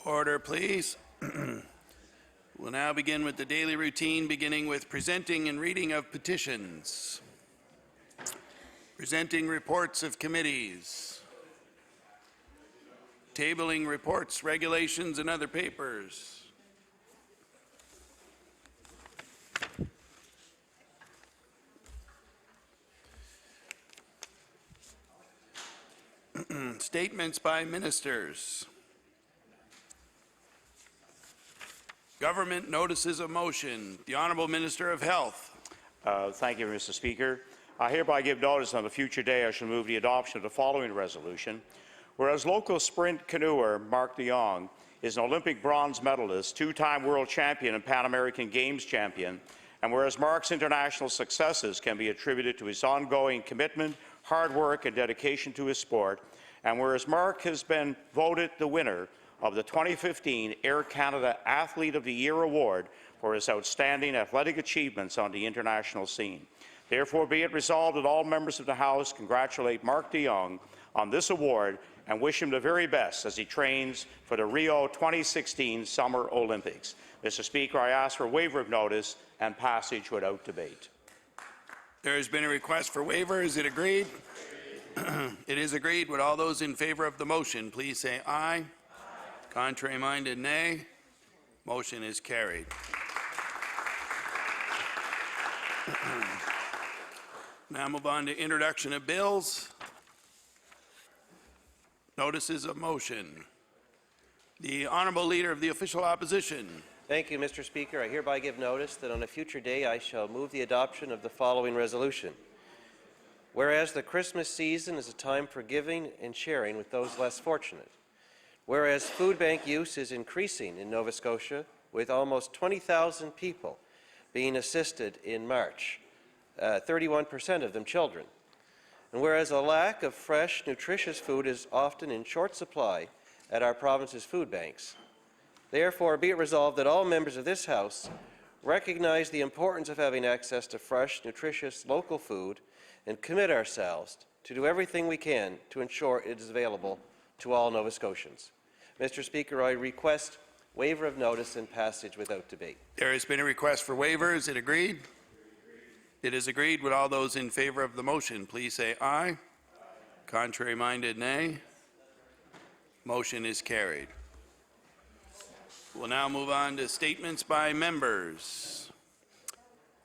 Order, please. We'll now begin with the daily routine, beginning with presenting and reading of petitions, presenting reports of committees, tabling reports, regulations, and other papers. Statements by ministers. Government notices of motion. The Honourable Minister of Health. Thank you, Mr. Speaker. I hereby give notice on a future day I shall move the adoption of the following resolution. Whereas local sprint canoeer Mark de Jong is an Olympic bronze medalist, two-time world champion and Pan American Games champion, and whereas Mark's international successes can be attributed to his ongoing commitment, hard work, and dedication to his sport, and whereas Mark has been voted the winner of the 2015 Air Canada Athlete of the Year Award for his outstanding athletic achievements on the international scene. Therefore, be it resolved that all members of the House congratulate Mark de Jong on this award and wish him the very best as he trains for the Rio 2016 Summer Olympics. Mr. Speaker, I ask for a waiver of notice and passage without debate. There has been a request for waiver. Is it agreed? It is agreed. Would all those in favour of the motion please say aye. Contrary-minded, nay. Motion is carried. Now move on to introduction of bills. Notices of motion. The Honourable Leader of the Official Opposition. Thank you, Mr. Speaker. I hereby give notice that on a future day I shall move the adoption of the following resolution. Whereas the Christmas season is a time for giving and sharing with those less fortunate. Whereas food bank use is increasing in Nova Scotia, with almost 20,000 people being assisted in March, 31% of them children. And whereas a lack of fresh, nutritious food is often in short supply at our province's food banks, therefore be it resolved that all members of this House recognize the importance of having access to fresh, nutritious, local food and commit ourselves to do everything we can to ensure it is available to all Nova Scotians. Mr. Speaker, I request waiver of notice and passage without debate. There has been a request for waiver. Is it agreed? It is agreed. Would all those in favour of the motion please say aye. Contrary-minded, nay. Motion is carried. We'll now move on to statements by members.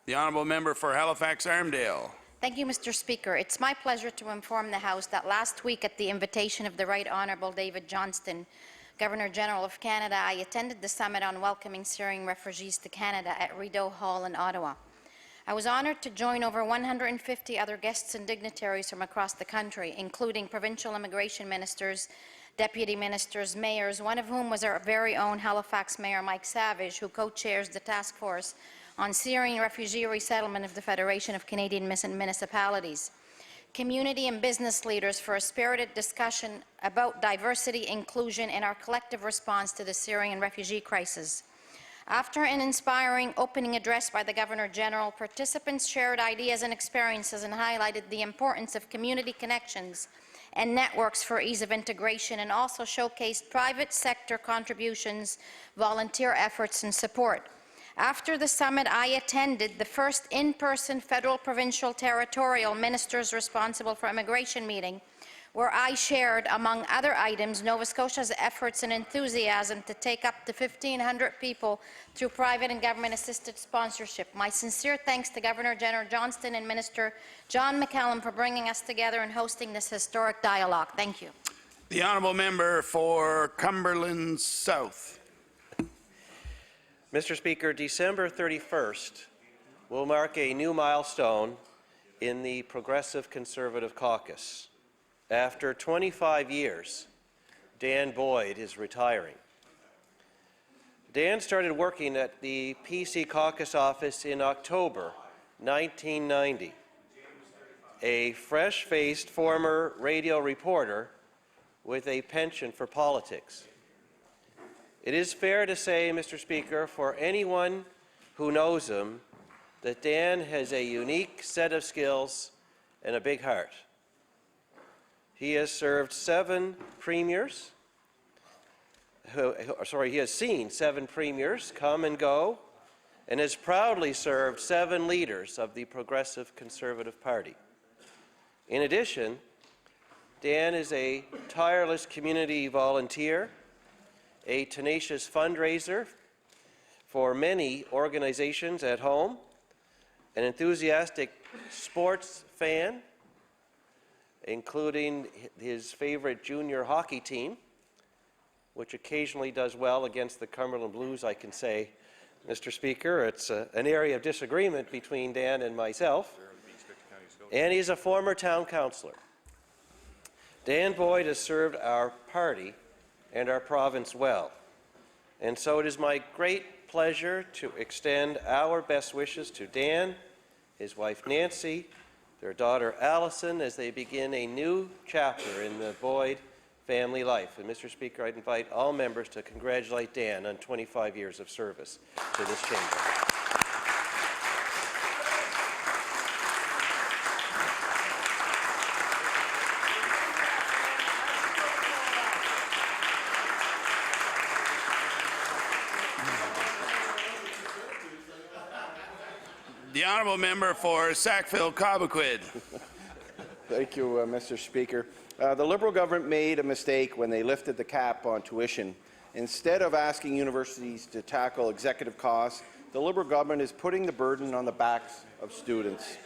The Honourable Member for Halifax-Armdale. Thank you, Mr. Speaker. It's my pleasure to inform the House that last week, at the invitation of the Right Honourable David Johnston, Governor-General of Canada, I attended the summit on welcoming Syrian refugees to Canada at Rideau Hall in Ottawa. I was honoured to join over 150 other guests and dignitaries from across the country, including provincial immigration ministers, deputy ministers, mayors, one of whom was our very own Halifax Mayor Mike Savage, who co-chairs the task force on Syrian refugee resettlement of the Federation of Canadian Municipalities, community and business leaders for a spirited discussion about diversity, inclusion, and our collective response to the Syrian refugee crisis. After an inspiring opening address by the Governor-General, participants shared ideas and experiences and highlighted the importance of community connections and networks for ease of integration, and also showcased private sector contributions, volunteer efforts, and support. After the summit, I attended the first in-person federal, provincial, territorial ministers responsible for immigration meeting, where I shared, among other items, Nova Scotia's efforts and enthusiasm to take up to 1,500 people through private and government-assisted sponsorship. My sincere thanks to Governor-General Johnston and Minister John McCallum for bringing us together and hosting this historic dialogue. Thank you. The Honourable Member for Cumberland South. Mr. Speaker, December 31st will mark a new milestone in the Progressive Conservative Caucus. After 25 years, Dan Boyd is retiring. Dan started working at the PC caucus office in October 1990. A fresh-faced former radio reporter with a penchant for politics. It is fair to say, Mr. Speaker, for anyone who knows him, that Dan has a unique set of skills and a big heart. He has served 7 premiers, he has seen 7 premiers come and go and has proudly served 7 leaders of the Progressive Conservative Party. In addition, Dan is a tireless community volunteer, a tenacious fundraiser for many organizations at home, an enthusiastic sports fan, including his favorite junior hockey team, which occasionally does well against the Cumberland Blues, I can say, Mr. Speaker. It's an area of disagreement between Dan and myself. And he's a former town councillor. Dan Boyd has served our party and our province well. And so it is my great pleasure to extend our best wishes to Dan, his wife Nancy, their daughter Allison, as they begin a new chapter in the Boyd family life. And Mr. Speaker, I'd invite all members to congratulate Dan on 25 years of service to this chamber. The honourable member for Sackville-Cobequid. Thank you, Mr. Speaker. The Liberal government made a mistake when they lifted the cap on tuition. Instead of asking universities to tackle executive costs, the Liberal government is putting the burden on the backs of students.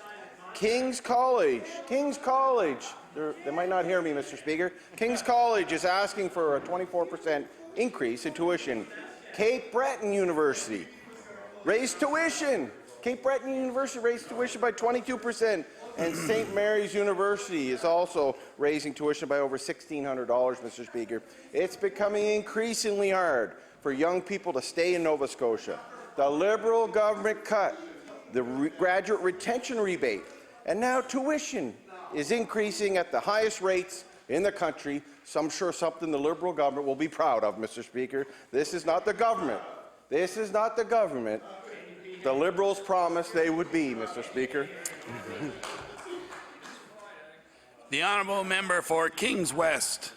King's College, they might not hear me, Mr. Speaker. King's College is asking for a 24% increase in tuition. Cape Breton University raised tuition. Cape Breton University raised tuition by 22%. And St. Mary's University is also raising tuition by over $1,600, Mr. Speaker. It's becoming increasingly hard for young people to stay in Nova Scotia. The Liberal government cut the graduate retention rebate, and now tuition is increasing at the highest rates in the country. So I'm sure something the Liberal government will be proud of, Mr. Speaker. This is not the government. This is not the government the Liberals promised they would be, Mr. Speaker. The honourable member for Kings West.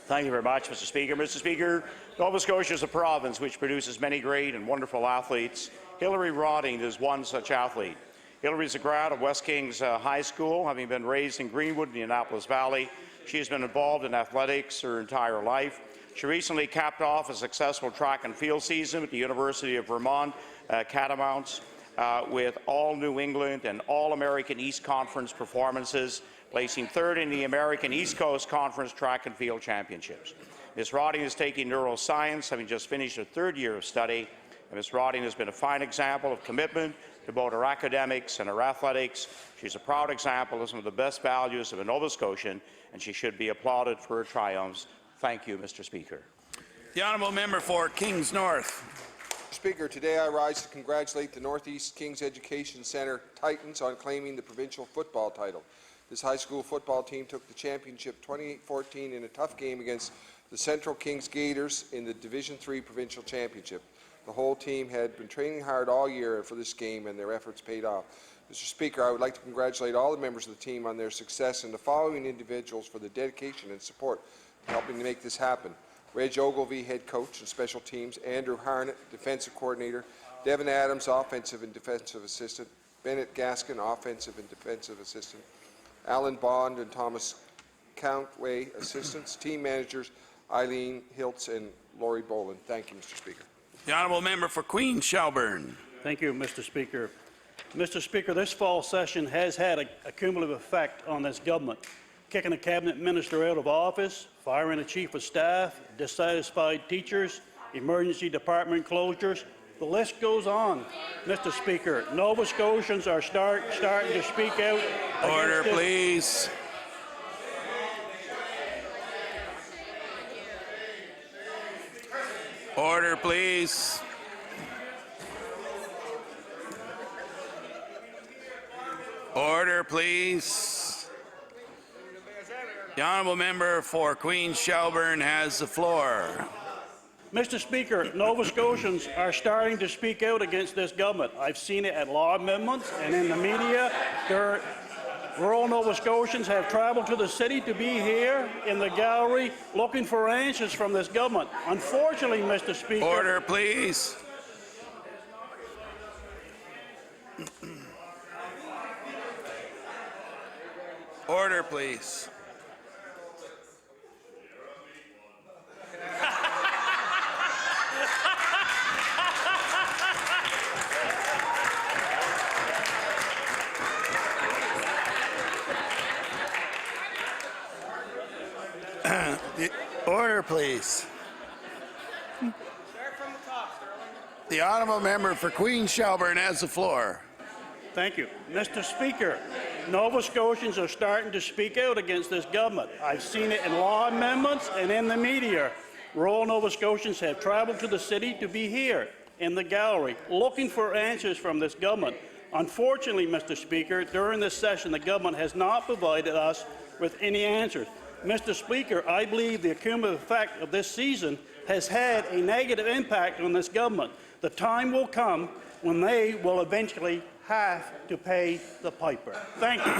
Thank you very much, Mr. Speaker. Mr. Speaker, Nova Scotia is a province which produces many great and wonderful athletes. Hilary Roding is one such athlete. Hilary is a grad of West Kings High School, having been raised in Greenwood in the Annapolis Valley. She has been involved in athletics her entire life. She recently capped off a successful track and field season at the University of Vermont Catamounts with all New England and all American East Conference performances, placing 3rd in the American East Coast Conference Track and Field Championships. Ms. Roding is taking neuroscience, having just finished her 3rd year of study. And Ms. Roding has been a fine example of commitment to both her academics and her athletics. She's a proud example of some of the best values of a Nova Scotian, and she should be applauded for her triumphs. Thank you, Mr. Speaker. The honourable member for Kings North. Speaker, today I rise to congratulate the Northeast Kings Education Centre Titans on claiming the provincial football title. This high school football team took the championship 28-14 in a tough game against the Central Kings Gators in the Division III Provincial Championship. The whole team had been training hard all year for this game, and their efforts paid off. Mr. Speaker, I would like to congratulate all the members of the team on their success and the following individuals for the dedication and support helping to make this happen. Reg Ogilvie, head coach and special teams, Andrew Harnett, defensive coordinator, Devin Adams, offensive and defensive assistant, Bennett Gaskin, offensive and defensive assistant, Alan Bond and Thomas Countway, assistants, team managers, Eileen Hiltz and Laurie Boland. Thank you, Mr. Speaker. The honourable member for Queen Shelburne. Thank you, Mr. Speaker. Mr. Speaker, this fall session has had a cumulative effect on this government, kicking a cabinet minister out of office, firing a chief of staff, dissatisfied teachers, emergency department closures. The list goes on. Mr. Speaker, Nova Scotians are starting to speak out. Order, please. Order, please. Order, please. The honourable member for Queen Shelburne has the floor. Mr. Speaker, Nova Scotians are starting to speak out against this government. I've seen it at law amendments and in the media. Rural Nova Scotians have traveled to the city to be here in the gallery looking for answers from this government. Unfortunately, Mr. Speaker, Order, please. Order, please. Order, please. The honourable member for Queen Shelburne has the floor. thank you. Mr. Speaker, Nova Scotians are starting to speak out against this government. I've seen it in law amendments and in the media. Rural Nova Scotians have traveled to the city to be here in the gallery looking for answers from this government. Unfortunately, Mr. Speaker, during this session, the government has not provided us with any answers. Mr. Speaker, I believe the cumulative effect of this season has had a negative impact on this government. The time will come when they will eventually have to pay the piper. Thank you.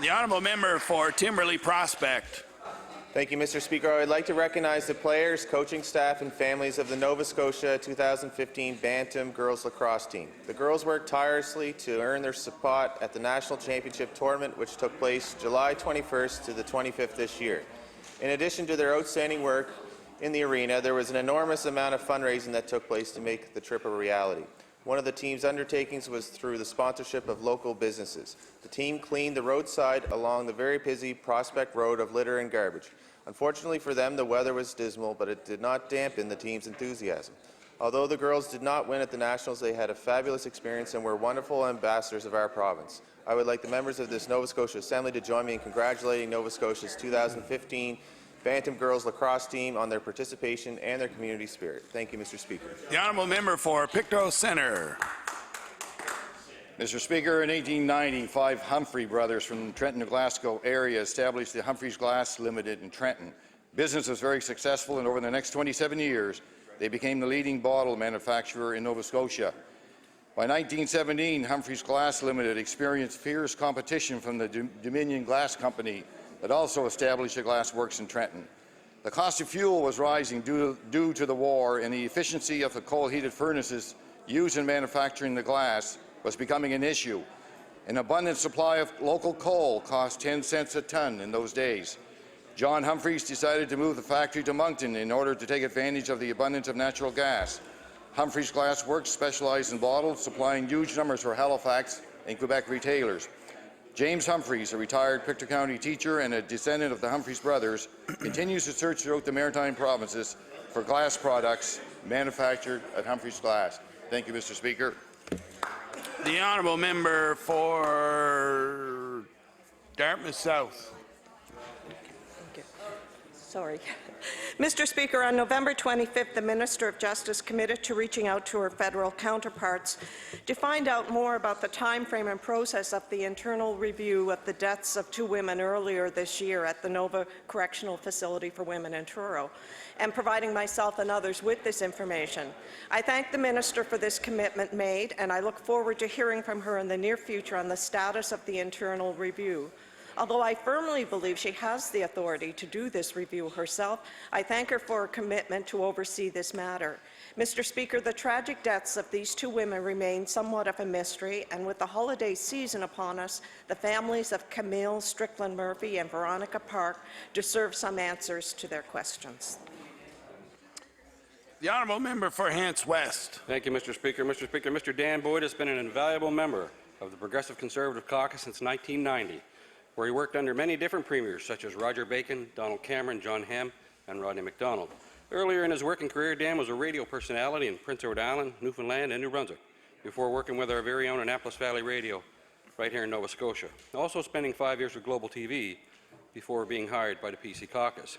The honourable member for Timberley Prospect. Thank you, Mr. Speaker. I would like to recognize the players, coaching staff, and families of the Nova Scotia 2015 Bantam Girls Lacrosse team. The girls worked tirelessly to earn their spot at the National Championship Tournament, which took place July 21st to the 25th this year. In addition to their outstanding work in the arena, there was an enormous amount of fundraising that took place to make the trip a reality. One of the team's undertakings was through the sponsorship of local businesses. The team cleaned the roadside along the very busy Prospect Road of litter and garbage. Unfortunately for them, the weather was dismal, but it did not dampen the team's enthusiasm. Although the girls did not win at the Nationals, they had a fabulous experience and were wonderful ambassadors of our province. I would like the members of this Nova Scotia Assembly to join me in congratulating Nova Scotia's 2015 Bantam Girls Lacrosse team on their participation and their community spirit. Thank you, Mr. Speaker. The honourable member for Pictou Centre. Mr. Speaker, in 1890, 5 Humphrey brothers from the Trenton and Glasgow area established the Humphreys Glass Limited in Trenton. Business was very successful, and over the next 27 years, they became the leading bottle manufacturer in Nova Scotia. By 1917, Humphreys Glass Limited experienced fierce competition from the Dominion Glass Company that also established a glass works in Trenton. The cost of fuel was rising due to the war, and the efficiency of the coal-heated furnaces used in manufacturing the glass was becoming an issue. An abundant supply of local coal cost 10 cents a ton in those days. John Humphreys decided to move the factory to Moncton in order to take advantage of the abundance of natural gas. Humphreys Glass Works specialized in bottles, supplying huge numbers for Halifax and Quebec retailers. James Humphreys, a retired Pictou County teacher and a descendant of the Humphreys brothers, continues to search throughout the Maritime provinces for glass products manufactured at Humphreys Glass. Thank you, Mr. Speaker. The honourable member for Dartmouth South. Sorry. Mr. Speaker, on November 25th, the Minister of Justice committed to reaching out to her federal counterparts to find out more about the timeframe and process of the internal review of the deaths of 2 women earlier this year at the Nova Correctional Facility for Women in Truro, and providing myself and others with this information. I thank the Minister for this commitment made, and I look forward to hearing from her in the near future on the status of the internal review. Although I firmly believe she has the authority to do this review herself, I thank her for her commitment to oversee this matter. Mr. Speaker, the tragic deaths of these 2 women remain somewhat of a mystery, and with the holiday season upon us, the families of Camille Strickland Murphy and Veronica Park deserve some answers to their questions. The honourable member for Hants West. Thank you, Mr. Speaker. Mr. Dan Boyd has been an invaluable member of the Progressive Conservative Caucus since 1990. Where he worked under many different premiers, such as Roger Bacon, Donald Cameron, John Hem, and Rodney MacDonald. Earlier in his working career, Dan was a radio personality in Prince Edward Island, Newfoundland, and New Brunswick, before working with our very own Annapolis Valley Radio right here in Nova Scotia. Also spending 5 years with Global TV before being hired by the PC Caucus.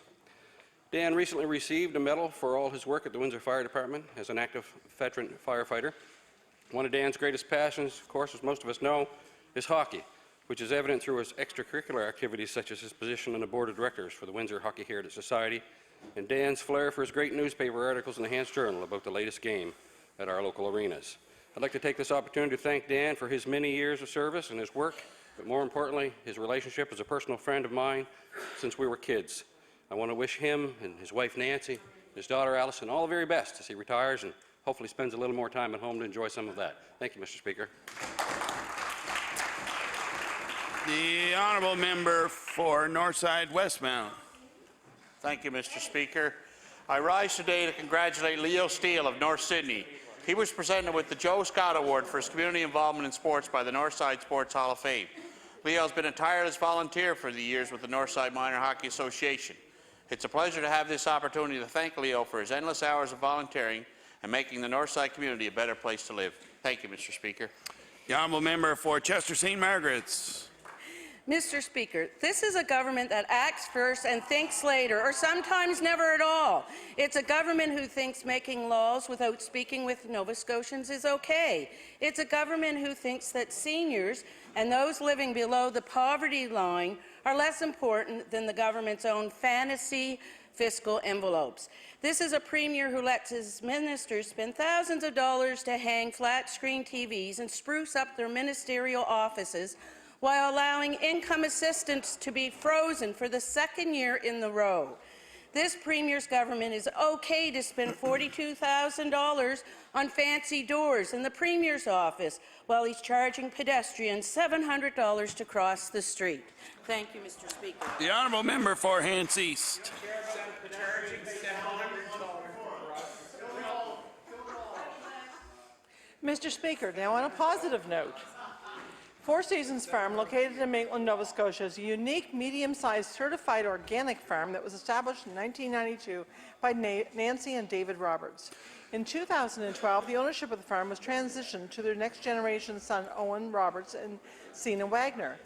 Dan recently received a medal for all his work at the Windsor Fire Department as an active veteran firefighter. One of Dan's greatest passions, of course, as most of us know, is hockey, which is evident through his extracurricular activities such as his position on the board of directors for the Windsor Hockey Heritage Society, and Dan's flair for his great newspaper articles in the Hants Journal about the latest game at our local arenas. I'd like to take this opportunity to thank Dan for his many years of service and his work but more importantly, his relationship is a personal friend of mine since we were kids. I want to wish him and his wife Nancy, his daughter Allison, all the very best as he retires and hopefully spends a little more time at home to enjoy some of that. Thank you, Mr. Speaker. The honourable member for Northside Westmount. Thank you, Mr. Speaker. I rise today to congratulate Leo Steele of North Sydney. He was presented with the Joe Scott Award for his community involvement in sports by the Northside Sports Hall of Fame. Leo has been a tireless volunteer for the years with the Northside Minor Hockey Association. It's a pleasure to have this opportunity to thank Leo for his endless hours of volunteering and making the Northside community a better place to live. Thank you, Mr. Speaker. The honourable member for Chester St. Margaret's. Mr. Speaker, this is a government that acts first and thinks later, or sometimes never at all. It's a government who thinks making laws without speaking with Nova Scotians is okay. It's a government who thinks that seniors and those living below the poverty line are less important than the government's own fantasy fiscal envelopes. This is a premier who lets his ministers spend thousands of dollars to hang flat-screen TVs and spruce up their ministerial offices while allowing income assistance to be frozen for the second year in the row. This premier's government is okay to spend $42,000 on fancy doors in the premier's office while he's charging pedestrians $700 to cross the street. Thank you, Mr. Speaker. The honourable member for Hants East. Mr. Speaker, now on a positive note, Four Seasons Farm, located in Maitland, Nova Scotia, is a unique, medium-sized, certified organic farm that was established in 1992 by Nancy and David Roberts. In 2012, the ownership of the farm was transitioned to their next-generation son, Owen Roberts and Sina Wagner.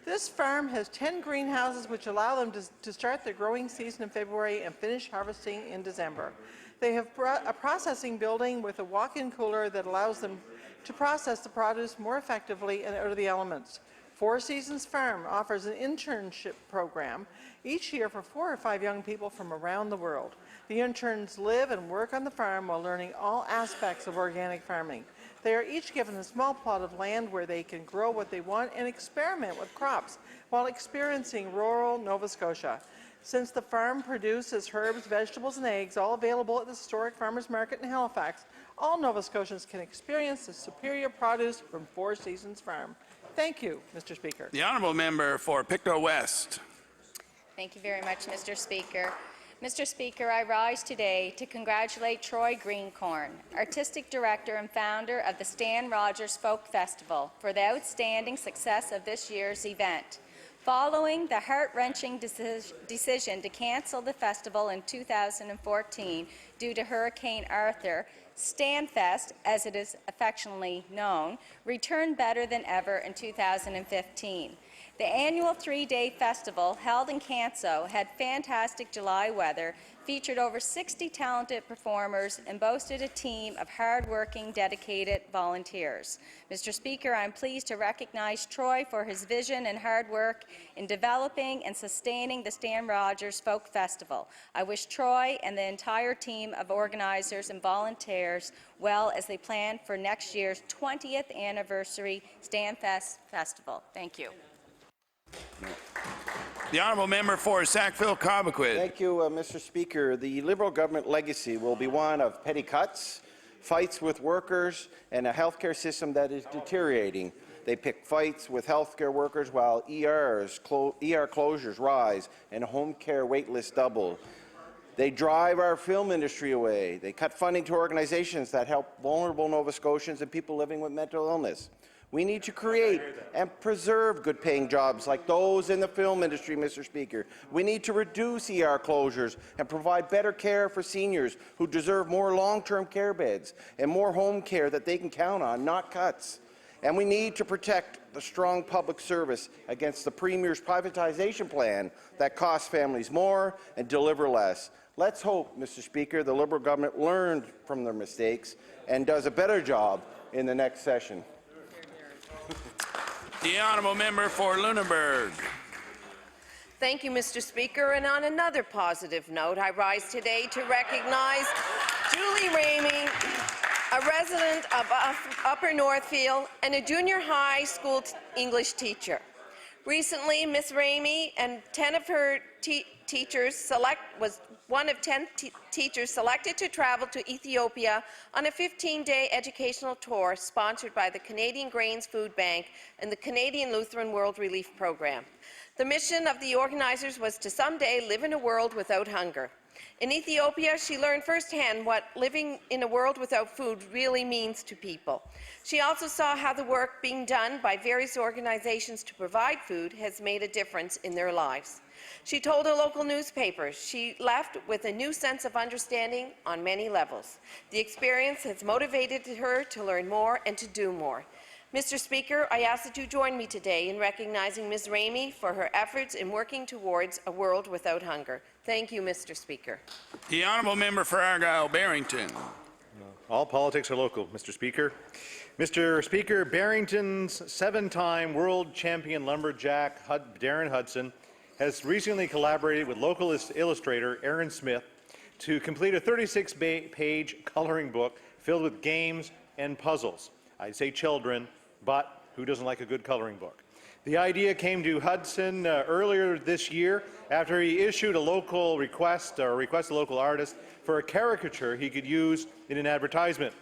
This farm has 10 greenhouses which allow them to start their growing season in February and finish harvesting in December. They have a processing building with a walk-in cooler that allows them to process the produce more effectively and out of the elements. Four Seasons Farm offers an internship program each year for 4 or 5 young people from around the world. The interns live and work on the farm while learning all aspects of organic farming. They are each given a small plot of land where they can grow what they want and experiment with crops while experiencing rural Nova Scotia. Since the farm produces herbs, vegetables, and eggs, all available at the historic Farmers Market in Halifax, all Nova Scotians can experience the superior produce from Four Seasons Farm. Thank you, Mr. Speaker. The honourable member for Pictou West. Thank you very much, Mr. Speaker. Mr. Speaker, I rise today to congratulate Troy Greencorn, Artistic Director and founder of the Stan Rogers Folk Festival, for the outstanding success of this year's event. Following the heart-wrenching decision to cancel the festival in 2014 due to Hurricane Arthur, StanFest, as it is affectionately known, returned better than ever in 2015. The annual 3-day festival, held in Canso, had fantastic July weather, featured over 60 talented performers, and boasted a team of hard-working, dedicated volunteers. Mr. Speaker, I'm pleased to recognize Troy for his vision and hard work in developing and sustaining the Stan Rogers Folk Festival. I wish Troy and the entire team of organizers and volunteers well as they plan for next year's 20th anniversary StanFest Festival. Thank you. The honourable member for Sackville-Cobequid. Thank you, Mr. Speaker. The Liberal government legacy will be one of petty cuts, fights with workers, and a healthcare system that is deteriorating. They pick fights with healthcare workers while ER closures rise and home care wait lists double. They drive our film industry away. They cut funding to organizations that help vulnerable Nova Scotians and people living with mental illness. We need to create and preserve good-paying jobs like those in the film industry, Mr. Speaker. We need to reduce ER closures and provide better care for seniors who deserve more long-term care beds and more home care that they can count on, not cuts. And we need to protect the strong public service against the Premier's privatization plan that costs families more and deliver less. Let's hope, Mr. Speaker, the Liberal government learned from their mistakes and does a better job in the next session. The honourable member for Lunenburg. Thank you, Mr. Speaker. And on another positive note, I rise today to recognize Julie Ramey, a resident of Upper Northfield and a junior high school English teacher. Recently, Ms. Ramey and 10 of her teachers was one of 10 teachers selected to travel to Ethiopia on a 15-day educational tour sponsored by the Canadian Grains Food Bank and the Canadian Lutheran World Relief Program. The mission of the organizers was to someday live in a world without hunger. In Ethiopia, she learned firsthand what living in a world without food really means to people. She also saw how the work being done by various organizations to provide food has made a difference in their lives. She told a local newspaper she left with a new sense of understanding on many levels. The experience has motivated her to learn more and to do more. Mr. Speaker, I ask that you join me today in recognizing Ms. Ramey for her efforts in working towards a world without hunger. Thank you, Mr. Speaker. The honourable member for Argyle-Barrington. All politics are local, Mr. Speaker. Mr. Speaker, Barrington's 7-time world champion lumberjack Darren Hudson has recently collaborated with local illustrator Aaron Smith to complete a 36-page coloring book filled with games and puzzles. I'd say children, but who doesn't like a good coloring book? The idea came to Hudson earlier this year after he issued a local request, or requested a local artist for a caricature he could use in an advertisement.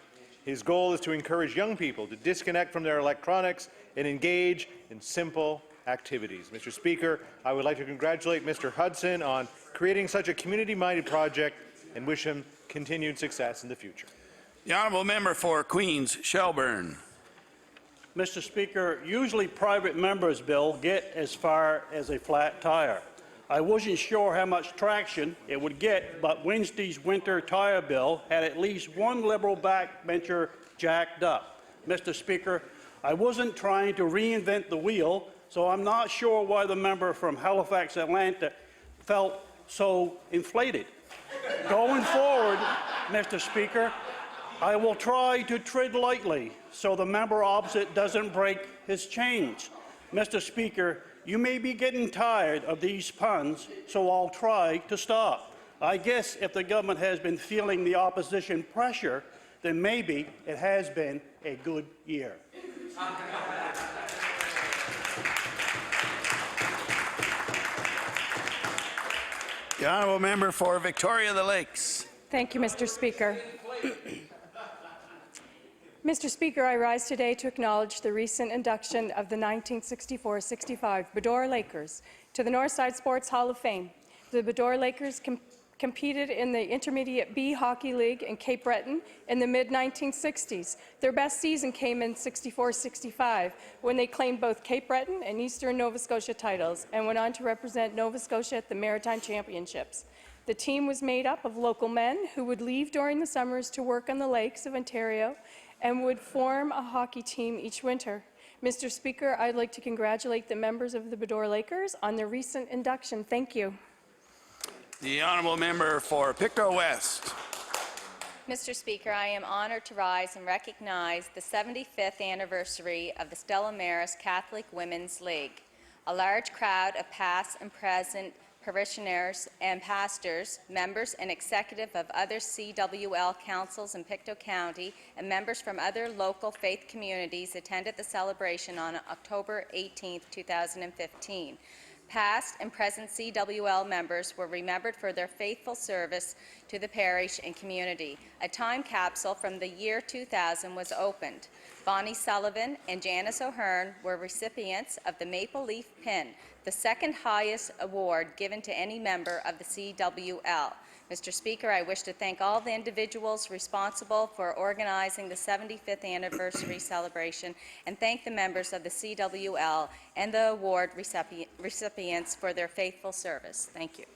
His goal is to encourage young people to disconnect from their electronics and engage in simple activities. Mr. Speaker, I would like to congratulate Mr. Hudson on creating such a community-minded project and wish him continued success in the future. The honourable member for Queens, Shelburne. Mr. Speaker, usually private members' bill get as far as a flat tire. I wasn't sure how much traction it would get, but Wednesday's winter tire bill had at least one Liberal backbencher jacked up. Mr. Speaker, I wasn't trying to reinvent the wheel, so I'm not sure why the member from Halifax, Atlanta felt so inflated. Going forward, Mr. Speaker, I will try to tread lightly so the member opposite doesn't break his chains. Mr. Speaker, you may be getting tired of these puns, so I'll try to stop. I guess if the government has been feeling the opposition pressure, then maybe it has been a good year. The honourable member for Victoria the Lakes. Thank you, Mr. Speaker. Mr. Speaker, I rise today to acknowledge the recent induction of the 1964-65 Bedore Lakers to the Northside Sports Hall of Fame. The Bedore Lakers competed in the Intermediate B Hockey League in Cape Breton in the mid-1960s. Their best season came in 64-65 when they claimed both Cape Breton and Eastern Nova Scotia titles and went on to represent Nova Scotia at the Maritime Championships. The team was made up of local men who would leave during the summers to work on the lakes of Ontario and would form a hockey team each winter. Mr. Speaker, I'd like to congratulate the members of the Bedore Lakers on their recent induction. Thank you. The honourable member for Pictou West. Mr. Speaker, I am honored to rise and recognize the 75th anniversary of the Stella Maris Catholic Women's League. A large crowd of past and present parishioners and pastors, members and executive of other CWL councils in Pictou County, and members from other local faith communities attended the celebration on October 18, 2015. Past and present CWL members were remembered for their faithful service to the parish and community. A time capsule from the year 2000 was opened. Bonnie Sullivan and Janice O'Hearn were recipients of the Maple Leaf Pin, the second highest award given to any member of the CWL. Mr. Speaker, I wish to thank all the individuals responsible for organizing the 75th anniversary celebration and thank the members of the CWL and the award recipients for their faithful service. Thank you.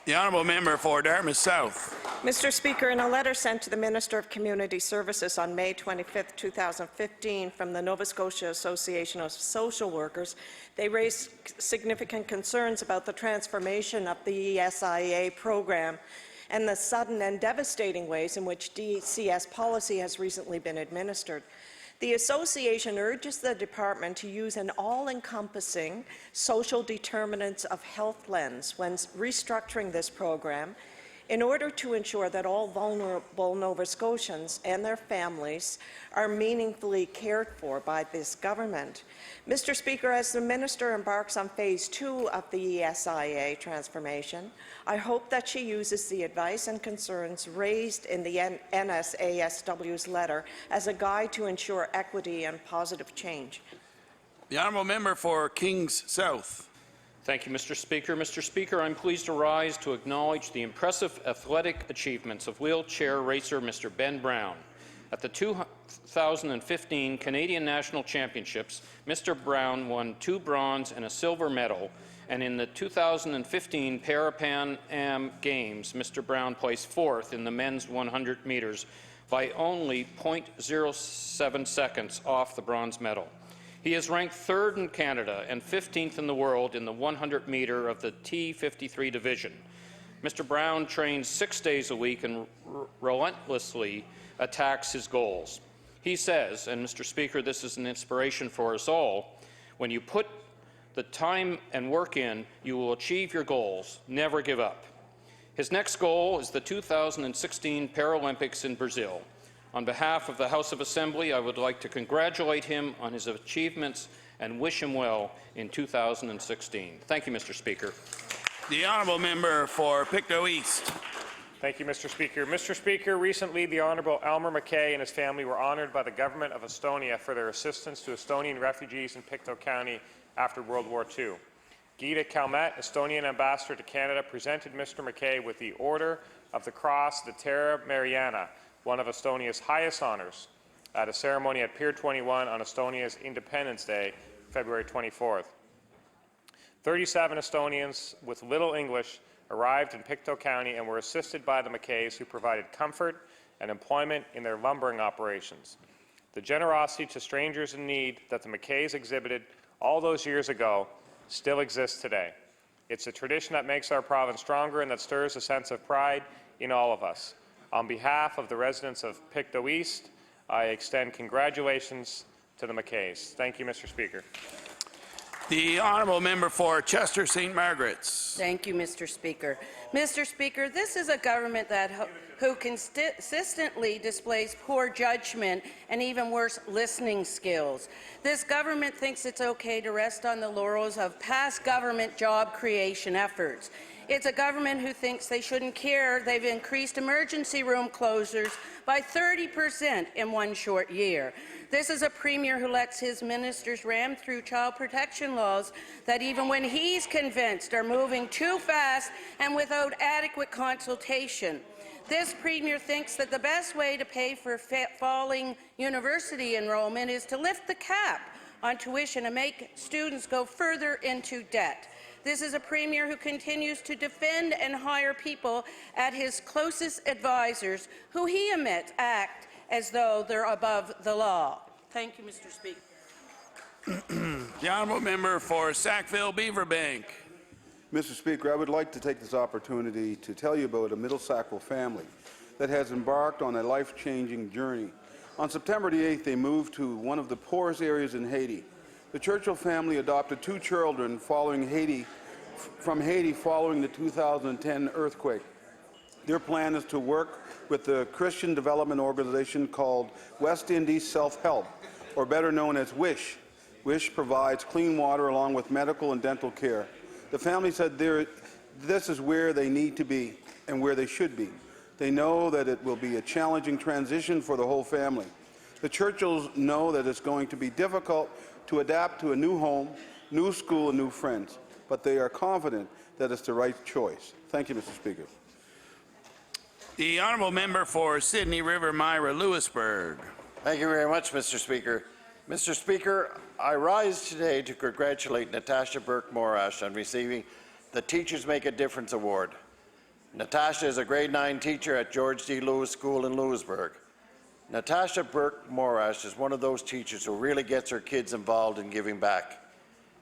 The honourable member for Dartmouth South. Mr. Speaker, in a letter sent to the Minister of Community Services on May 25, 2015 from the Nova Scotia Association of Social Workers, they raised significant concerns about the transformation of the ESIA program and the sudden and devastating ways in which DCS policy has recently been administered. The association urges the department to use an all-encompassing social determinants of health lens when restructuring this program in order to ensure that all vulnerable Nova Scotians and their families are meaningfully cared for by this government. Mr. Speaker, as the Minister embarks on Phase 2 of the ESIA transformation, I hope that she uses the advice and concerns raised in the NSASW's letter as a guide to ensure equity and positive change. The honourable member for Kings South. Thank you, Mr. Speaker. Mr. Speaker, I'm pleased to rise to acknowledge the impressive athletic achievements of wheelchair racer Mr. Ben Brown. At the 2015 Canadian National Championships, Mr. Brown won 2 bronze and a silver medal, and in the 2015 Pan Am Games, Mr. Brown placed 4th in the men's 100 meters by only 0.07 seconds off the bronze medal. He is ranked 3rd in Canada and 15th in the world in the 100-meter of the T53 division. Mr. Brown trains 6 days a week and relentlessly attacks his goals. He says, and Mr. Speaker, this is an inspiration for us all, when you put the time and work in, you will achieve your goals. Never give up. His next goal is the 2016 Paralympics in Brazil. On behalf of the House of Assembly, I would like to congratulate him on his achievements and wish him well in 2016. Thank you, Mr. Speaker. The honourable member for Pictou East. Thank you, Mr. Speaker. Mr. Speaker, recently the Honourable Elmer MacKay and his family were honoured by the Government of Estonia for their assistance to Estonian refugees in Pictou County after World War II. Gita Kalmet, Estonian Ambassador to Canada, presented Mr. MacKay with the Order of the Cross de Terra Mariana, one of Estonia's highest honours, at a ceremony at Pier 21 on Estonia's Independence Day, February 24th. 37 Estonians with little English arrived in Pictou County and were assisted by the MacKays, who provided comfort and employment in their lumbering operations. The generosity to strangers in need that the MacKays exhibited all those years ago still exists today. It's a tradition that makes our province stronger and that stirs a sense of pride in all of us. On behalf of the residents of Pictou East, I extend congratulations to the MacKays. Thank you, Mr. Speaker. The honourable member for Chester St. Margaret's. Thank you, Mr. Speaker. Mr. Speaker, this is a government who consistently displays poor judgment and, even worse, listening skills. This government thinks it's okay to rest on the laurels of past government job creation efforts. It's a government who thinks they shouldn't care they've increased emergency room closures by 30% in one short year. This is a premier who lets his ministers ram through child protection laws that, even when he's convinced, are moving too fast and without adequate consultation. This premier thinks that the best way to pay for falling university enrollment is to lift the cap on tuition and make students go further into debt. This is a premier who continues to defend and hire people at his closest advisors, who he admits act as though they're above the law. Thank you, Mr. Speaker. The honourable member for Sackville Beaverbank. Mr. Speaker, I would like to take this opportunity to tell you about a Middle Sackville family that has embarked on a life-changing journey. On September the 8th, they moved to one of the poorest areas in Haiti. The Churchill family adopted 2 children from Haiti following the 2010 earthquake. Their plan is to work with the Christian development organization called West Indies Self-Help, or better known as WISH. WISH provides clean water along with medical and dental care. The family said this is where they need to be and where they should be. They know that it will be a challenging transition for the whole family. The Churchills know that it's going to be difficult to adapt to a new home, new school, and new friends, but they are confident that it's the right choice. Thank you, Mr. Speaker. The honourable member for Sydney River Myra Lewisburg. Thank you very much, Mr. Speaker. Mr. Speaker, I rise today to congratulate Natasha Burke-Morash on receiving the Teachers Make a Difference Award. Natasha is a grade 9 teacher at George D. Lewis School in Lewisburg. Natasha Burke-Morash is one of those teachers who really gets her kids involved in giving back.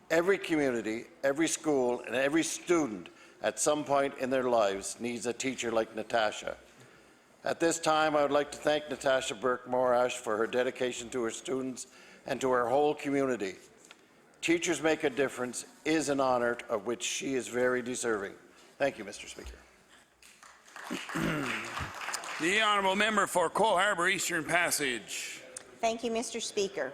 Every community, every school, and every student at some point in their lives needs a teacher like Natasha. At this time, I would like to thank Natasha Burke-Morash for her dedication to her students and to her whole community. Teachers Make a Difference is an honor of which she is very deserving. Thank you, Mr. Speaker. The honourable member for Cole Harbour Eastern Passage. Thank you, Mr. Speaker.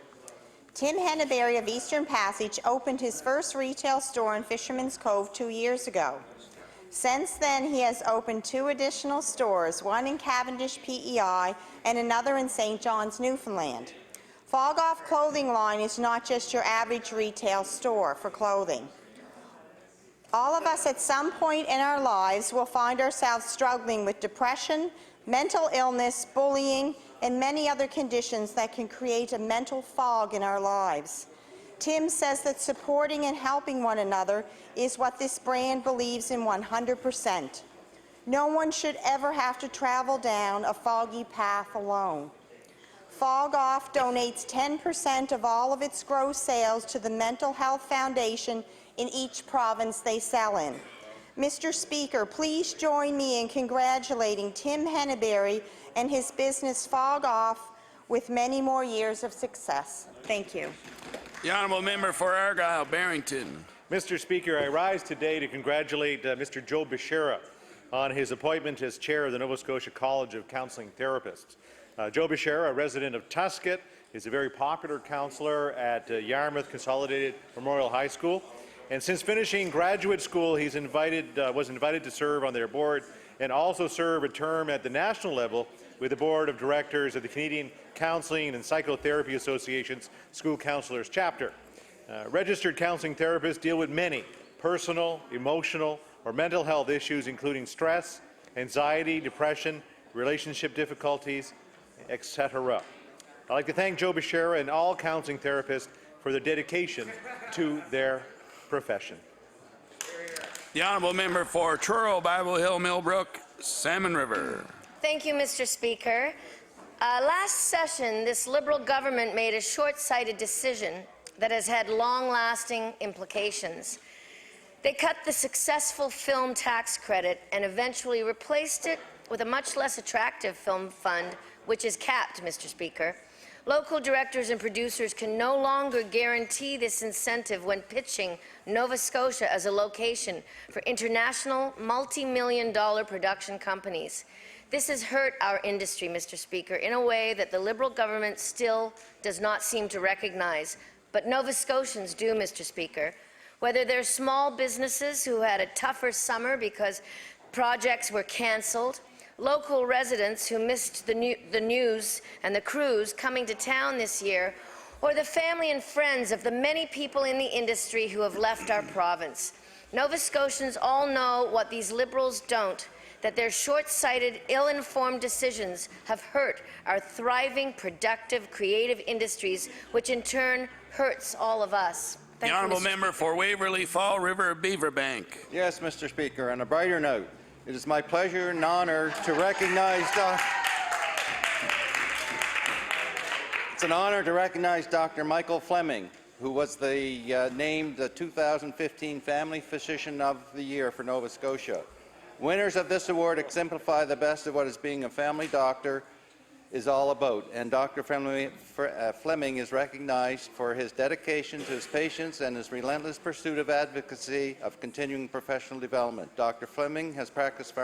Tim Henneberry of Eastern Passage opened his first retail store in Fisherman's Cove 2 years ago. Since then, he has opened 2 additional stores, one in Cavendish, PEI, and another in St. John's, Newfoundland. Fog Off Clothing Line is not just your average retail store for clothing. All of us at some point in our lives will find ourselves struggling with depression, mental illness, bullying, and many other conditions that can create a mental fog in our lives. Tim says that supporting and helping one another is what this brand believes in 100%. No one should ever have to travel down a foggy path alone. Fog Off donates 10% of all of its gross sales to the Mental Health Foundation in each province they sell in. Mr. Speaker, please join me in congratulating Tim Henneberry and his business Fog Off with many more years of success. Thank you. The honourable member for Argyle Barrington. Mr. Speaker, I rise today to congratulate Mr. Joe Bishara on his appointment as chair of the Nova Scotia College of Counselling Therapists. Joe Bishara, a resident of Tuscott, is a very popular counsellor at Yarmouth Consolidated Memorial High School. And since finishing graduate school, he's was invited to serve on their board and also serve a term at the national level with the Board of Directors of the Canadian Counselling and Psychotherapy Association's School Counsellors Chapter. Registered counselling therapists deal with many personal, emotional, or mental health issues, including stress, anxiety, depression, relationship difficulties, etc. I'd like to thank Joe Bishara and all counselling therapists for their dedication to their profession. The honourable member for Truro, Bible Hill, Millbrook, Salmon River. Thank you, Mr. Speaker. Last session, this Liberal government made a short-sighted decision that has had long-lasting implications. They cut the successful film tax credit and eventually replaced it with a much less attractive film fund, which is capped, Mr. Speaker. Local directors and producers can no longer guarantee this incentive when pitching Nova Scotia as a location for international multi-million-dollar production companies. This has hurt our industry, Mr. Speaker, in a way that the Liberal government still does not seem to recognize. But Nova Scotians do, Mr. Speaker. Whether they're small businesses who had a tougher summer because projects were cancelled, local residents who missed the news and the cruise coming to town this year, or the family and friends of the many people in the industry who have left our province. Nova Scotians all know what these Liberals don't, that their short-sighted, ill-informed decisions have hurt our thriving, productive, creative industries, which in turn hurts all of us. The honourable member for Waverley Fall River, Beaverbank. Yes, Mr. Speaker. On a brighter note, it is my pleasure and honour to recognize It's an honour to recognize Dr. Michael Fleming, who was named the 2015 Family Physician of the Year for Nova Scotia. Winners of this award exemplify the best of what is being a family doctor is all about, and Dr. Fleming is recognized for his dedication to his patients and his relentless pursuit of advocacy of continuing professional development. Dr. Fleming has practiced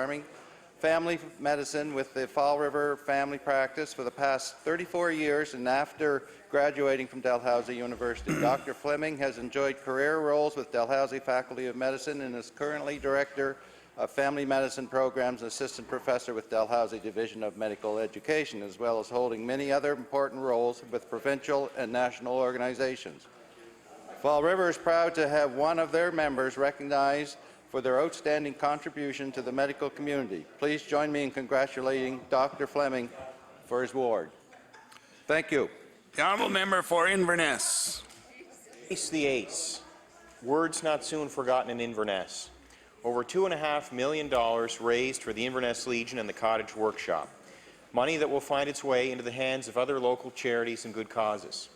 family medicine with the Fall River Family Practice for the past 34 years, and after graduating from Dalhousie University, Dr. Fleming has enjoyed career roles with Dalhousie Faculty of Medicine and is currently Director of Family Medicine Programs and Assistant Professor with Dalhousie Division of Medical Education, as well as holding many other important roles with provincial and national organizations. Fall River is proud to have one of their members recognized for their outstanding contribution to the medical community. Please join me in congratulating Dr. Fleming for his award. Thank you. The honourable member for Inverness. Ace the ace. Words not soon forgotten in Inverness. Over $2.5 million raised for the Inverness Legion and the Cottage Workshop. Money that will find its way into the hands of other local charities and good causes.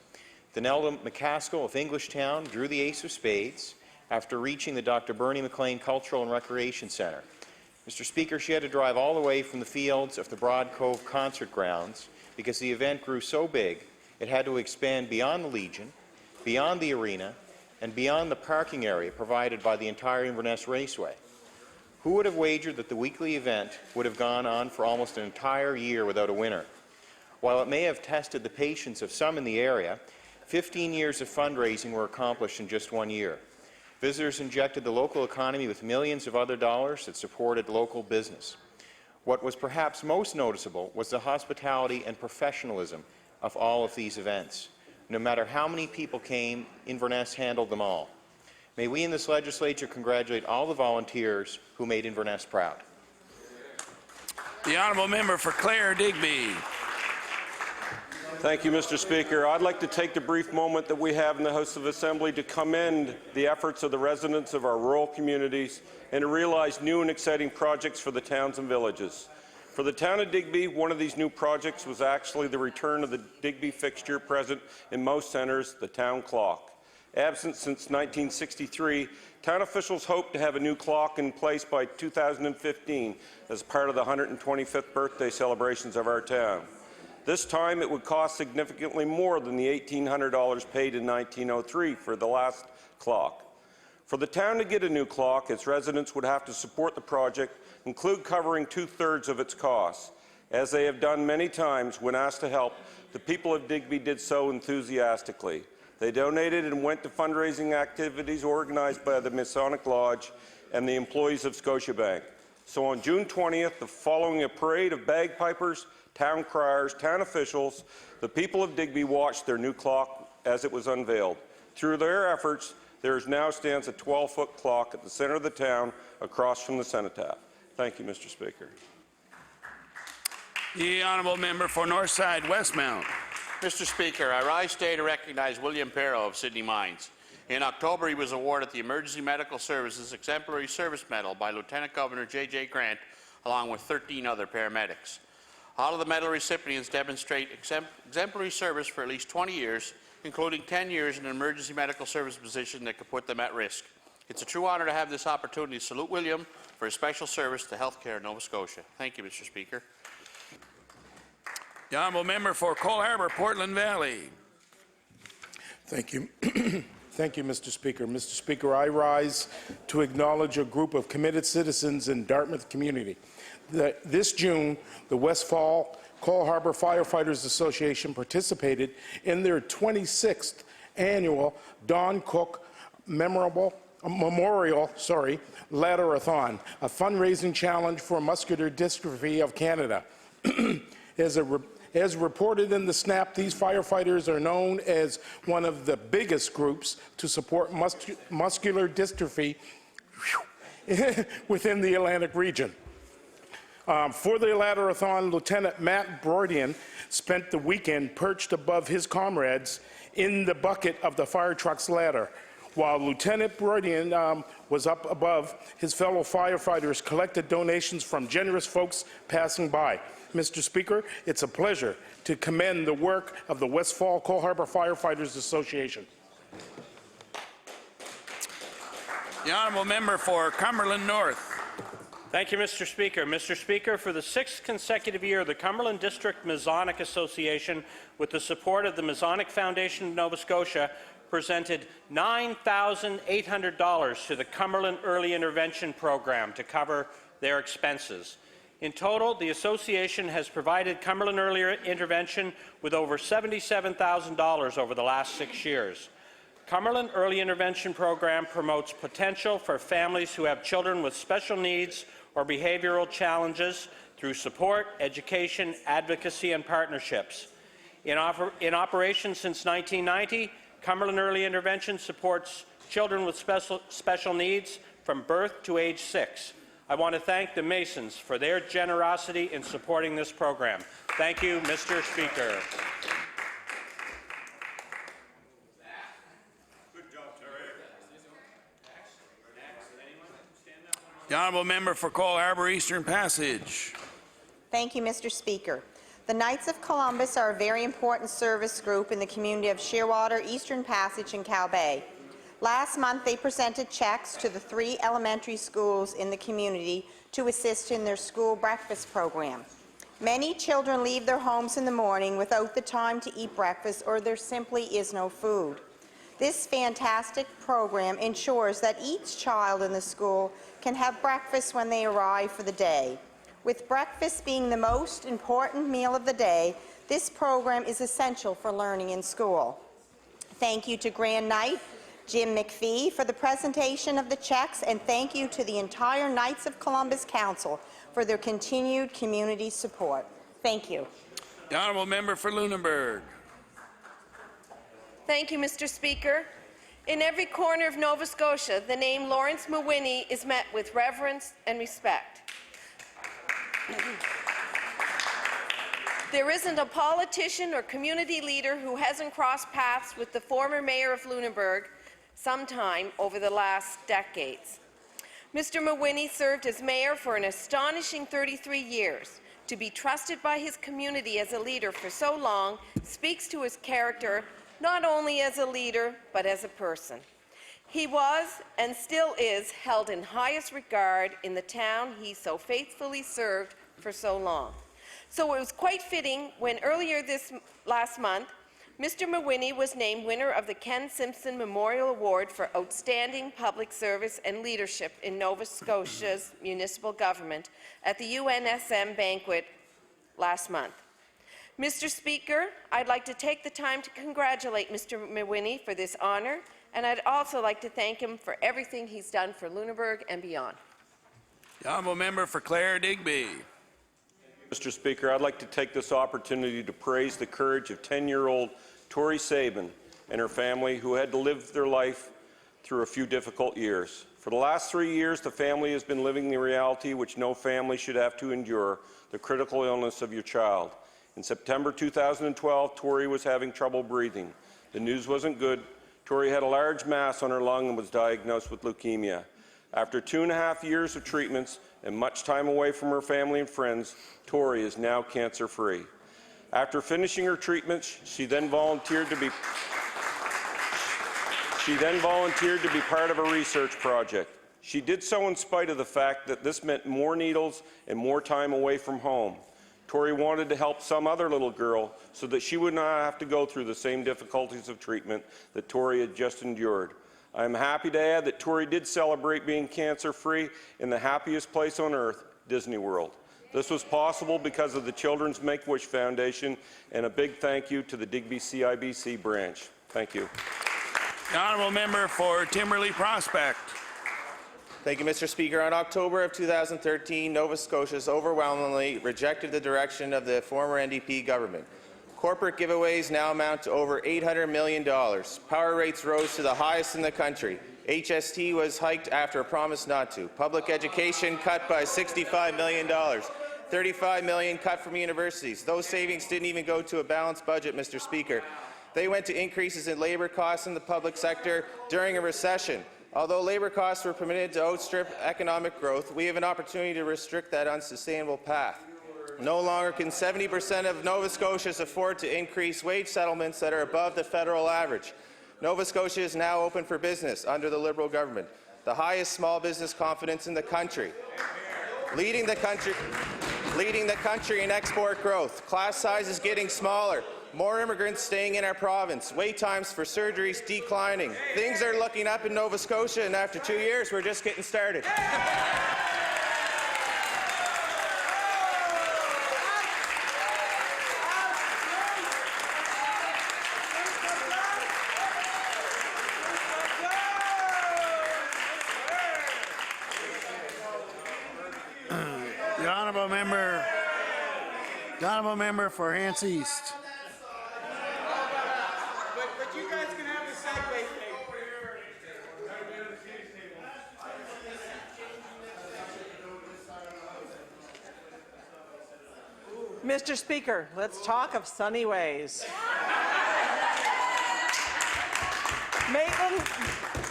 Danelda McCaskill of Englishtown drew the ace of spades after reaching the Dr. Bernie McLean Cultural and Recreation Centre. Mr. Speaker, she had to drive all the way from the fields of the Broad Cove Concert Grounds because the event grew so big it had to expand beyond the Legion, beyond the arena, and beyond the parking area provided by the entire Inverness Raceway. Who would have wagered that the weekly event would have gone on for almost an entire year without a winner? While it may have tested the patience of some in the area, 15 years of fundraising were accomplished in just 1 year. Visitors injected the local economy with millions of other dollars that supported local business. What was perhaps most noticeable was the hospitality and professionalism of all of these events. No matter how many people came, Inverness handled them all. May we in this legislature congratulate all the volunteers who made Inverness proud. The honourable member for Clare Digby. Thank you, Mr. Speaker. I'd like to take the brief moment that we have in the House of Assembly to commend the efforts of the residents of our rural communities and to realize new and exciting projects for the towns and villages. For the town of Digby, one of these new projects was actually the return of the Digby fixture present in most centres, the town clock. Absent since 1963, town officials hope to have a new clock in place by 2015 as part of the 125th birthday celebrations of our town. This time it would cost significantly more than the $1,800 paid in 1903 for the last clock. For the town to get a new clock, its residents would have to support the project, include covering 2/3 of its costs. As they have done many times when asked to help, the people of Digby did so enthusiastically. They donated and went to fundraising activities organized by the Masonic Lodge and the employees of Scotiabank. So on June 20th, following a parade of bagpipers, town criers, town officials, the people of Digby watched their new clock as it was unveiled. Through their efforts, there now stands a 12-foot clock at the centre of the town across from the cenotaph. Thank you, Mr. Speaker. The honourable member for Northside Westmount. Mr. Speaker, I rise today to recognize William Perro of Sydney Mines. In October, he was awarded the Emergency Medical Services Exemplary Service Medal by Lieutenant Governor J.J. Grant, along with 13 other paramedics. All of the medal recipients demonstrate exemplary service for at least 20 years, including 10 years in an emergency medical service position that could put them at risk. It's a true honour to have this opportunity to salute William for his special service to healthcare in Nova Scotia. Thank you, Mr. Speaker. The honourable member for Cole Harbour, Portland Valley. Thank you. Thank you, Mr. Speaker. Mr. Speaker, I rise to acknowledge a group of committed citizens in Dartmouth community. This June, the Westfall Cole Harbour Firefighters Association participated in their 26th annual Don Cook Memorial Ladder-a-thon, a fundraising challenge for Muscular Dystrophy of Canada. As reported in the SNAP, these firefighters are known as one of the biggest groups to support muscular dystrophy within the Atlantic region. For the Ladder-a-thon, Lieutenant Matt Brodian spent the weekend perched above his comrades in the bucket of the fire truck's ladder, while Lieutenant Brodian was up above. His fellow firefighters collected donations from generous folks passing by. Mr. Speaker, it's a pleasure to commend the work of the Westfall Cole Harbour Firefighters Association. The honourable member for Cumberland North. Thank you, Mr. Speaker. Mr. Speaker, for the 6th consecutive year, the Cumberland District Masonic Association, with the support of the Masonic Foundation of Nova Scotia, presented $9,800 to the Cumberland Early Intervention Program to cover their expenses. In total, the association has provided Cumberland Early Intervention with over $77,000 over the last 6 years. Cumberland Early Intervention Program promotes potential for families who have children with special needs or behavioral challenges through support, education, advocacy, and partnerships. In operation since 1990, Cumberland Early Intervention supports children with special needs from birth to age 6. I want to thank the Masons for their generosity in supporting this program. Thank you, Mr. Speaker. The honourable member for Cole Harbour Eastern Passage. Thank you, Mr. Speaker. The Knights of Columbus are a very important service group in the community of Shearwater, Eastern Passage, and Cow Bay. Last month, they presented checks to the 3 elementary schools in the community to assist in their school breakfast program. Many children leave their homes in the morning without the time to eat breakfast, or there simply is no food. This fantastic program ensures that each child in the school can have breakfast when they arrive for the day. With breakfast being the most important meal of the day, this program is essential for learning in school. Thank you to Grand Knight Jim McPhee for the presentation of the checks, and thank you to the entire Knights of Columbus Council for their continued community support. Thank you. The honourable member for Lunenburg. Thank you, Mr. Speaker. In every corner of Nova Scotia, the name Lawrence Mawhinney is met with reverence and respect. There isn't a politician or community leader who hasn't crossed paths with the former mayor of Lunenburg sometime over the last decades. Mr. Mawhinney served as mayor for an astonishing 33 years. To be trusted by his community as a leader for so long speaks to his character, not only as a leader, but as a person. He was and still is held in highest regard in the town he so faithfully served for so long. So it was quite fitting when earlier this last month, Mr. Mawhinney was named winner of the Ken Simpson Memorial Award for Outstanding Public Service and Leadership in Nova Scotia's municipal government at the UNSM banquet last month. Mr. Speaker, I'd like to take the time to congratulate Mr. Mawhinney for this honour, and I'd also like to thank him for everything he's done for Lunenburg and beyond. The honourable member for Clare Digby. Mr. Speaker, I'd like to take this opportunity to praise the courage of 10-year-old Tori Sabin and her family, who had to live their life through a few difficult years. For the last 3 years, the family has been living the reality which no family should have to endure, the critical illness of your child. In September 2012, Tori was having trouble breathing. The news wasn't good. Tori had a large mass on her lung and was diagnosed with leukemia. After 2.5 years of treatments and much time away from her family and friends, Tori is now cancer-free. After finishing her treatments, she then volunteered to be part of a research project. She did so in spite of the fact that this meant more needles and more time away from home. Tori wanted to help some other little girl so that she would not have to go through the same difficulties of treatment that Tori had just endured. I am happy to add that Tori did celebrate being cancer-free in the happiest place on earth, Disney World. This was possible because of the Children's Make-A-Wish Foundation, and a big thank you to the Digby CIBC branch. Thank you. The honourable member for Timberley Prospect. Thank you, Mr. Speaker. On October of 2013, Nova Scotia overwhelmingly rejected the direction of the former NDP government. Corporate giveaways now amount to over $800 million. Power rates rose to the highest in the country. HST was hiked after a promise not to. Public education cut by $65 million. $35 million cut from universities. Those savings didn't even go to a balanced budget, Mr. Speaker. They went to increases in labour costs in the public sector during a recession. Although labour costs were permitted to outstrip economic growth, we have an opportunity to restrict that unsustainable path. No longer can 70% of Nova Scotians afford to increase wage settlements that are above the federal average. Nova Scotia is now open for business under the Liberal government, the highest small business confidence in the country. Leading the country in export growth. Class size is getting smaller. More immigrants staying in our province. Wait times for surgeries declining. Things are looking up in Nova Scotia, and after 2 years, we're just getting started. The honourable member for Hants East. But you guys can have the segue thing. Mr. Speaker, let's talk of sunny ways.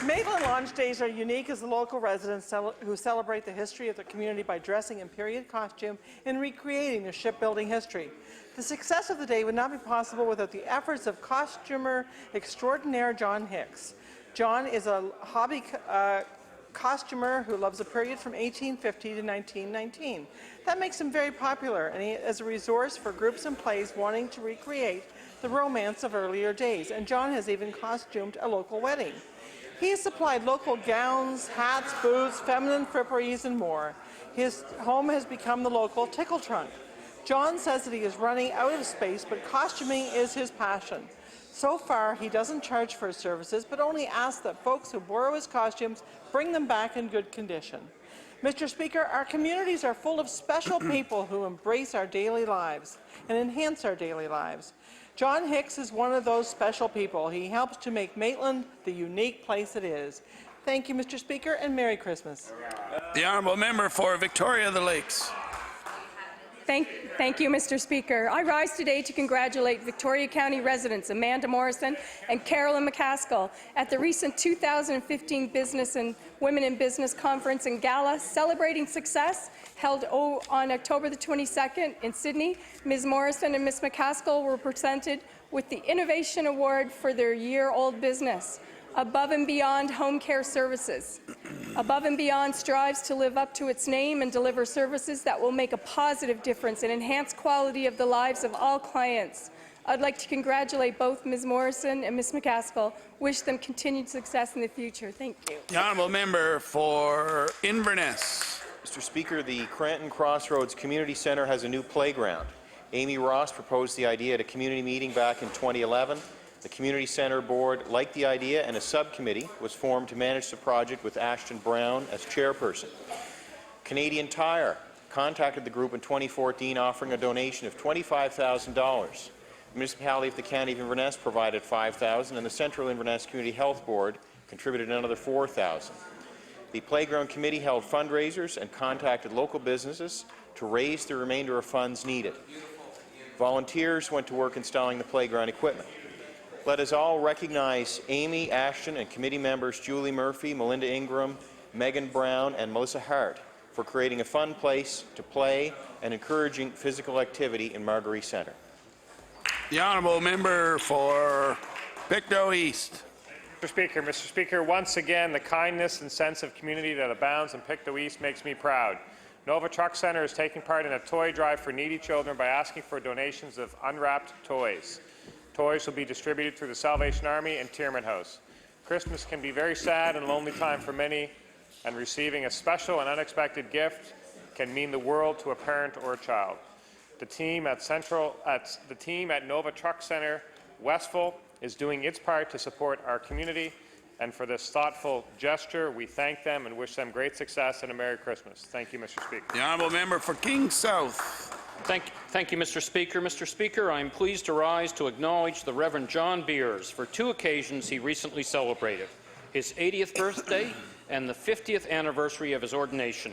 Maitland launch days are unique as the local residents who celebrate the history of the community by dressing in period costume and recreating their shipbuilding history. The success of the day would not be possible without the efforts of costumer extraordinaire John Hicks. John is a hobby costumer who loves a period from 1850 to 1919. That makes him very popular and as a resource for groups and plays wanting to recreate the romance of earlier days. And John has even costumed a local wedding. He has supplied local gowns, hats, boots, feminine fripperies, and more. His home has become the local tickle trunk. John says that he is running out of space, but costuming is his passion. So far, he doesn't charge for his services, but only asks that folks who borrow his costumes bring them back in good condition. Mr. Speaker, our communities are full of special people who embrace our daily lives and enhance our daily lives. John Hicks is one of those special people. He helps to make Maitland the unique place it is. Thank you, Mr. Speaker, and Merry Christmas. The honourable member for Victoria the Lakes. Thank you, Mr. Speaker. I rise today to congratulate Victoria County residents Amanda Morrison and Carolyn McCaskill at the recent 2015 Business and Women in Business Conference and Gala celebrating success held on October the 22nd in Sydney. Ms. Morrison and Ms. McCaskill were presented with the Innovation Award for their year-old business. Above and Beyond Home Care Services. Above and Beyond strives to live up to its name and deliver services that will make a positive difference and enhance quality of the lives of all clients. I'd like to congratulate both Ms. Morrison and Ms. McCaskill. Wish them continued success in the future. Thank you. The honourable member for Inverness. Mr. Speaker, the Cranton Crossroads Community Centre has a new playground. Amy Ross proposed the idea at a community meeting back in 2011. The Community Centre Board liked the idea and a subcommittee was formed to manage the project with Ashton Brown as chairperson. Canadian Tire contacted the group in 2014 offering a donation of $25,000. The municipality of the County of Inverness provided $5,000 and the Central Inverness Community Health Board contributed another $4,000. The Playground Committee held fundraisers and contacted local businesses to raise the remainder of funds needed. Volunteers went to work installing the playground equipment. Let us all recognize Amy Ashton and committee members Julie Murphy, Melinda Ingram, Megan Brown, and Melissa Hart for creating a fun place to play and encouraging physical activity in Marguerite Centre. The honourable member for Pictou East. Mr. Speaker, once again, the kindness and sense of community that abounds in Pictou East makes me proud. Nova Truck Centre is taking part in a toy drive for needy children by asking for donations of unwrapped toys. Toys will be distributed through the Salvation Army and Tierman House. Christmas can be a very sad and lonely time for many, and receiving a special and unexpected gift can mean the world to a parent or a child. The team at Nova Truck Centre Westville is doing its part to support our community, and for this thoughtful gesture, we thank them and wish them great success and a Merry Christmas. Thank you, Mr. Speaker. The honourable member for King South. Thank you, Mr. Speaker. Mr. Speaker, I am pleased to rise to acknowledge the Reverend John Beers for two occasions he recently celebrated, his 80th birthday and the 50th anniversary of his ordination.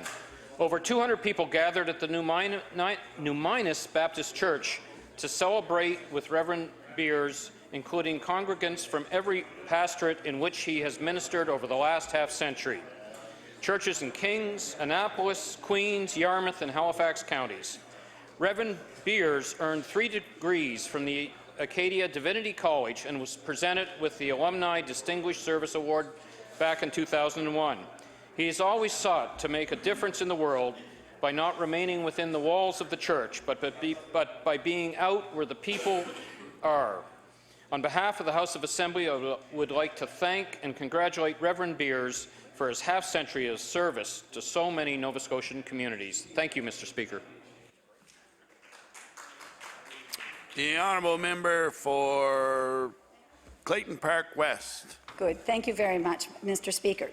Over 200 people gathered at the New Minas Baptist Church to celebrate with Reverend Beers, including congregants from every pastorate in which he has ministered over the last half-century. Churches in Kings, Annapolis, Queens, Yarmouth, and Halifax counties. Reverend Beers earned 3 degrees from the Acadia Divinity College and was presented with the Alumni Distinguished Service Award back in 2001. He has always sought to make a difference in the world by not remaining within the walls of the church, but by being out where the people are. On behalf of the House of Assembly, I would like to thank and congratulate Reverend Beers for his half-century of service to so many Nova Scotian communities. Thank you, Mr. Speaker. The honourable member for Clayton Park West. Good. Thank you very much, Mr. Speaker.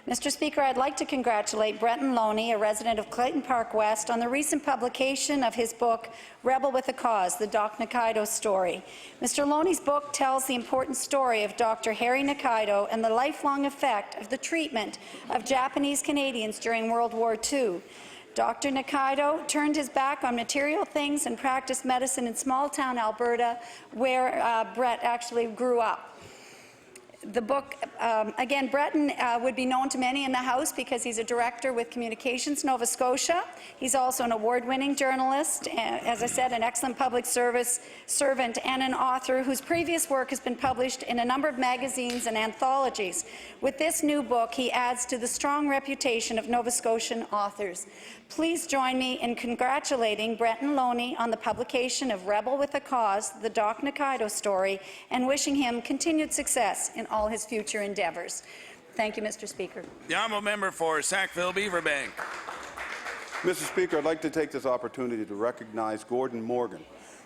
Mr. Speaker, I'd like to congratulate Brenton Loney, a resident of Clayton Park West, on the recent publication of his book, Rebel with a Cause, the Doc Nakaido story. Mr. Loney's book tells the important story of Dr. Harry Nakaido and the lifelong effect of the treatment of Japanese Canadians during World War II. Dr. Nakaido turned his back on material things and practiced medicine in small-town Alberta, where Brett actually grew up. The book, again, Breton would be known to many in the House because he's a director with Communications Nova Scotia. He's also an award-winning journalist, as I said, an excellent public service servant, and an author whose previous work has been published in a number of magazines and anthologies. With this new book, he adds to the strong reputation of Nova Scotian authors. Please join me in congratulating Breton Loney on the publication of Rebel with a Cause, the Doc Nakaido story, and wishing him continued success in all his future endeavours. Thank you, Mr. Speaker. The honourable member for Sackville-Beaverbank. Mr. Speaker, I'd like to take this opportunity to recognize Gordon Morgan.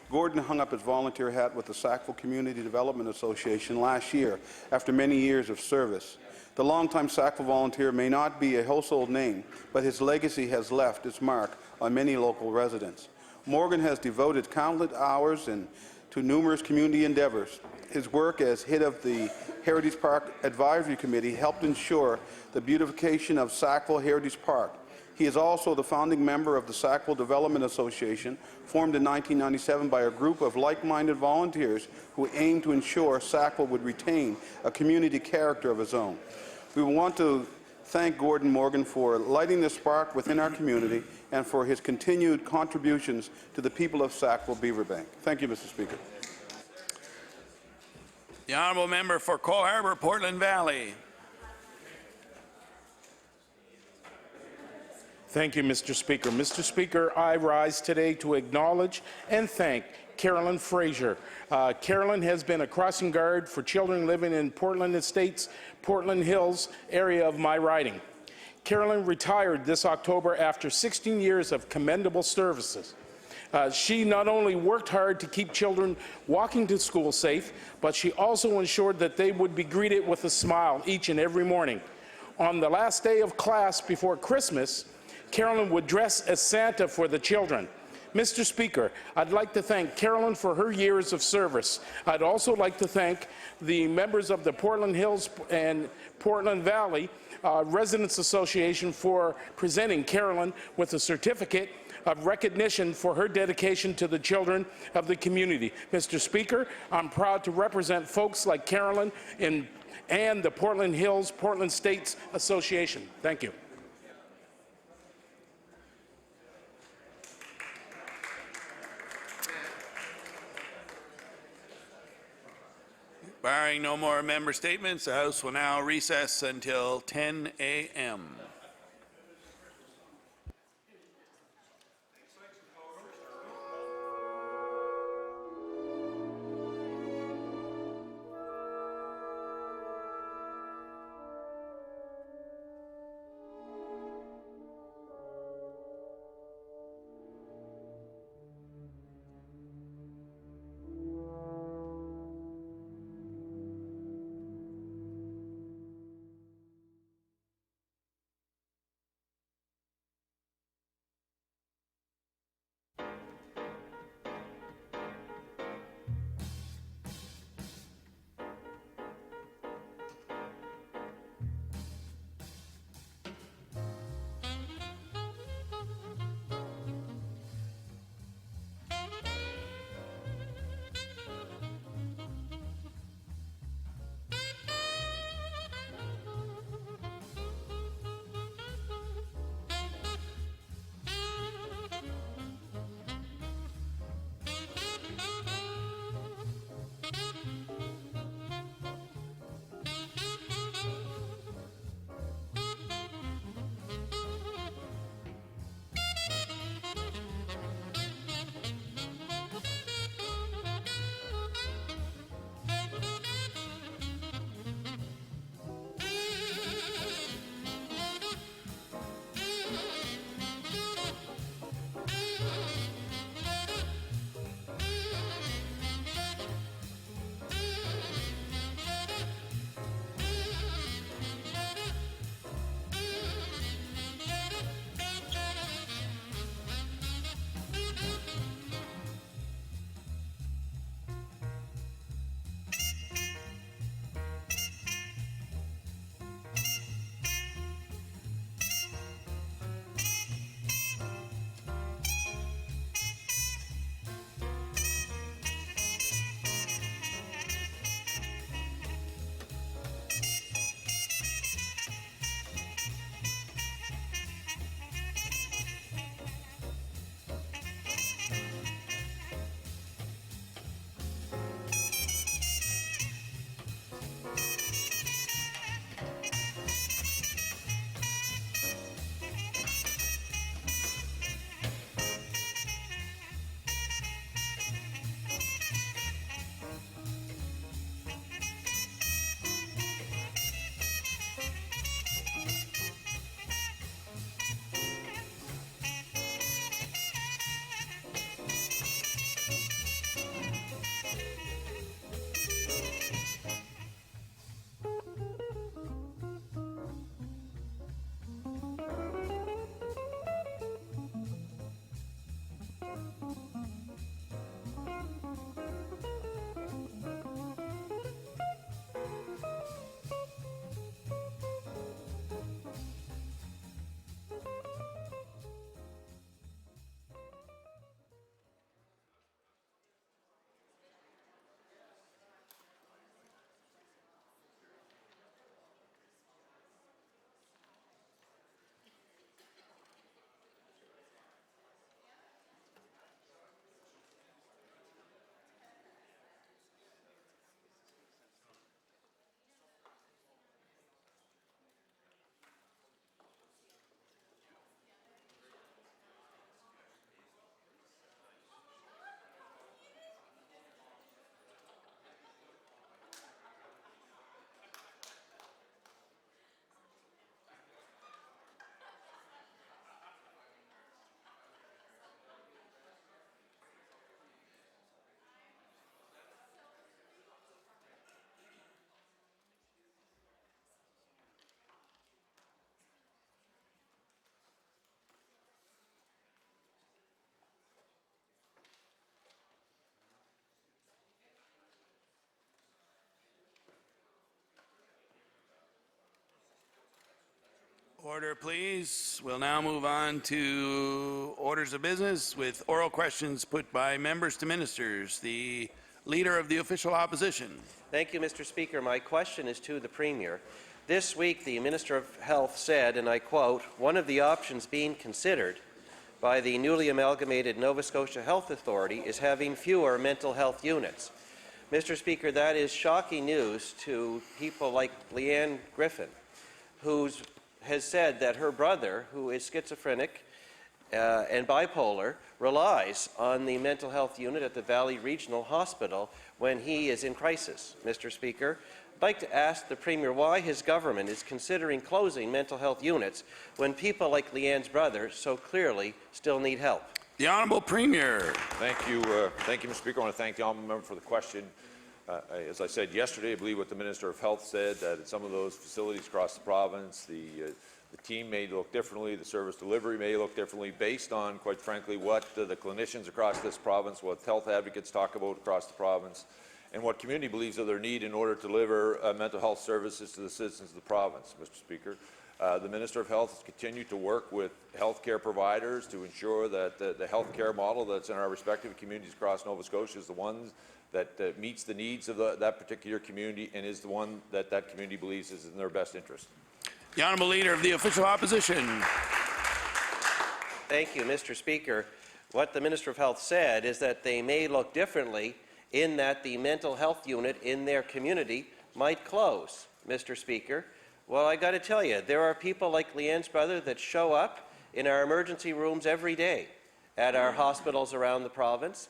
Gordon hung up his volunteer hat with the Sackville Community Development Association last year after many years of service. The longtime Sackville volunteer may not be a household name, but his legacy has left its mark on many local residents. Morgan has devoted countless hours to numerous community endeavours. His work as head of the Heritage Park Advisory Committee helped ensure the beautification of Sackville Heritage Park. He is also the founding member of the Sackville Development Association, formed in 1997 by a group of like-minded volunteers who aimed to ensure Sackville would retain a community character of its own. We want to thank Gordon Morgan for lighting the spark within our community and for his continued contributions to the people of Sackville-Beaverbank. Thank you, Mr. Speaker. The honourable member for Cole Harbour, Portland Valley. Thank you, Mr. Speaker. Mr. Speaker, I rise today to acknowledge and thank Carolyn Fraser. Carolyn has been a crossing guard for children living in Portland Estates, Portland Hills area of my riding. Carolyn retired this October after 16 years of commendable services. She not only worked hard to keep children walking to school safe, but she also ensured that they would be greeted with a smile each and every morning. On the last day of class before Christmas, Carolyn would dress as Santa for the children. Mr. Speaker, I'd like to thank Carolyn for her years of service. I'd also like to thank the members of the Portland Hills and Portland Valley Residents Association for presenting Carolyn with a certificate of recognition for her dedication to the children of the community. Mr. Speaker, I'm proud to represent folks like Carolyn and the Portland Hills, Portland States Association. Thank you. Barring no more member statements, the House will now recess until 10 a.m. Order, please. We'll now move on to orders of business with oral questions put by members to ministers. The Leader of the Official Opposition. Thank you, Mr. Speaker. My question is to the Premier. This week, the Minister of Health said, and I quote, "One of the options being considered by the newly amalgamated Nova Scotia Health Authority is having fewer mental health units." Mr. Speaker, that is shocking news to people like Leanne Griffin, who has said that her brother, who is schizophrenic and bipolar, relies on the mental health unit at the Valley Regional Hospital when he is in crisis. Mr. Speaker, I'd like to ask the Premier why his government is considering closing mental health units when people like Leanne's brother so clearly still need help. The Honourable Premier. Thank you, Mr. Speaker. I want to thank the Honourable Member for the question. As I said yesterday, I believe what the Minister of Health said, that in some of those facilities across the province, the team may look differently, the service delivery may look differently based on, quite frankly, what the clinicians across this province, what health advocates talk about across the province, and what community believes are their need in order to deliver mental health services to the citizens of the province, Mr. Speaker. The Minister of Health has continued to work with healthcare providers to ensure that the healthcare model that's in our respective communities across Nova Scotia is the one that meets the needs of that particular community and is the one that that community believes is in their best interest. The Honourable Leader of the Official Opposition. Thank you, Mr. Speaker. What the Minister of Health said is that they may look differently in that the mental health unit in their community might close, Mr. Speaker. Well, I got to tell you, there are people like Leanne's brother that show up in our emergency rooms every day at our hospitals around the province,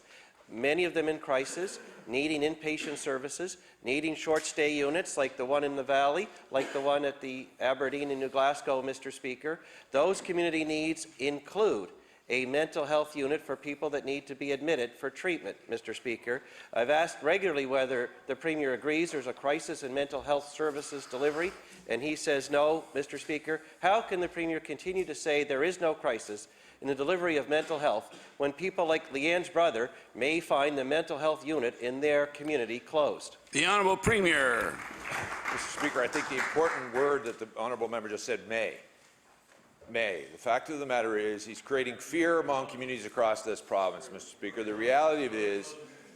many of them in crisis, needing inpatient services, needing short-stay units like the one in the Valley, like the one at the Aberdeen and New Glasgow, Mr. Speaker. Those community needs include a mental health unit for people that need to be admitted for treatment, Mr. Speaker. I've asked regularly whether the Premier agrees there's a crisis in mental health services delivery, and he says no, Mr. Speaker. How can the Premier continue to say there is no crisis in the delivery of mental health when people like Leanne's brother may find the mental health unit in their community closed? The Honourable Premier. Mr. Speaker, I think the important word that the Honourable Member just said, may. May. The fact of the matter is he's creating fear among communities across this province, Mr. Speaker. The reality of it is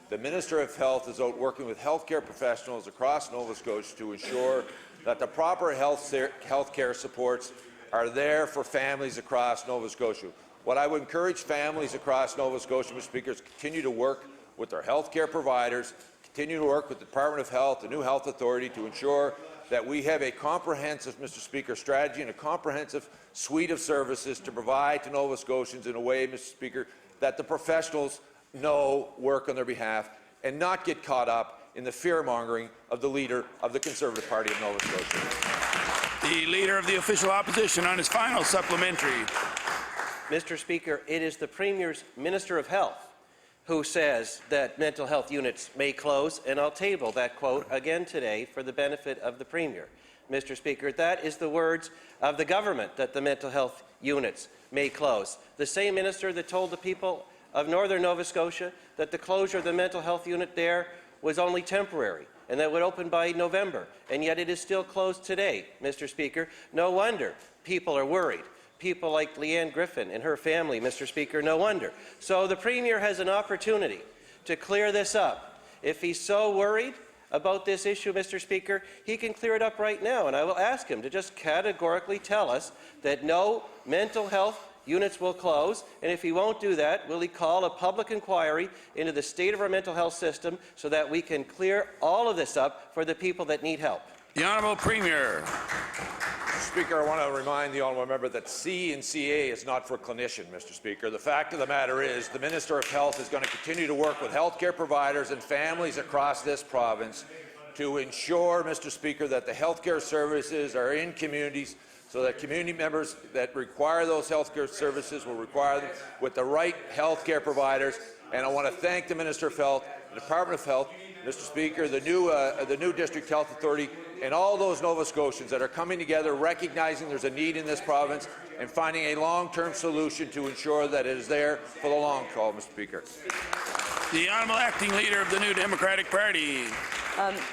the Minister of Health is out working with healthcare professionals across Nova Scotia to ensure that the proper health care supports are there for families across Nova Scotia. What I would encourage families across Nova Scotia, Mr. Speaker, is continue to work with their healthcare providers, continue to work with the Department of Health, the new health authority, to ensure that we have a comprehensive, Mr. Speaker, strategy and a comprehensive suite of services to provide to Nova Scotians in a way, Mr. Speaker, that the professionals know work on their behalf and not get caught up in the fear-mongering of the Leader of the Conservative Party of Nova Scotia. The Leader of the Official Opposition on his final supplementary. Mr. Speaker, it is the Premier's Minister of Health who says that mental health units may close, and I'll table that quote again today for the benefit of the Premier. Mr. Speaker, that is the words of the government, that the mental health units may close. The same minister that told the people of northern Nova Scotia that the closure of the mental health unit there was only temporary and that would open by November, and yet it is still closed today, Mr. Speaker. No wonder people are worried. People like Leanne Griffin and her family, Mr. Speaker, no wonder. So the Premier has an opportunity to clear this up. If he's so worried about this issue, Mr. Speaker, he can clear it up right now, and I will ask him to just categorically tell us that no mental health units will close, and if he won't do that, will he call a public inquiry into the state of our mental health system so that we can clear all of this up for the people that need help? The Honourable Premier. Mr. Speaker, I want to remind the Honourable Member that C and CA is not for clinician, Mr. Speaker. The fact of the matter is the Minister of Health is going to continue to work with healthcare providers and families across this province to ensure, Mr. Speaker, that the healthcare services are in communities so that community members that require those healthcare services will require them with the right healthcare providers. And I want to thank the Minister of Health, the Department of Health, Mr. Speaker, the new District Health Authority, and all those Nova Scotians that are coming together, recognizing there's a need in this province and finding a long-term solution to ensure that it is there for the long haul, Mr. Speaker. The Honourable Acting Leader of the New Democratic Party.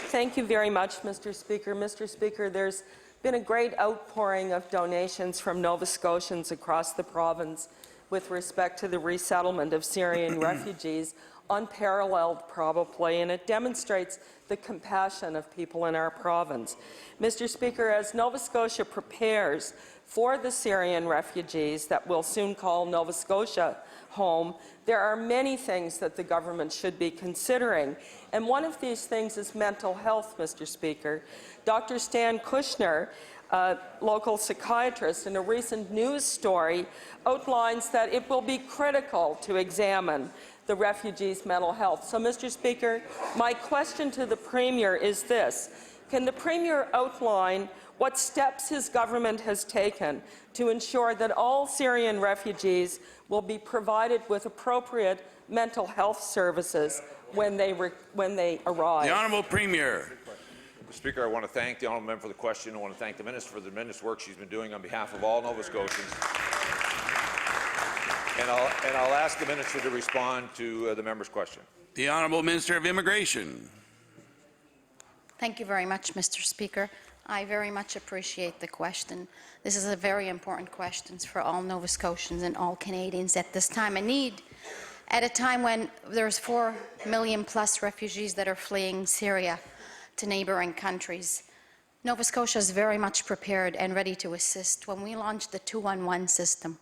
Thank you very much, Mr. Speaker. Mr. Speaker, there's been a great outpouring of donations from Nova Scotians across the province with respect to the resettlement of Syrian refugees, unparalleled probably, and it demonstrates the compassion of people in our province. Mr. Speaker, as Nova Scotia prepares for the Syrian refugees that will soon call Nova Scotia home, there are many things that the government should be considering. And one of these things is mental health, Mr. Speaker. Dr. Stan Kushner, a local psychiatrist, in a recent news story outlines that it will be critical to examine the refugees' mental health. So, Mr. Speaker, my question to the Premier is this. Can the Premier outline what steps his government has taken to ensure that all Syrian refugees will be provided with appropriate mental health services when they arrive? The Honourable Premier. Mr. Speaker, I want to thank the honourable member for the question. I want to thank the Minister for the tremendous work she's been doing on behalf of all Nova Scotians. And I'll ask the Minister to respond to the member's question. The Honourable Minister of Immigration. Thank you very much, Mr. Speaker. I very much appreciate the question. This is a very important question for all Nova Scotians and all Canadians at this time of need, at a time when there's 4 million plus refugees that are fleeing Syria to neighbouring countries. Nova Scotia is very much prepared and ready to assist. When we launched the 211 system,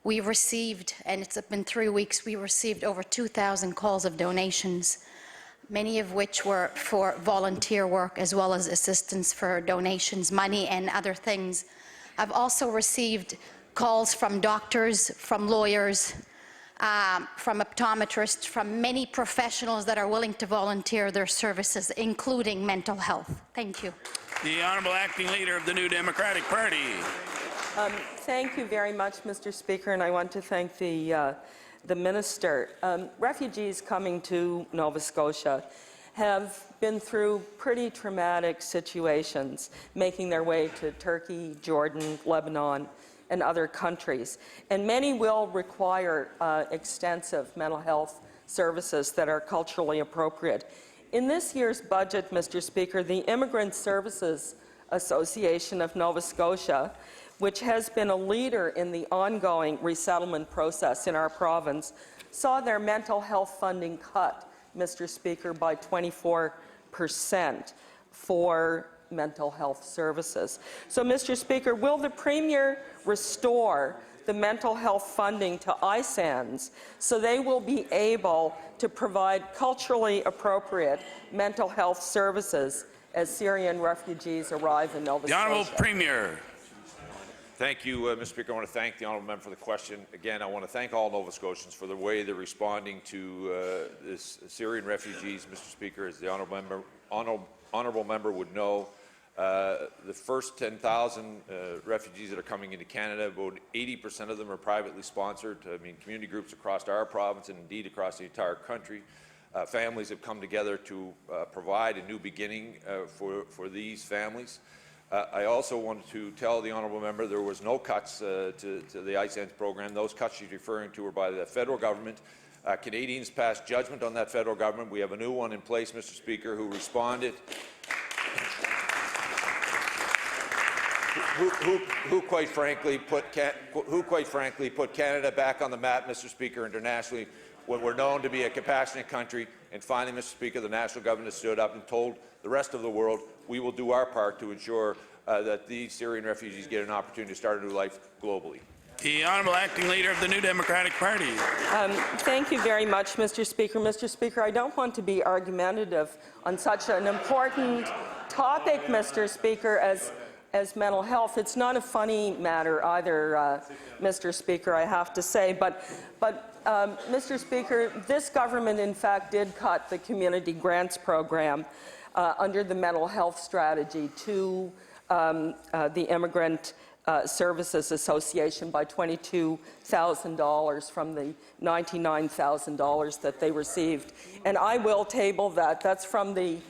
we received, and it's been 3 weeks, we received over 2,000 calls of donations, many of which were for volunteer work as well as assistance for donations, money and other things. I've also received calls from doctors, from lawyers, from optometrists, from many professionals that are willing to volunteer their services, including mental health. Thank you. The Honourable Acting Leader of the New Democratic Party. Thank you very much, Mr. Speaker, and I want to thank the Minister. Refugees coming to Nova Scotia have been through pretty traumatic situations, making their way to Turkey, Jordan, Lebanon, and other countries. And many will require extensive mental health services that are culturally appropriate. In this year's budget, Mr. Speaker, the Immigrant Services Association of Nova Scotia, which has been a leader in the ongoing resettlement process in our province, saw their mental health funding cut, Mr. Speaker, by 24% for mental health services. So, Mr. Speaker, will the Premier restore the mental health funding to ISANs so they will be able to provide culturally appropriate mental health services as Syrian refugees arrive in Nova Scotia? The Honourable Premier. Thank you, Mr. Speaker. I want to thank the honourable member for the question. Again, I want to thank all Nova Scotians for the way they're responding to this Syrian refugees. Mr. Speaker, as the honourable member would know, the first 10,000 refugees that are coming into Canada, about 80% of them are privately sponsored. I mean, community groups across our province and indeed across the entire country. Families have come together to provide a new beginning for these families. I also wanted to tell the honourable member there was no cuts to the ISANS program. Those cuts she's referring to were by the federal government. Canadians passed judgment on that federal government. We have a new one in place, Mr. Speaker, who responded, who quite frankly put Canada back on the map, Mr. Speaker, internationally, when we're known to be a compassionate country. And finally, Mr. Speaker, the national government has stood up and told the rest of the world we will do our part to ensure that these Syrian refugees get an opportunity to start a new life globally. The Honourable Acting Leader of the New Democratic Party. Thank you very much, Mr. Speaker. Mr. Speaker, I don't want to be argumentative on such an important topic, Mr. Speaker, as mental health. It's not a funny matter either, Mr. Speaker, I have to say. But Mr. Speaker, this government, in fact, did cut the community grants program under the mental health strategy to the Immigrant Services Association by $22,000 from the $99,000 that they received. And I will table that. That's from the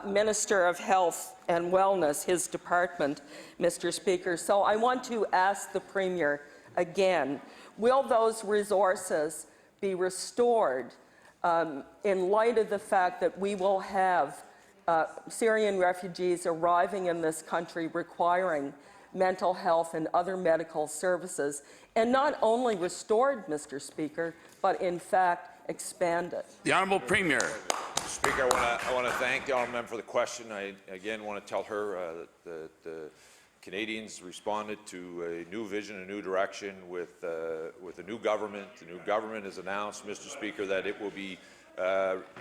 Minister of Health and Wellness, his department, Mr. Speaker. So I want to ask the Premier again, will those resources be restored in light of the fact that we will have Syrian refugees arriving in this country requiring mental health and other medical services, and not only restored, Mr. Speaker, but in fact expanded. The Honourable Premier. Speaker, I want to thank the honourable member for the question. I again want to tell her that the Canadians responded to a new vision, a new direction with a new government. The new government has announced, Mr. Speaker, that it will be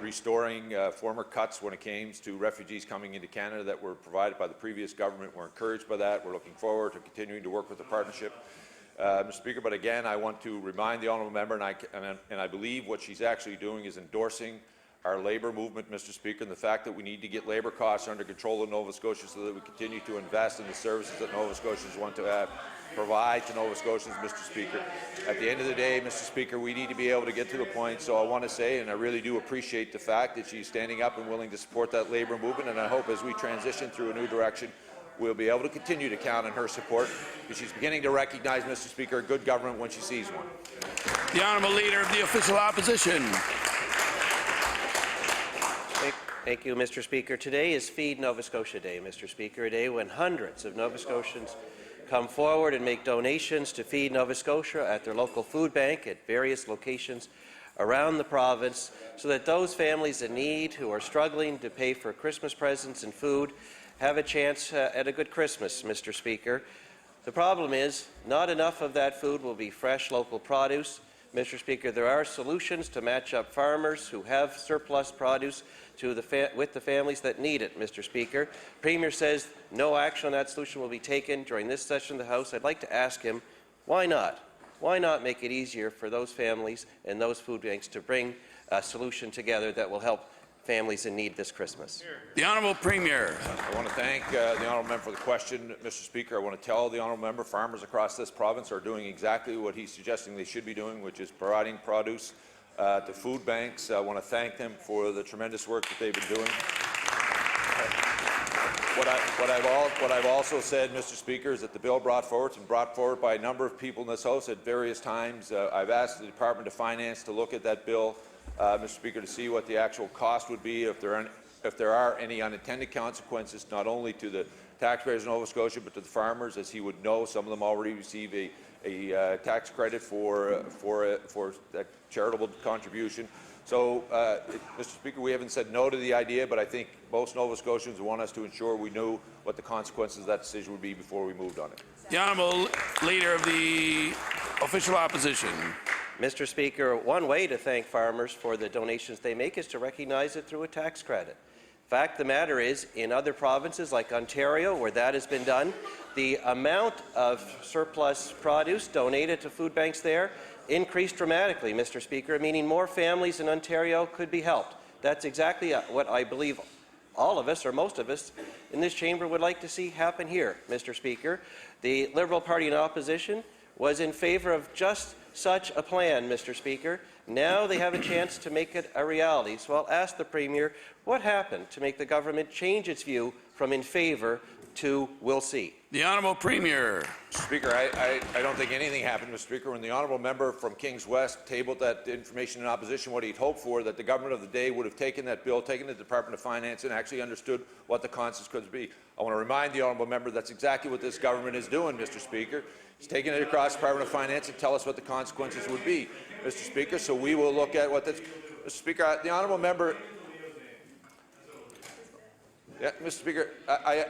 restoring former cuts when it came to refugees coming into Canada that were provided by the previous government. We're encouraged by that. We're looking forward to continuing to work with the partnership. Mr. Speaker, but again, I want to remind the honourable member, and I believe what she's actually doing is endorsing our labour movement, Mr. Speaker, and the fact that we need to get labour costs under control in Nova Scotia so that we continue to invest in the services that Nova Scotians want to provide to Nova Scotians, Mr. Speaker. At the end of the day, Mr. Speaker, we need to be able to get to the point, so I want to say, and I really do appreciate the fact that she's standing up and willing to support that labour movement, and I hope as we transition through a new direction, we'll be able to continue to count on her support, because she's beginning to recognize, Mr. Speaker, a good government when she sees one. The Honourable Leader of the Official Opposition. Thank you, Mr. Speaker. Today is Feed Nova Scotia Day, Mr. Speaker, a day when hundreds of Nova Scotians come forward and make donations to Feed Nova Scotia at their local food bank at various locations around the province so that those families in need who are struggling to pay for Christmas presents and food have a chance at a good Christmas, Mr. Speaker. The problem is not enough of that food will be fresh local produce. Mr. Speaker, there are solutions to match up farmers who have surplus produce with the families that need it, Mr. Speaker. Premier says no action on that solution will be taken during this session of the House. I'd like to ask him, why not? Why not make it easier for those families and those food banks to bring a solution together that will help families in need this Christmas? The Honourable Premier. I want to thank the honourable member for the question, Mr. Speaker. I want to tell the honourable member farmers across this province are doing exactly what he's suggesting they should be doing, which is providing produce to food banks. I want to thank them for the tremendous work that they've been doing. What I've also said, Mr. Speaker, is that the bill brought forward by a number of people in this House at various times. I've asked the Department of Finance to look at that bill, Mr. Speaker, to see what the actual cost would be if there are any unintended consequences, not only to the taxpayers of Nova Scotia, but to the farmers. As he would know, some of them already receive a tax credit for that charitable contribution. So, Mr. Speaker, we haven't said no to the idea, but I think most Nova Scotians want us to ensure we knew what the consequences of that decision would be before we moved on it. The Honourable Leader of the Official Opposition. Mr. Speaker, one way to thank farmers for the donations they make is to recognize it through a tax credit. Fact of the matter is, in other provinces like Ontario, where that has been done, the amount of surplus produce donated to food banks there increased dramatically, Mr. Speaker, meaning more families in Ontario could be helped. That's exactly what I believe all of us, or most of us, in this chamber would like to see happen here, Mr. Speaker. The Liberal Party in opposition was in favour of just such a plan, Mr. Speaker. Now they have a chance to make it a reality. So I'll ask the Premier, what happened to make the government change its view from in favour to we'll see? The Honourable Premier. Speaker, I don't think anything happened, Mr. Speaker. When the honourable member from Kings West tabled that information in opposition, what he'd hoped for, that the government of the day would have taken that bill, taken it to the Department of Finance, and actually understood what the consequences could be. I want to remind the honourable member that's exactly what this government is doing, Mr. Speaker. It's taking it across the Department of Finance and tell us what the consequences would be, Mr. Speaker. So we will look at what that's. Mr. Speaker, the honourable member. Yeah, Mr. Speaker,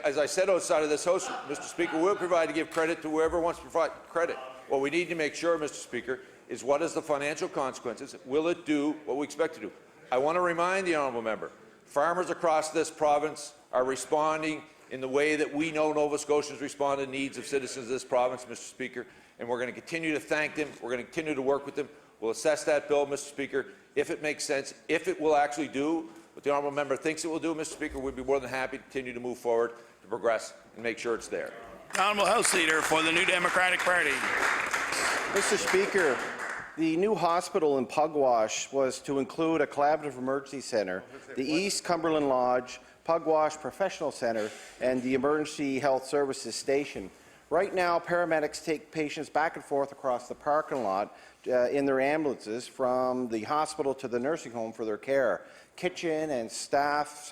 as I said outside of this House, Mr. Speaker, we'll provide to give credit to whoever wants to provide credit. What we need to make sure, Mr. Speaker, is what is the financial consequences? Will it do what we expect to do? I want to remind the honourable member, farmers across this province are responding in the way that we know Nova Scotians respond to the needs of citizens of this province, Mr. Speaker, and we're going to continue to thank them. We're going to continue to work with them. We'll assess that bill, Mr. Speaker, if it makes sense, if it will actually do what the honourable member thinks it will do, Mr. Speaker. We'd be more than happy to continue to move forward, to progress, and make sure it's there. Honourable House Leader for the New Democratic Party. Mr. Speaker, the new hospital in Pugwash was to include a collaborative emergency centre, the East Cumberland Lodge, Pugwash Professional Centre, and the Emergency Health Services Station. Right now, paramedics take patients back and forth across the parking lot in their ambulances from the hospital to the nursing home for their care. Kitchen and staff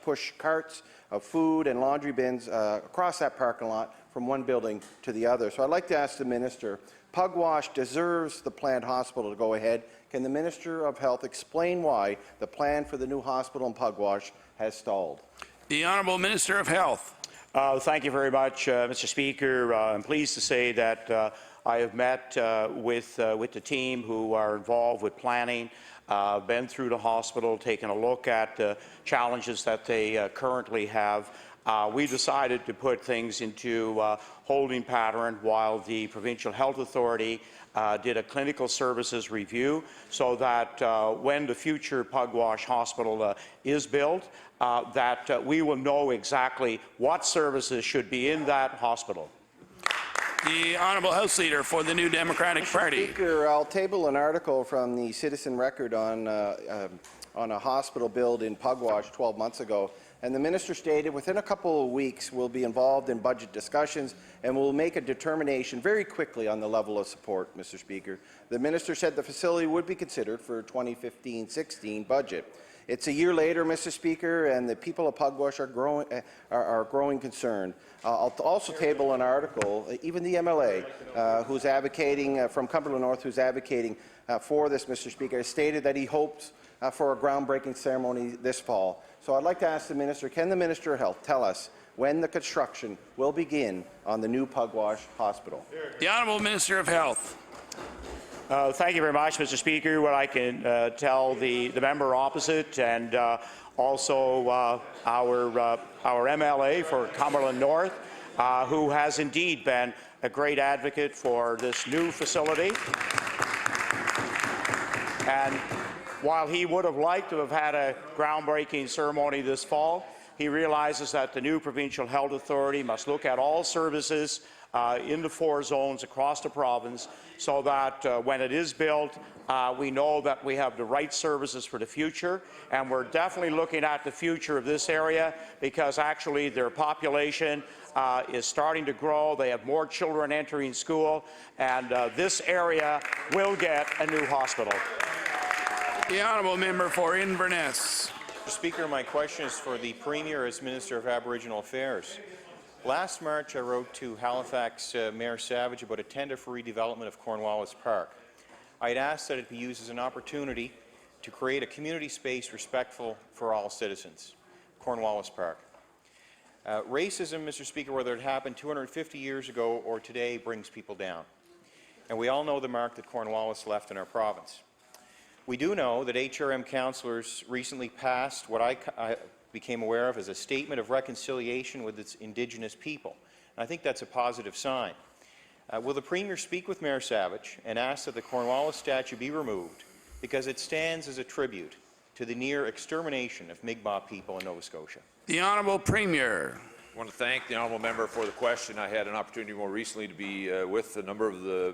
push carts of food and laundry bins across that parking lot from one building to the other. So I'd like to ask the Minister, Pugwash deserves the planned hospital to go ahead. Can the Minister of Health explain why the plan for the new hospital in Pugwash has stalled? The Honourable Minister of Health. Thank you very much, Mr. Speaker. I'm pleased to say that I have met with the team who are involved with planning, been through the hospital, taken a look at the challenges that they currently have. We decided to put things into holding pattern while the Provincial Health Authority did a clinical services review, so that when the future Pugwash Hospital is built, that we will know exactly what services should be in that hospital. The Honourable House Leader for the New Democratic Party. Speaker, I'll table an article from the Citizen Record on a hospital build in Pugwash 12 months ago. And the minister stated within a couple of weeks we'll be involved in budget discussions and we'll make a determination very quickly on the level of support, Mr. Speaker. The minister said the facility would be considered for 2015-16 budget. It's a year later, Mr. Speaker, and the people of Pugwash are growing concerned. I'll also table an article, even the MLA, who's advocating from Cumberland North, who's advocating for this, Mr. Speaker, has stated that he hopes for a groundbreaking ceremony this fall. So I'd like to ask the minister, can the Minister of Health tell us when the construction will begin on the new Pugwash Hospital? The Honourable Minister of Health. Thank you very much, Mr. Speaker. What I can tell the member opposite and also our MLA for Cumberland North, who has indeed been a great advocate for this new facility. And while he would have liked to have had a groundbreaking ceremony this fall, he realizes that the new Provincial Health Authority must look at all services in the 4 zones across the province, so that when it is built, we know that we have the right services for the future. And we're definitely looking at the future of this area, because actually their population is starting to grow. They have more children entering school, and this area will get a new hospital. The Honourable Member for Inverness. Mr. Speaker, my question is for the Premier as Minister of Aboriginal Affairs. Last March, I wrote to Halifax Mayor Savage about a tender for redevelopment of Cornwallis Park. I had asked that it be used as an opportunity to create a community space respectful for all citizens, Cornwallis Park. Racism, Mr. Speaker, whether it happened 250 years ago or today, brings people down. And we all know the mark that Cornwallis left in our province. We do know that HRM councillors recently passed what I became aware of as a statement of reconciliation with its Indigenous people. And I think that's a positive sign. Will the Premier speak with Mayor Savage and ask that the Cornwallis statue be removed, because it stands as a tribute to the near extermination of Mi'kmaq people in Nova Scotia? The Honourable Premier. I want to thank the honourable member for the question. I had an opportunity more recently to be with a number of the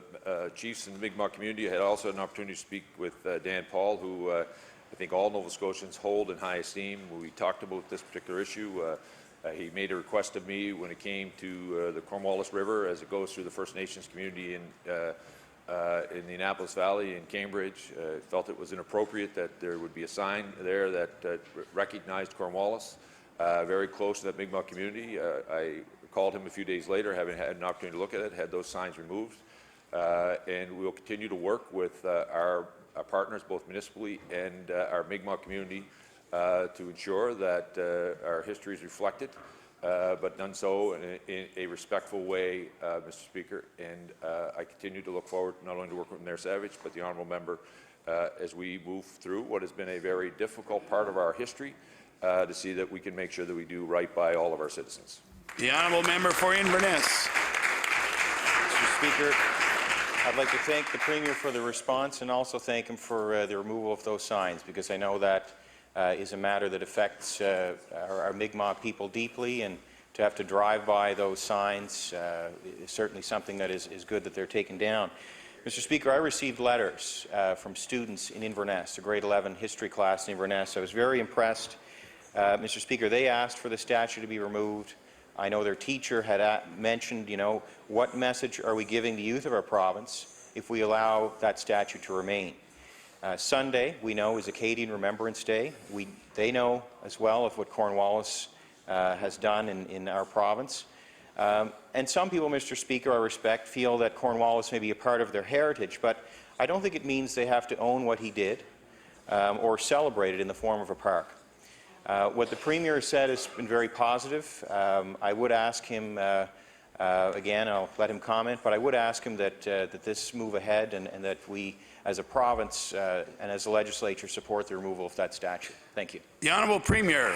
chiefs in the Mi'kmaq community. I had also an opportunity to speak with Dan Paul, who I think all Nova Scotians hold in high esteem. We talked about this particular issue. He made a request of me when it came to the Cornwallis River as it goes through the First Nations community in the Annapolis Valley in Cambridge. Felt it was inappropriate that there would be a sign there that recognized Cornwallis. Very close to that Mi'kmaq community. I called him a few days later, having had an opportunity to look at it, had those signs removed. And we'll continue to work with our partners, both municipally and our Mi'kmaq community, to ensure that our history is reflected, but done so in a respectful way, Mr. Speaker. And I continue to look forward not only to working with Mayor Savage, but the honourable member as we move through what has been a very difficult part of our history, to see that we can make sure that we do right by all of our citizens. The honourable member for Inverness. Mr. Speaker, I'd like to thank the Premier for the response and also thank him for the removal of those signs, because I know that is a matter that affects our Mi'kmaq people deeply, and to have to drive by those signs is certainly something that is good that they're taken down. Mr. Speaker, I received letters from students in Inverness, a grade 11 history class in Inverness. I was very impressed. Mr. Speaker, they asked for the statue to be removed. I know their teacher had mentioned, what message are we giving the youth of our province if we allow that statue to remain? Sunday, we know, is Acadian Remembrance Day. They know as well of what Cornwallis has done in our province. And some people, Mr. Speaker, I respect, feel that Cornwallis may be a part of their heritage, but I don't think it means they have to own what he did or celebrate it in the form of a park. What the Premier has said has been very positive. I would ask him, again, I'll let him comment, but I would ask him that this move ahead and that we, as a province and as a legislature, support the removal of that statue. Thank you. The Honourable Premier.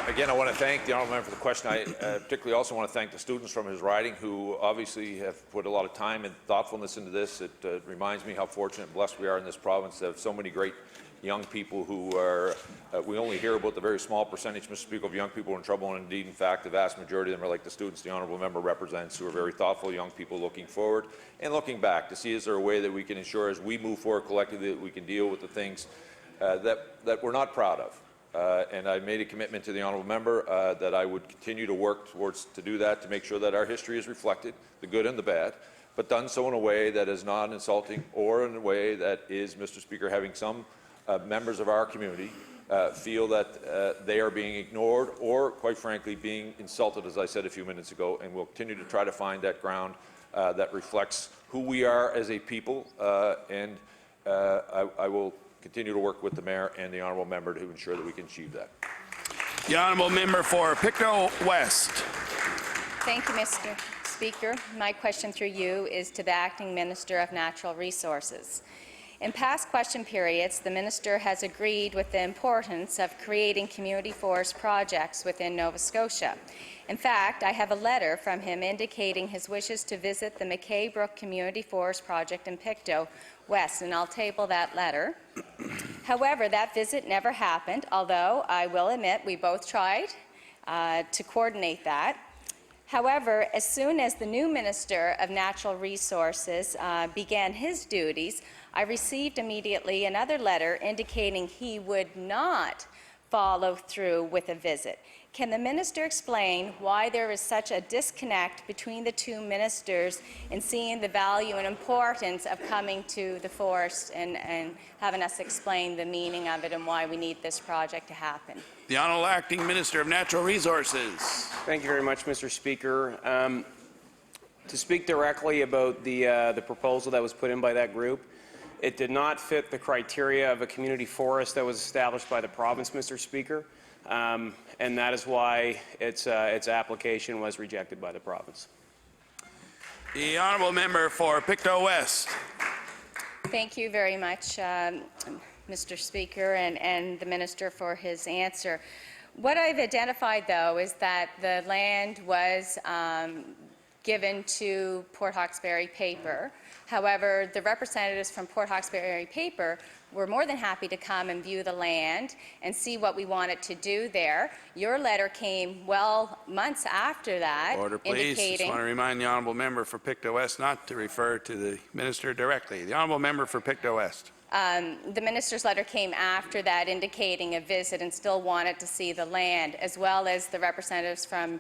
Again, I want to thank the Honourable Member for the question. I particularly also want to thank the students from his riding who obviously have put a lot of time and thoughtfulness into this. It reminds me how fortunate and blessed we are in this province to have so many great young people who are, we only hear about the very small percentage, Mr. Speaker, of young people in trouble, and indeed, in fact, the vast majority of them are like the students the Honourable Member represents, who are very thoughtful young people looking forward and looking back to see is there a way that we can ensure as we move forward collectively that we can deal with the things that we're not proud of. And I made a commitment to the Honourable Member that I would continue to work to do that, to make sure that our history is reflected, the good and the bad, but done so in a way that is not insulting or in a way that is, Mr. Speaker, having some members of our community feel that they are being ignored or, quite frankly, being insulted, as I said a few minutes ago, and we'll continue to try to find that ground that reflects who we are as a people, and I will continue to work with the Mayor and the Honourable Member to ensure that we can achieve that. The Honourable Member for Pictou West. Thank you, Mr. Speaker. My question through you is to the Acting Minister of Natural Resources. In past question periods, the Minister has agreed with the importance of creating community forest projects within Nova Scotia. In fact, I have a letter from him indicating his wishes to visit the McKay Brook Community Forest Project in Pictou West, and I'll table that letter. However, that visit never happened, although I will admit we both tried to coordinate that. However, as soon as the new Minister of Natural Resources began his duties, I received immediately another letter indicating he would not follow through with a visit. Can the Minister explain why there is such a disconnect between the two ministers in seeing the value and importance of coming to the forest and having us explain the meaning of it and why we need this project to happen? The Honourable Acting Minister of Natural Resources. Thank you very much, Mr. Speaker. To speak directly about the proposal that was put in by that group, it did not fit the criteria of a community forest that was established by the province, Mr. Speaker, and that is why its application was rejected by the province. The Honourable Member for Pictou West. Thank you very much, Mr. Speaker, and the Minister for his answer. What I've identified, though, is that the land was given to Port Hawkesbury Paper. However, the representatives from Port Hawkesbury Paper were more than happy to come and view the land and see what we wanted to do there. Your letter came months after that. Order, please. Just want to remind the Honourable Member for Pictou West not to refer to the Minister directly. The Honourable Member for Pictou West. The minister's letter came after that indicating a visit and still wanted to see the land, as well as the representatives from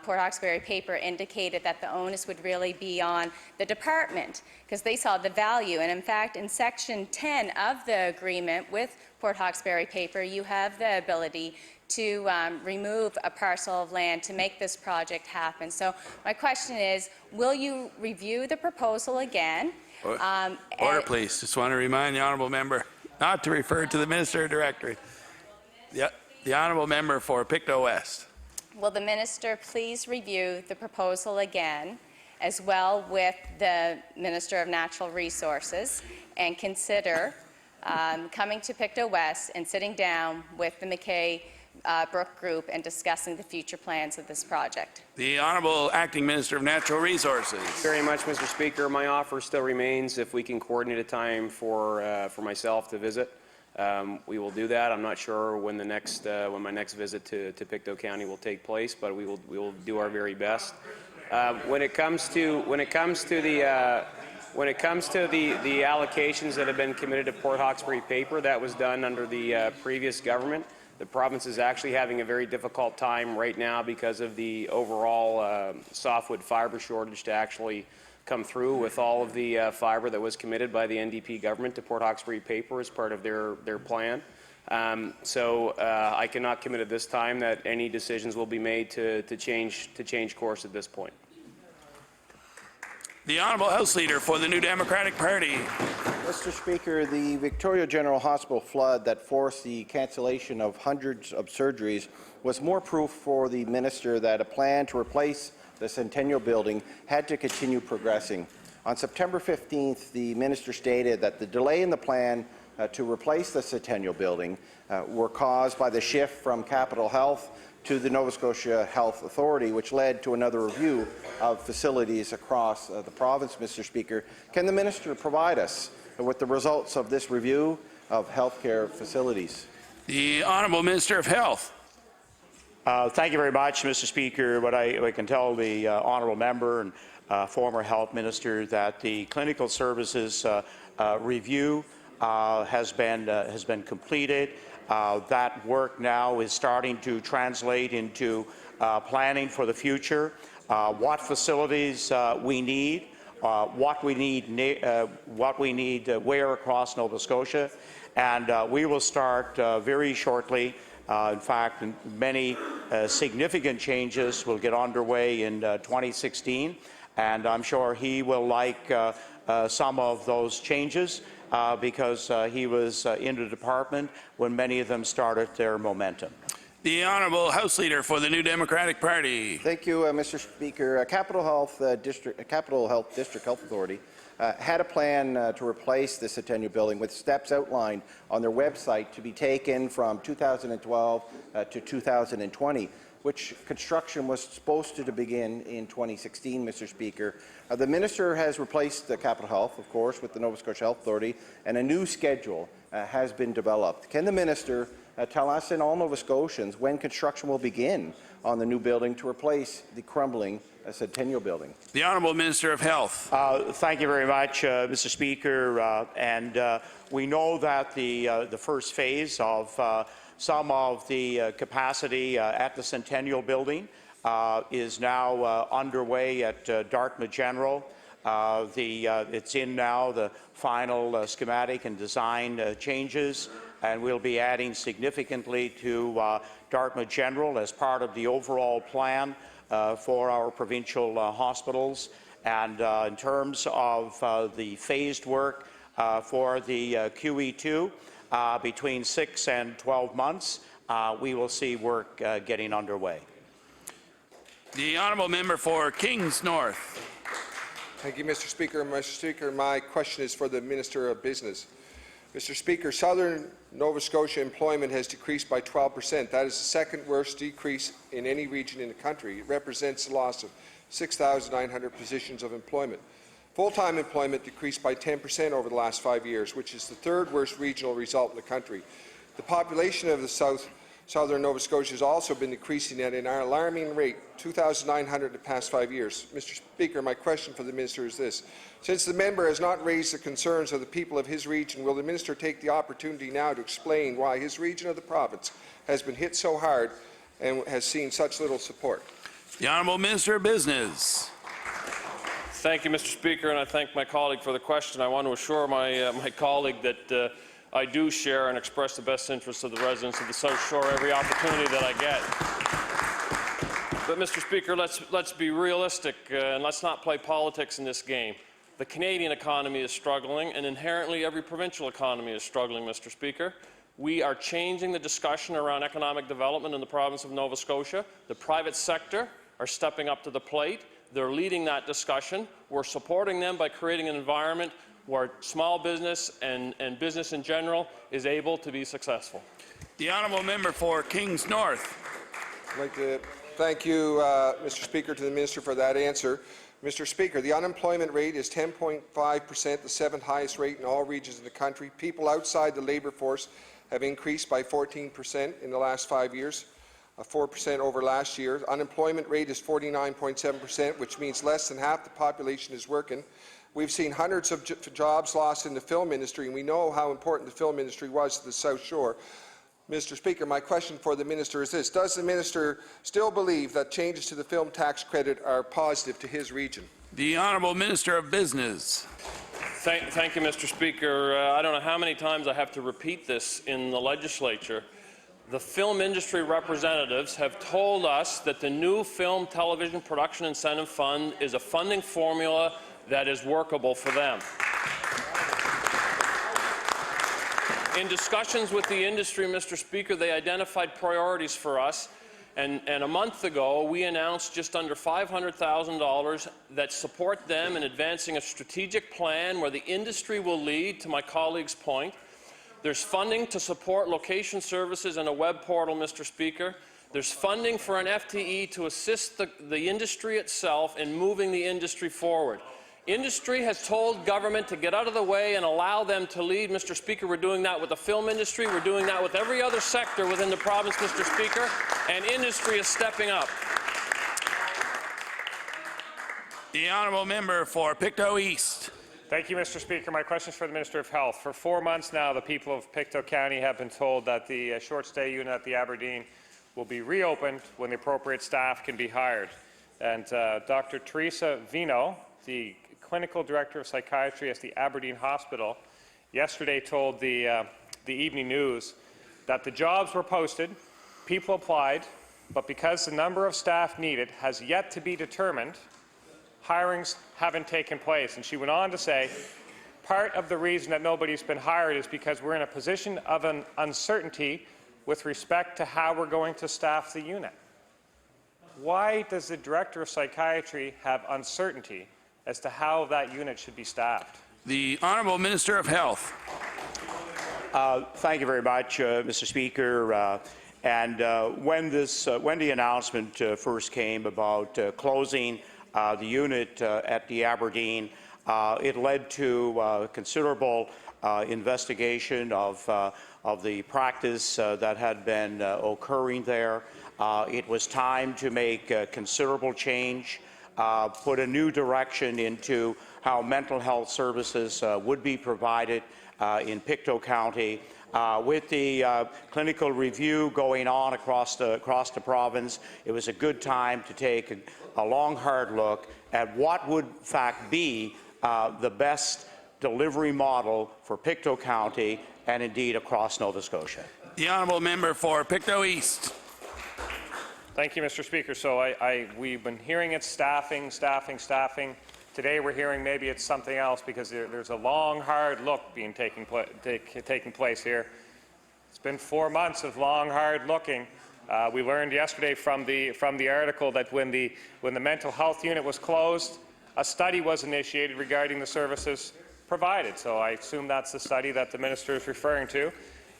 Port Hawkesbury Paper indicated that the onus would really be on the department because they saw the value. And in fact, in Section 10 of the agreement with Port Hawkesbury Paper, you have the ability to remove a parcel of land to make this project happen. So my question is, will you review the proposal again? Order, please. Just want to remind the Honourable Member not to refer to the Minister directly. The Honourable Member for Pictou West. Will the Minister please review the proposal again, as well with the Minister of Natural Resources, and consider coming to Pictou West and sitting down with the McKay Brook Group and discussing the future plans of this project? The Honourable Acting Minister of Natural Resources. Very much, Mr. Speaker. My offer still remains if we can coordinate a time for myself to visit. We will do that. I'm not sure when my next visit to Pictou County will take place, but we will do our very best. When it comes to the allocations that have been committed to Port Hawkesbury Paper, that was done under the previous government. The province is actually having a very difficult time right now because of the overall softwood fibre shortage to actually come through with all of the fibre that was committed by the NDP government to Port Hawkesbury Paper as part of their plan. I cannot commit at this time that any decisions will be made to change course at this point. The Honourable House Leader for the New Democratic Party. Mr. Speaker, the Victoria General Hospital flood that forced the cancellation of hundreds of surgeries was more proof for the minister that a plan to replace the Centennial Building had to continue progressing. On September 15th, the minister stated that the delay in the plan to replace the Centennial Building were caused by the shift from Capital Health to the Nova Scotia Health Authority, which led to another review of facilities across the province, Mr. Speaker. Can the minister provide us with the results of this review of healthcare facilities? The Honourable Minister of Health. Thank you very much, Mr. Speaker. What I can tell the honourable member and former health minister that the clinical services review has been completed. That work now is starting to translate into planning for the future, what facilities we need, what we need where across Nova Scotia, and we will start very shortly. In fact, many significant changes will get underway in 2016, and I'm sure he will like some of those changes because he was in the department when many of them started their momentum. The Honourable House Leader for the New Democratic Party. Thank you, Mr. Speaker. Capital Health District Health Authority had a plan to replace the Centennial Building with steps outlined on their website to be taken from 2012 to 2020, which construction was supposed to begin in 2016, Mr. Speaker. The minister has replaced the Capital Health, of course, with the Nova Scotia Health Authority, and a new schedule has been developed. Can the minister tell us and all Nova Scotians when construction will begin on the new building to replace the crumbling Centennial Building? The Honourable Minister of Health. Thank you very much, Mr. Speaker. We know that the first phase of some of the capacity at the Centennial Building is now underway at Dartmouth General. It's in now the final schematic and design changes, and we'll be adding significantly to Dartmouth General as part of the overall plan for our provincial hospitals. And in terms of the phased work for the QE2, between 6 and 12 months, we will see work getting underway. The Honourable Member for Kings North. Thank you, Mr. Speaker. Mr. Speaker, my question is for the Minister of Business. Mr. Speaker, southern Nova Scotia employment has decreased by 12%. That is the second worst decrease in any region in the country. It represents the loss of 6,900 positions of employment. Full-time employment decreased by 10% over the last 5 years, which is the third worst regional result in the country. The population of the southern Nova Scotia has also been decreasing at an alarming rate, 2,900 in the past 5 years. Mr. Speaker, my question for the Minister is this. Since the member has not raised the concerns of the people of his region, will the Minister take the opportunity now to explain why his region of the province has been hit so hard and has seen such little support? The Honourable Minister of Business. Thank you, Mr. Speaker, and I thank my colleague for the question. I want to assure my colleague that I do share and express the best interests of the residents of the South Shore every opportunity that I get. But, Mr. Speaker, let's be realistic and let's not play politics in this game. The Canadian economy is struggling, and inherently every provincial economy is struggling, Mr. Speaker. We are changing the discussion around economic development in the province of Nova Scotia. The private sector are stepping up to the plate. They're leading that discussion. We're supporting them by creating an environment where small business and business in general is able to be successful. The Honourable Member for Kings North. I'd like to thank you, Mr. Speaker, to the Minister for that answer. Mr. Speaker, the unemployment rate is 10.5%, the seventh highest rate in all regions of the country. People outside the labour force have increased by 14% in the last 5 years, 4% over last year. Unemployment rate is 49.7%, which means less than half the population is working. We've seen hundreds of jobs lost in the film industry, and we know how important the film industry was to the South Shore. Mr. Speaker, my question for the minister is this. Does the minister still believe that changes to the film tax credit are positive to his region? The Honourable Minister of Business. Thank you, Mr. Speaker. I don't know how many times I have to repeat this in the legislature. The film industry representatives have told us that the new Film Television Production Incentive Fund is a funding formula that is workable for them. In discussions with the industry, Mr. Speaker, they identified priorities for us, and a month ago we announced just under $500,000 that support them in advancing a strategic plan where the industry will lead, to my colleague's point. There's funding to support location services and a web portal, Mr. Speaker. There's funding for an FTE to assist the industry itself in moving the industry forward. Industry has told government to get out of the way and allow them to lead, Mr. Speaker. We're doing that with the film industry. We're doing that with every other sector within the province, Mr. Speaker, and industry is stepping up. The Honourable Member for Pictou East. Thank you, Mr. Speaker. My question is for the Minister of Health. For 4 months now, the people of Pictou County have been told that the short-stay unit at the Aberdeen will be reopened when the appropriate staff can be hired. And Dr. Teresa Vino, the Clinical Director of Psychiatry at the Aberdeen Hospital, yesterday told the Evening News that the jobs were posted, people applied, but because the number of staff needed has yet to be determined, hirings haven't taken place. And she went on to say, part of the reason that nobody's been hired is because we're in a position of an uncertainty with respect to how we're going to staff the unit. Why does the Director of Psychiatry have uncertainty as to how that unit should be staffed? The Honourable Minister of Health. Thank you very much, Mr. Speaker. When the announcement first came about closing the unit at the Aberdeen, it led to considerable investigation of the practice that had been occurring there. It was time to make considerable change, put a new direction into how mental health services would be provided in Pictou County. With the clinical review going on across the province, it was a good time to take a long, hard look at what would, in fact, be the best delivery model for Pictou County and indeed across Nova Scotia. The Honourable Member for Pictou East. Thank you, Mr. Speaker. So we've been hearing it's staffing, staffing, staffing. Today we're hearing maybe it's something else because there's a long, hard look being taking place here. It's been 4 months of long, hard looking. We learned yesterday from the article that when the mental health unit was closed, a study was initiated regarding the services provided. So I assume that's the study that the minister is referring to.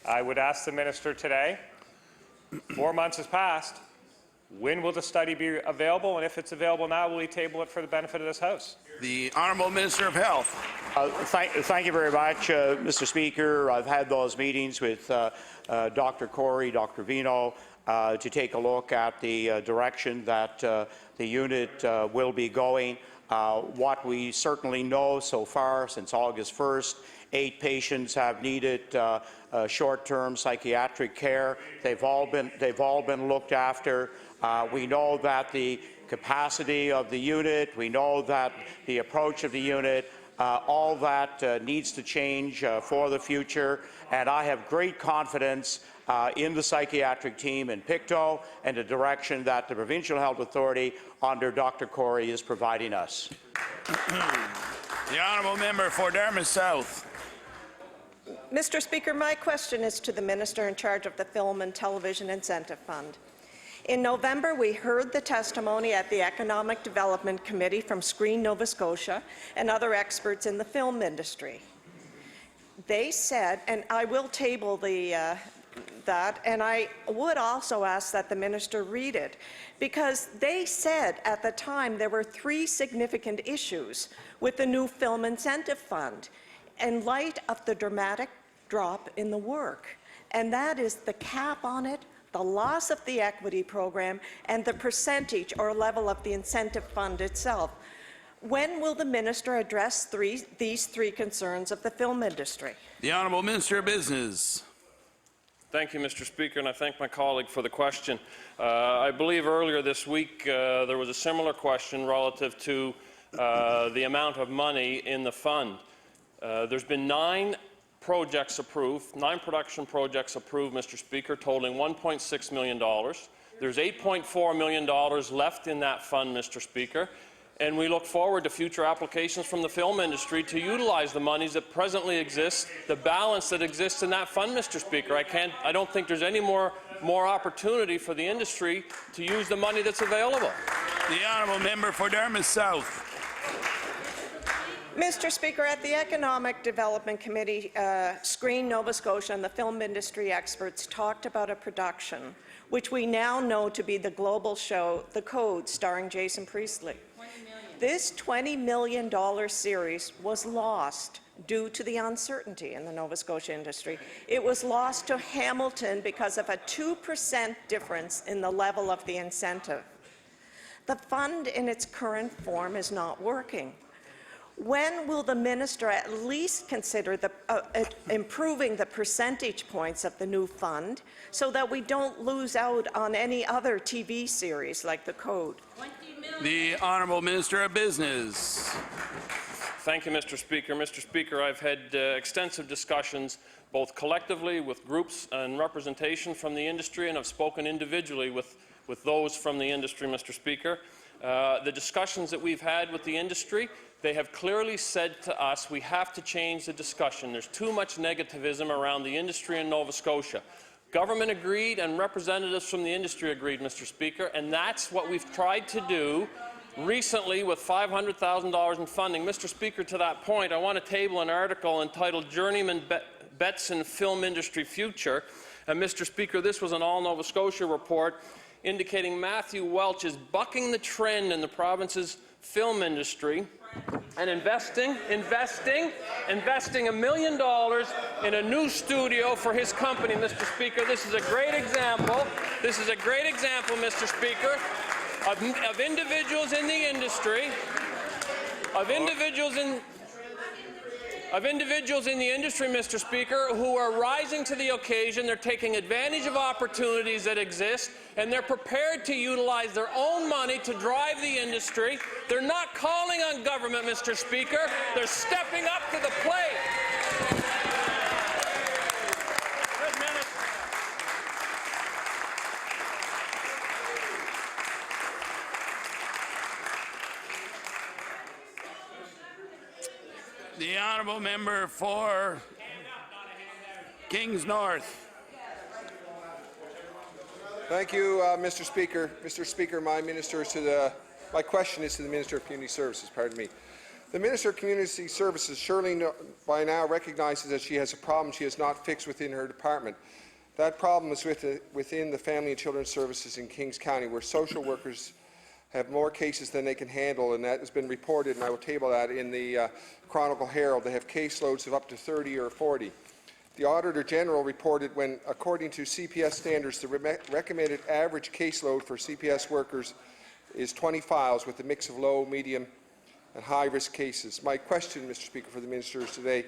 I would ask the minister today, 4 months has passed, when will the study be available? And if it's available now, will he table it for the benefit of this House? The Honourable Minister of Health. Thank you very much, Mr. Speaker. I've had those meetings with Dr. Corey, Dr. Vino, to take a look at the direction that the unit will be going. What we certainly know so far since August 1st, 8 patients have needed short-term psychiatric care. They've all been looked after. We know that the capacity of the unit, we know that the approach of the unit, all that needs to change for the future, and I have great confidence in the psychiatric team in Pictou and the direction that the Provincial Health Authority under Dr. Corey is providing us. The Honourable Member for Dartmouth South. Mr. Speaker, my question is to the Minister in charge of the Film and Television Incentive Fund. In November, we heard the testimony at the Economic Development Committee from Screen Nova Scotia and other experts in the film industry. They said, and I will table that, and I would also ask that the minister read it, because they said at the time there were 3 significant issues with the new Film Incentive Fund in light of the dramatic drop in the work, and that is the cap on it, the loss of the equity program, and the percentage or level of the incentive fund itself. When will the minister address these 3 concerns of the film industry? The Honourable Minister of Business. Thank you, Mr. Speaker, and I thank my colleague for the question. I believe earlier this week there was a similar question relative to the amount of money in the fund. There's been 9 projects approved, 9 production projects approved, Mr. Speaker, totaling $1.6 million. There's $8.4 million left in that fund, Mr. Speaker, and we look forward to future applications from the film industry to utilize the monies that presently exist, the balance that exists in that fund, Mr. Speaker. I don't think there's any more opportunity for the industry to use the money that's available. The honourable member for Dartmouth South. Mr. Speaker, at the Economic Development Committee, Screen Nova Scotia and the film industry experts talked about a production which we now know to be the global show The Code, starring Jason Priestley. This $20 million series was lost due to the uncertainty in the Nova Scotia industry. It was lost to Hamilton because of a 2% difference in the level of the incentive. The fund in its current form is not working. When will the minister at least consider improving the percentage points of the new fund so that we don't lose out on any other TV series like The Code? The Honourable Minister of Business. Thank you, Mr. Speaker. Mr. Speaker, I've had extensive discussions both collectively with groups and representation from the industry, and I've spoken individually with those from the industry, Mr. Speaker. The discussions that we've had with the industry, they have clearly said to us we have to change the discussion. There's too much negativism around the industry in Nova Scotia. Government agreed and representatives from the industry agreed, Mr. Speaker, and that's what we've tried to do recently with $500,000 in funding. Mr. Speaker, to that point, I want to table an article entitled Journeyman Bets in Film Industry Future. And Mr. Speaker, this was an All Nova Scotia report indicating Matthew Welch is bucking the trend in the province's film industry and investing $1 million in a new studio for his company, Mr. Speaker. This is a great example. This is a great example, Mr. Speaker, of individuals in the industry, Mr. Speaker, who are rising to the occasion. They're taking advantage of opportunities that exist, and they're prepared to utilize their own money to drive the industry. They're not calling on government, Mr. Speaker. They're stepping up to the plate. The honourable member for Kings North. Thank you, Mr. Speaker. Mr. Speaker, my question is to the Minister of Community Services. Pardon me. The Minister of Community Services surely by now recognizes that she has a problem she has not fixed within her department. That problem is within the Family and Children's Services in Kings County, where social workers have more cases than they can handle, and that has been reported, and I will table that in the Chronicle Herald. They have caseloads of up to 30 or 40. The Auditor General reported when, according to CPS standards, the recommended average caseload for CPS workers is 20 files with a mix of low, medium, and high-risk cases. My question, Mr. Speaker, for the Minister is today,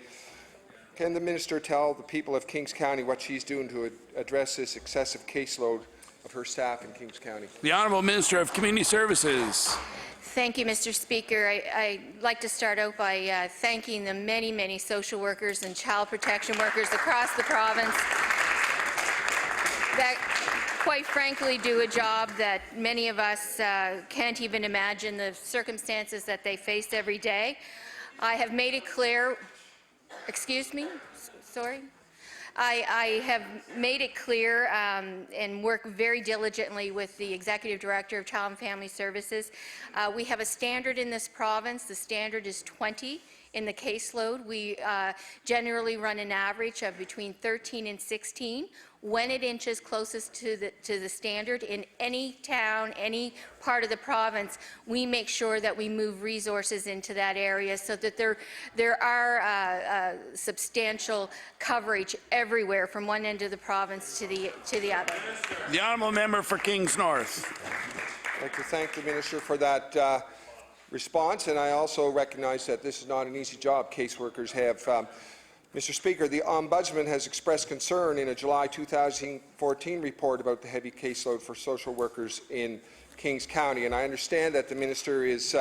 can the Minister tell the people of Kings County what she's doing to address this excessive caseload of her staff in Kings County? The Honourable Minister of Community Services. Thank you, Mr. Speaker. I'd like to start out by thanking the many, many social workers and child protection workers across the province that, quite frankly, do a job that many of us can't even imagine the circumstances that they face every day. I have made it clear, excuse me, sorry. I have made it clear and work very diligently with the Executive Director of Child and Family Services. We have a standard in this province. The standard is 20 in the caseload. We generally run an average of between 13 and 16. When it inches closest to the standard in any town, any part of the province, we make sure that we move resources into that area so that there are substantial coverage everywhere from one end of the province to the other. The honourable member for Kings North. I'd like to thank the Minister for that response, and I also recognize that this is not an easy job caseworkers have. Mr. Speaker, the Ombudsman has expressed concern in a July 2014 report about the heavy caseload for social workers in Kings County, and I understand that the Minister is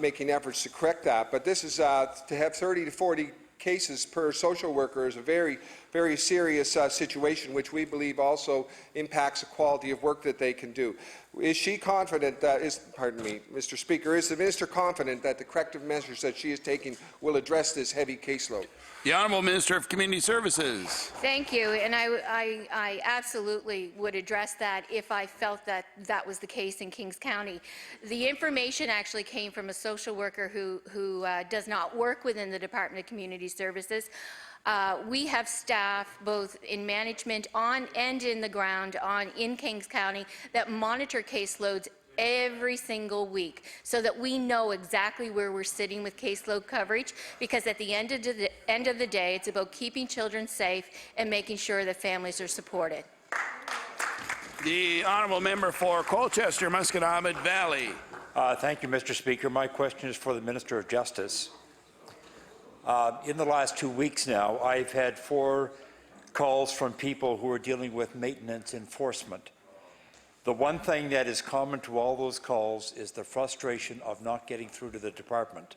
making efforts to correct that, but this is to have 30 to 40 cases per social worker is a very, very serious situation, which we believe also impacts the quality of work that they can do. Is she confident that Mr. Speaker, is the Minister confident that the corrective measures that she is taking will address this heavy caseload? The Honourable Minister of Community Services. Thank you, and I absolutely would address that if I felt that that was the case in Kings County. The information actually came from a social worker who does not work within the Department of Community Services. We have staff both in management on and in the ground in Kings County that monitor caseloads every single week so that we know exactly where we're sitting with caseload coverage, because at the end of the day, it's about keeping children safe and making sure that families are supported. The Honourable Member for Colchester, Musqueam Valley. Thank you, Mr. Speaker. My question is for the Minister of Justice. In the last 2 weeks now, I've had 4 calls from people who are dealing with maintenance enforcement. The one thing that is common to all those calls is the frustration of not getting through to the department.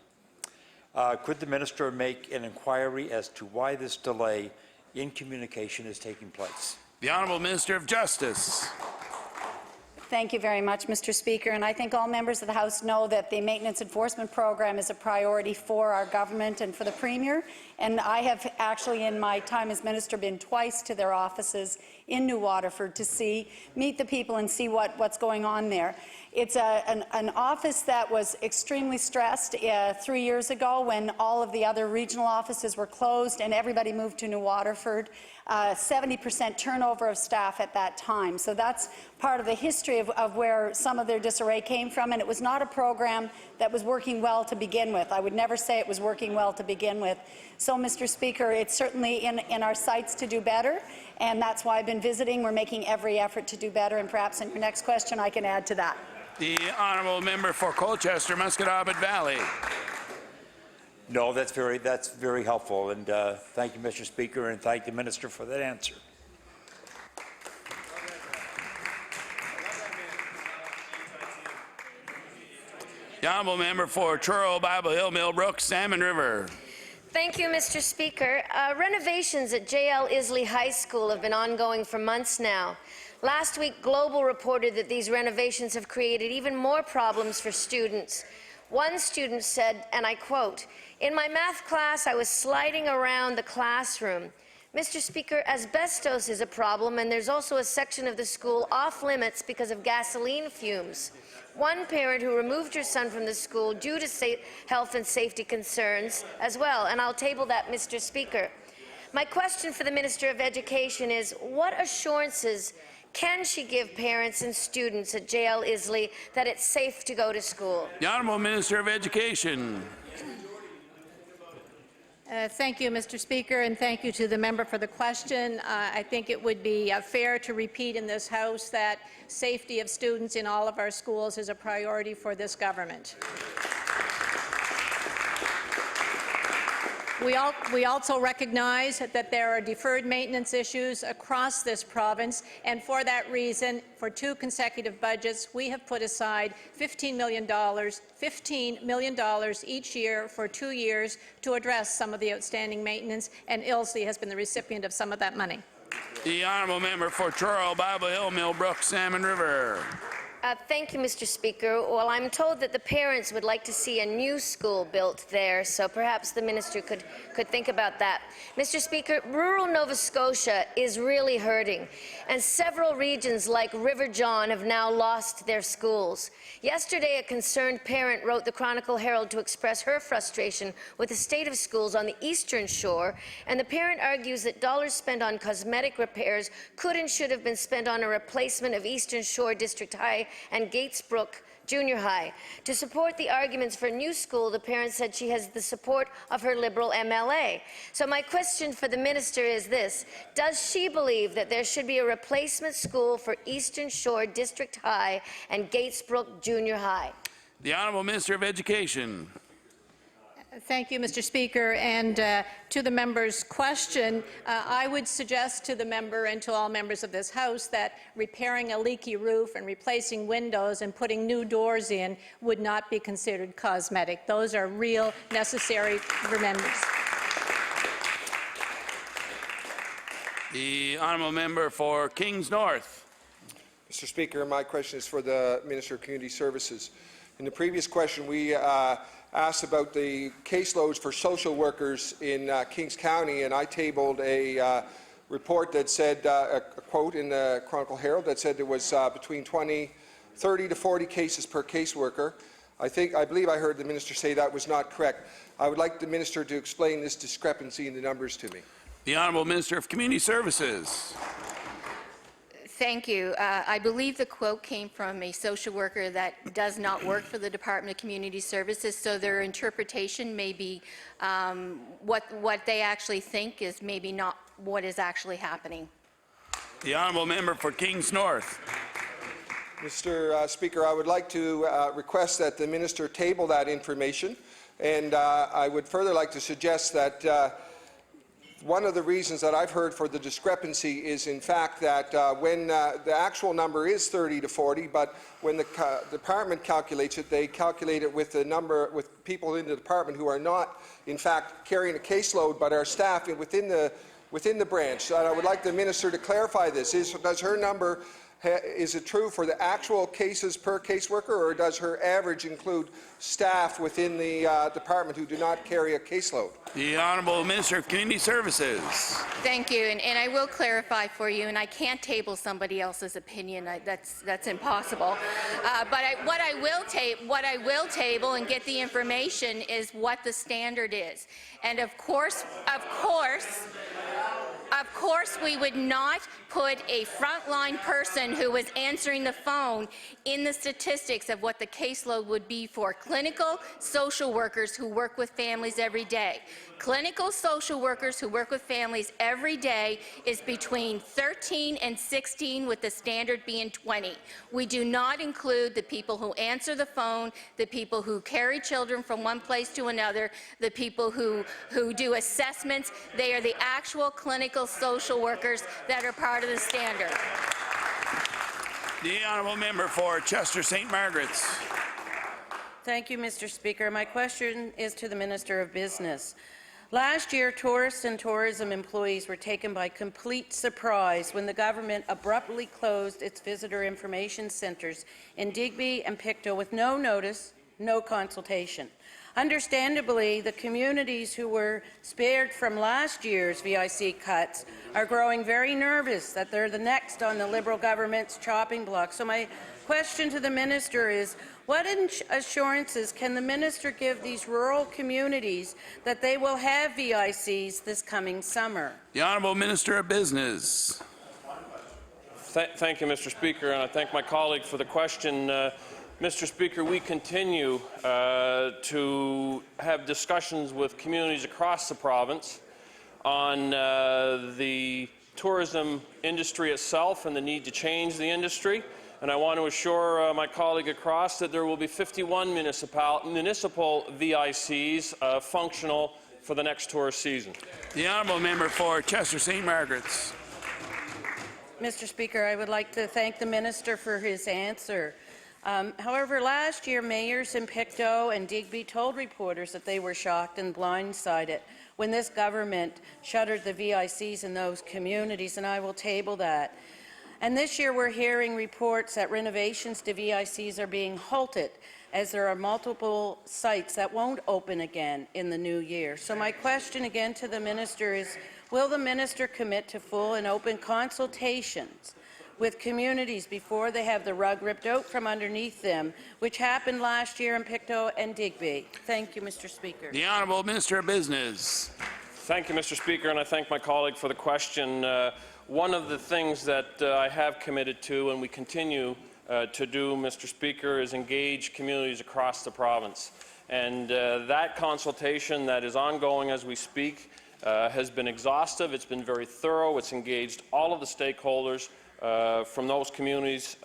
Could the Minister make an inquiry as to why this delay in communication is taking place? The Honourable Minister of Justice. Thank you very much, Mr. Speaker. And I think all members of the House know that the maintenance enforcement program is a priority for our government and for the Premier. And I have actually, in my time as Minister, been twice to their offices in New Waterford to meet the people and see what's going on there. It's an office that was extremely stressed 3 years ago when all of the other regional offices were closed and everybody moved to New Waterford. 70% turnover of staff at that time. So that's part of the history of where some of their disarray came from, and it was not a program that was working well to begin with. I would never say it was working well to begin with. So, Mr. Speaker, it's certainly in our sights to do better, and that's why I've been visiting. We're making every effort to do better, and perhaps in your next question I can add to that. The Honourable Member for Colchester, Musqueam Valley. No, that's very helpful, and thank you, Mr. Speaker, and thank the Minister for that answer. The Honourable Member for Truro, Bible Hill, Millbrook, Salmon River. Thank you, Mr. Speaker. Renovations at J.L. Isley High School have been ongoing for months now. Last week, Global reported that these renovations have created even more problems for students. One student said, and I quote, "In my math class, I was sliding around the classroom." Mr. Speaker, asbestos is a problem, and there's also a section of the school off limits because of gasoline fumes. One parent who removed her son from the school due to health and safety concerns as well, and I'll table that, Mr. Speaker. My question for the Minister of Education is, what assurances can she give parents and students at J.L. Isley that it's safe to go to school? The Honourable Minister of Education. Thank you, Mr. Speaker, and thank you to the member for the question. I think it would be fair to repeat in this House that safety of students in all of our schools is a priority for this government. We also recognize that there are deferred maintenance issues across this province, and for that reason, for 2 consecutive budgets, we have put aside $15 million each year for 2 years to address some of the outstanding maintenance, and Ilsley has been the recipient of some of that money. The Honourable Member for Truro, Bible Hill, Millbrook, Salmon River. Thank you, Mr. Speaker. Well, I'm told that the parents would like to see a new school built there, so perhaps the minister could think about that. Mr. Speaker, rural Nova Scotia is really hurting, and several regions like River John have now lost their schools. Yesterday, a concerned parent wrote the Chronicle Herald to express her frustration with the state of schools on the eastern shore, and the parent argues that dollars spent on cosmetic repairs could and should have been spent on a replacement of Eastern Shore District High and Gatesbrook Junior High. To support the arguments for a new school, the parent said she has the support of her Liberal MLA. So my question for the minister is this: does she believe that there should be a replacement school for Eastern Shore District High and Gatesbrook Junior High? The Honourable Minister of Education. Thank you, Mr. Speaker. And to the member's question, I would suggest to the member and to all members of this House that repairing a leaky roof and replacing windows and putting new doors in would not be considered cosmetic. Those are real necessary remedies. The honourable member for Kings North. Mr. Speaker, my question is for the Minister of Community Services. In the previous question, we asked about the caseloads for social workers in Kings County, and I tabled a report that said, a quote in the Chronicle Herald that said there was between 30 to 40 cases per caseworker. I believe I heard the minister say that was not correct. I would like the minister to explain this discrepancy in the numbers to me. The honourable Minister of Community Services. Thank you. I believe the quote came from a social worker that does not work for the Department of Community Services, so their interpretation may be what they actually think is maybe not what is actually happening. The honourable member for Kings North. Mr. Speaker, I would like to request that the minister table that information, and I would further like to suggest that one of the reasons that I've heard for the discrepancy is, in fact, that when the actual number is 30 to 40, but when the department calculates it, they calculate it with the number with people in the department who are not, in fact, carrying a caseload, but are staff within the branch. So I would like the minister to clarify this. Does her number? Is it true for the actual cases per caseworker, or does her average include staff within the department who do not carry a caseload? The honourable Minister of Community Services. Thank you, and I will clarify for you, and I can't table somebody else's opinion. That's impossible. But what I will table and get the information is what the standard is, and of course, we would not put a frontline person who was answering the phone in the statistics of what the caseload would be for clinical social workers who work with families every day. Clinical social workers who work with families every day is between 13 and 16, with the standard being 20. We do not include the people who answer the phone, the people who carry children from one place to another, the people who do assessments. They are the actual clinical social workers that are part of the standard. The honourable member for Chester St. Margaret's. Thank you, Mr. Speaker. My question is to the Minister of Business. Last year, tourists and tourism employees were taken by complete surprise when the government abruptly closed its visitor information centres in Digby and Pictou with no notice, no consultation. Understandably, the communities who were spared from last year's VIC cuts are growing very nervous that they're the next on the Liberal government's chopping block. So my question to the minister is, what assurances can the minister give these rural communities that they will have VICs this coming summer? The honourable Minister of Business. Thank you, Mr. Speaker, and I thank my colleague for the question. Mr. Speaker, we continue to have discussions with communities across the province on the tourism industry itself and the need to change the industry. And I want to assure my colleague across that there will be 51 municipal VICs functional for the next tourist season. The honourable member for Chester St. Margaret's. Mr. Speaker, I would like to thank the minister for his answer. However, last year, mayors in Pictou and Digby told reporters that they were shocked and blindsided when this government shuttered the VICs in those communities, and I will table that. And this year, we're hearing reports that renovations to VICs are being halted as there are multiple sites that won't open again in the new year. So my question again to the minister is, will the minister commit to full and open consultations with communities before they have the rug ripped out from underneath them, which happened last year in Pictou and Digby? Thank you, Mr. Speaker. The honourable Minister of Business. Thank you, Mr. Speaker, and I thank my colleague for the question. One of the things that I have committed to, and we continue to do, Mr. Speaker, is engage communities across the province. And that consultation that is ongoing as we speak has been exhaustive. It's been very thorough. It's engaged all of the stakeholders from those communities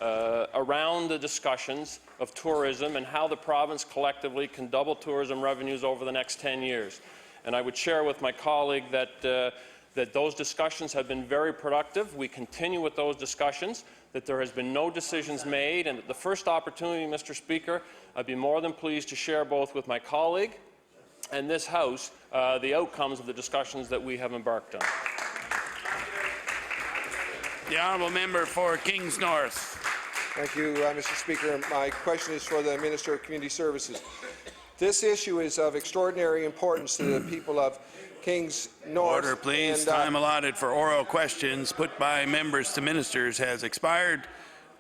around the discussions of tourism and how the province collectively can double tourism revenues over the next 10 years. And I would share with my colleague that those discussions have been very productive. We continue with those discussions, that there has been no decisions made, and at the first opportunity, Mr. Speaker, I'd be more than pleased to share both with my colleague and this House the outcomes of the discussions that we have embarked on. The honourable member for Kings North. Thank you, Mr. Speaker. My question is for the Minister of Community Services. This issue is of extraordinary importance to the people of Kings North. Order, please. And, Time allotted for oral questions put by members to ministers has expired.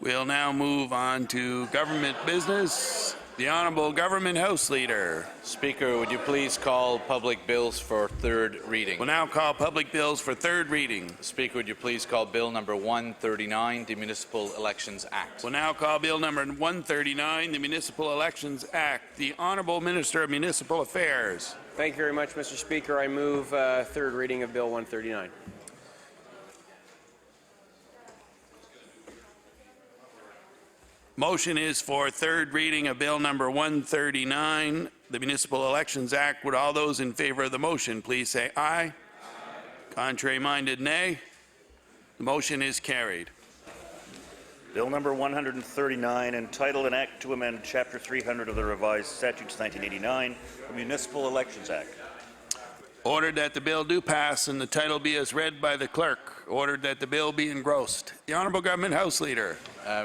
We'll now move on to government business. The Honourable Government House Leader. Speaker, would you please call public bills for third reading? We'll now call public bills for third reading. Speaker, would you please call Bill number 139, the Municipal Elections Act? We'll now call Bill number 139, the Municipal Elections Act. The Honourable Minister of Municipal Affairs. Thank you very much, Mr. Speaker. I move third reading of Bill 139. Motion is for third reading of Bill number 139, the Municipal Elections Act. Would all those in favor of the motion please say aye? Aye. Contrary-minded, nay. The motion is carried. Bill number 139, entitled An Act to Amend Chapter 300 of the Revised Statutes 1989, the Municipal Elections Act. Ordered that the bill do pass and the title be as read by the clerk. Ordered that the bill be engrossed. The Honourable Government House Leader.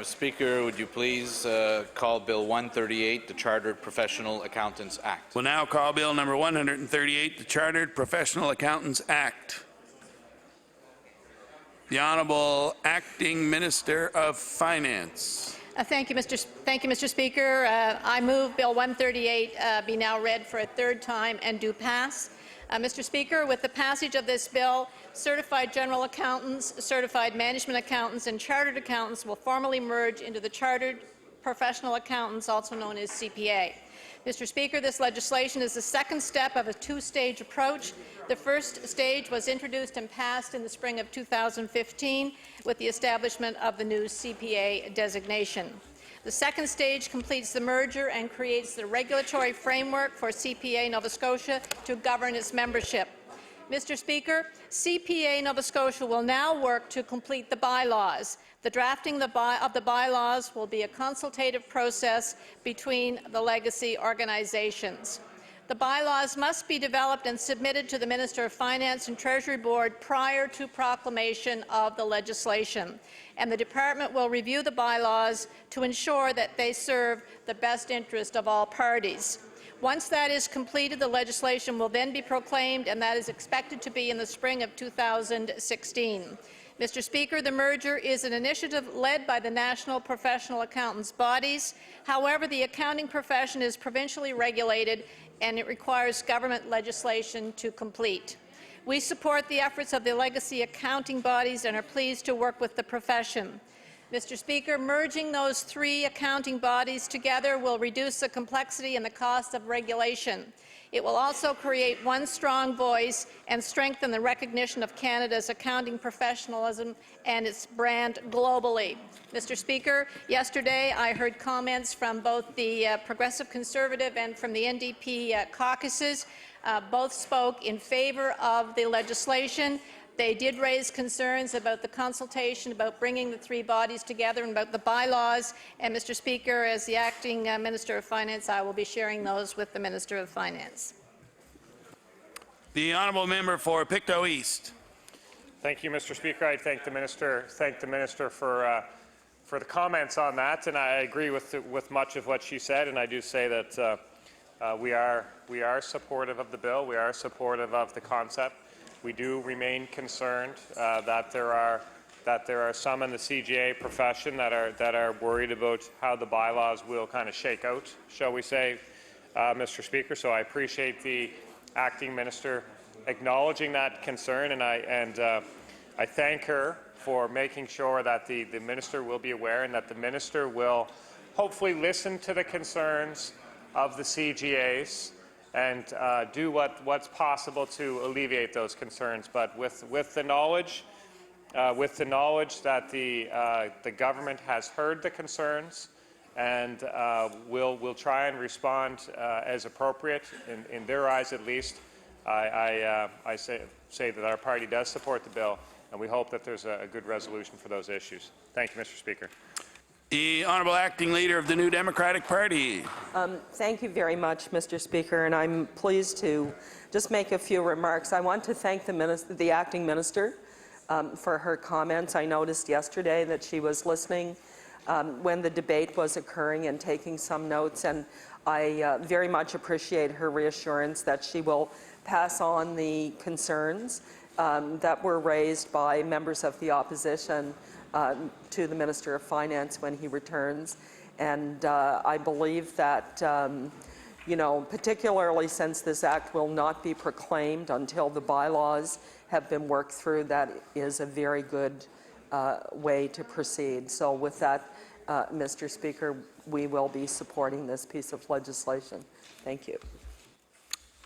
Speaker, would you please call Bill 138, the Chartered Professional Accountants Act? We'll now call Bill number 138, the Chartered Professional Accountants Act. The Honourable Acting Minister of Finance. Thank you, Mr. Speaker. I move Bill 138 be now read for a third time and do pass. Mr. Speaker, with the passage of this bill, certified general accountants, certified management accountants, and chartered accountants will formally merge into the Chartered Professional Accountants, also known as CPA. Mr. Speaker, this legislation is the second step of a two-stage approach. The first stage was introduced and passed in the spring of 2015 with the establishment of the new CPA designation. The second stage completes the merger and creates the regulatory framework for CPA Nova Scotia to govern its membership. Mr. Speaker, CPA Nova Scotia will now work to complete the bylaws. The drafting of the bylaws will be a consultative process between the legacy organizations. The bylaws must be developed and submitted to the Minister of Finance and Treasury Board prior to proclamation of the legislation, and the Department will review the bylaws to ensure that they serve the best interest of all parties. Once that is completed, the legislation will then be proclaimed, and that is expected to be in the spring of 2016. Mr. Speaker, the merger is an initiative led by the National Professional Accountants bodies. However, the accounting profession is provincially regulated and it requires government legislation to complete. We support the efforts of the legacy accounting bodies and are pleased to work with the profession. Mr. Speaker, merging those three accounting bodies together will reduce the complexity and the cost of regulation. It will also create one strong voice and strengthen the recognition of Canada's accounting professionalism and its brand globally. Mr. Speaker, yesterday I heard comments from both the Progressive Conservative and from the NDP caucuses. Both spoke in favour of the legislation. They did raise concerns about the consultation, about bringing the three bodies together, and about the bylaws. And, Mr. Speaker, as the Acting Minister of Finance, I will be sharing those with the Minister of Finance. The Honourable Member for Pictou East. Thank you, Mr. Speaker. I thank the Minister for the comments on that, and I agree with much of what she said. And I do say that we are supportive of the bill. We are supportive of the concept. We do remain concerned that there are some in the CGA profession that are worried about how the bylaws will kind of shake out, shall we say, Mr. Speaker. So I appreciate the Acting Minister acknowledging that concern, and I thank her for making sure that the Minister will be aware and that the Minister will hopefully listen to the concerns of the CGAs and do what's possible to alleviate those concerns. But with the knowledge with the knowledge that the government has heard the concerns and will try and respond as appropriate, in their eyes at least. I say that our party does support the bill, and we hope that there's a good resolution for those issues. Thank you, Mr. Speaker. The Honourable Acting Leader of the New Democratic Party. Thank you very much, Mr. Speaker, and I'm pleased to just make a few remarks. I want to thank the Acting Minister for her comments. I noticed yesterday that she was listening when the debate was occurring and taking some notes, and I very much appreciate her reassurance that she will pass on the concerns that were raised by members of the opposition to the Minister of Finance when he returns. And I believe that, you know, particularly since this act will not be proclaimed until the bylaws have been worked through, that is a very good way to proceed. So with that, Mr. Speaker, we will be supporting this piece of legislation. Thank you.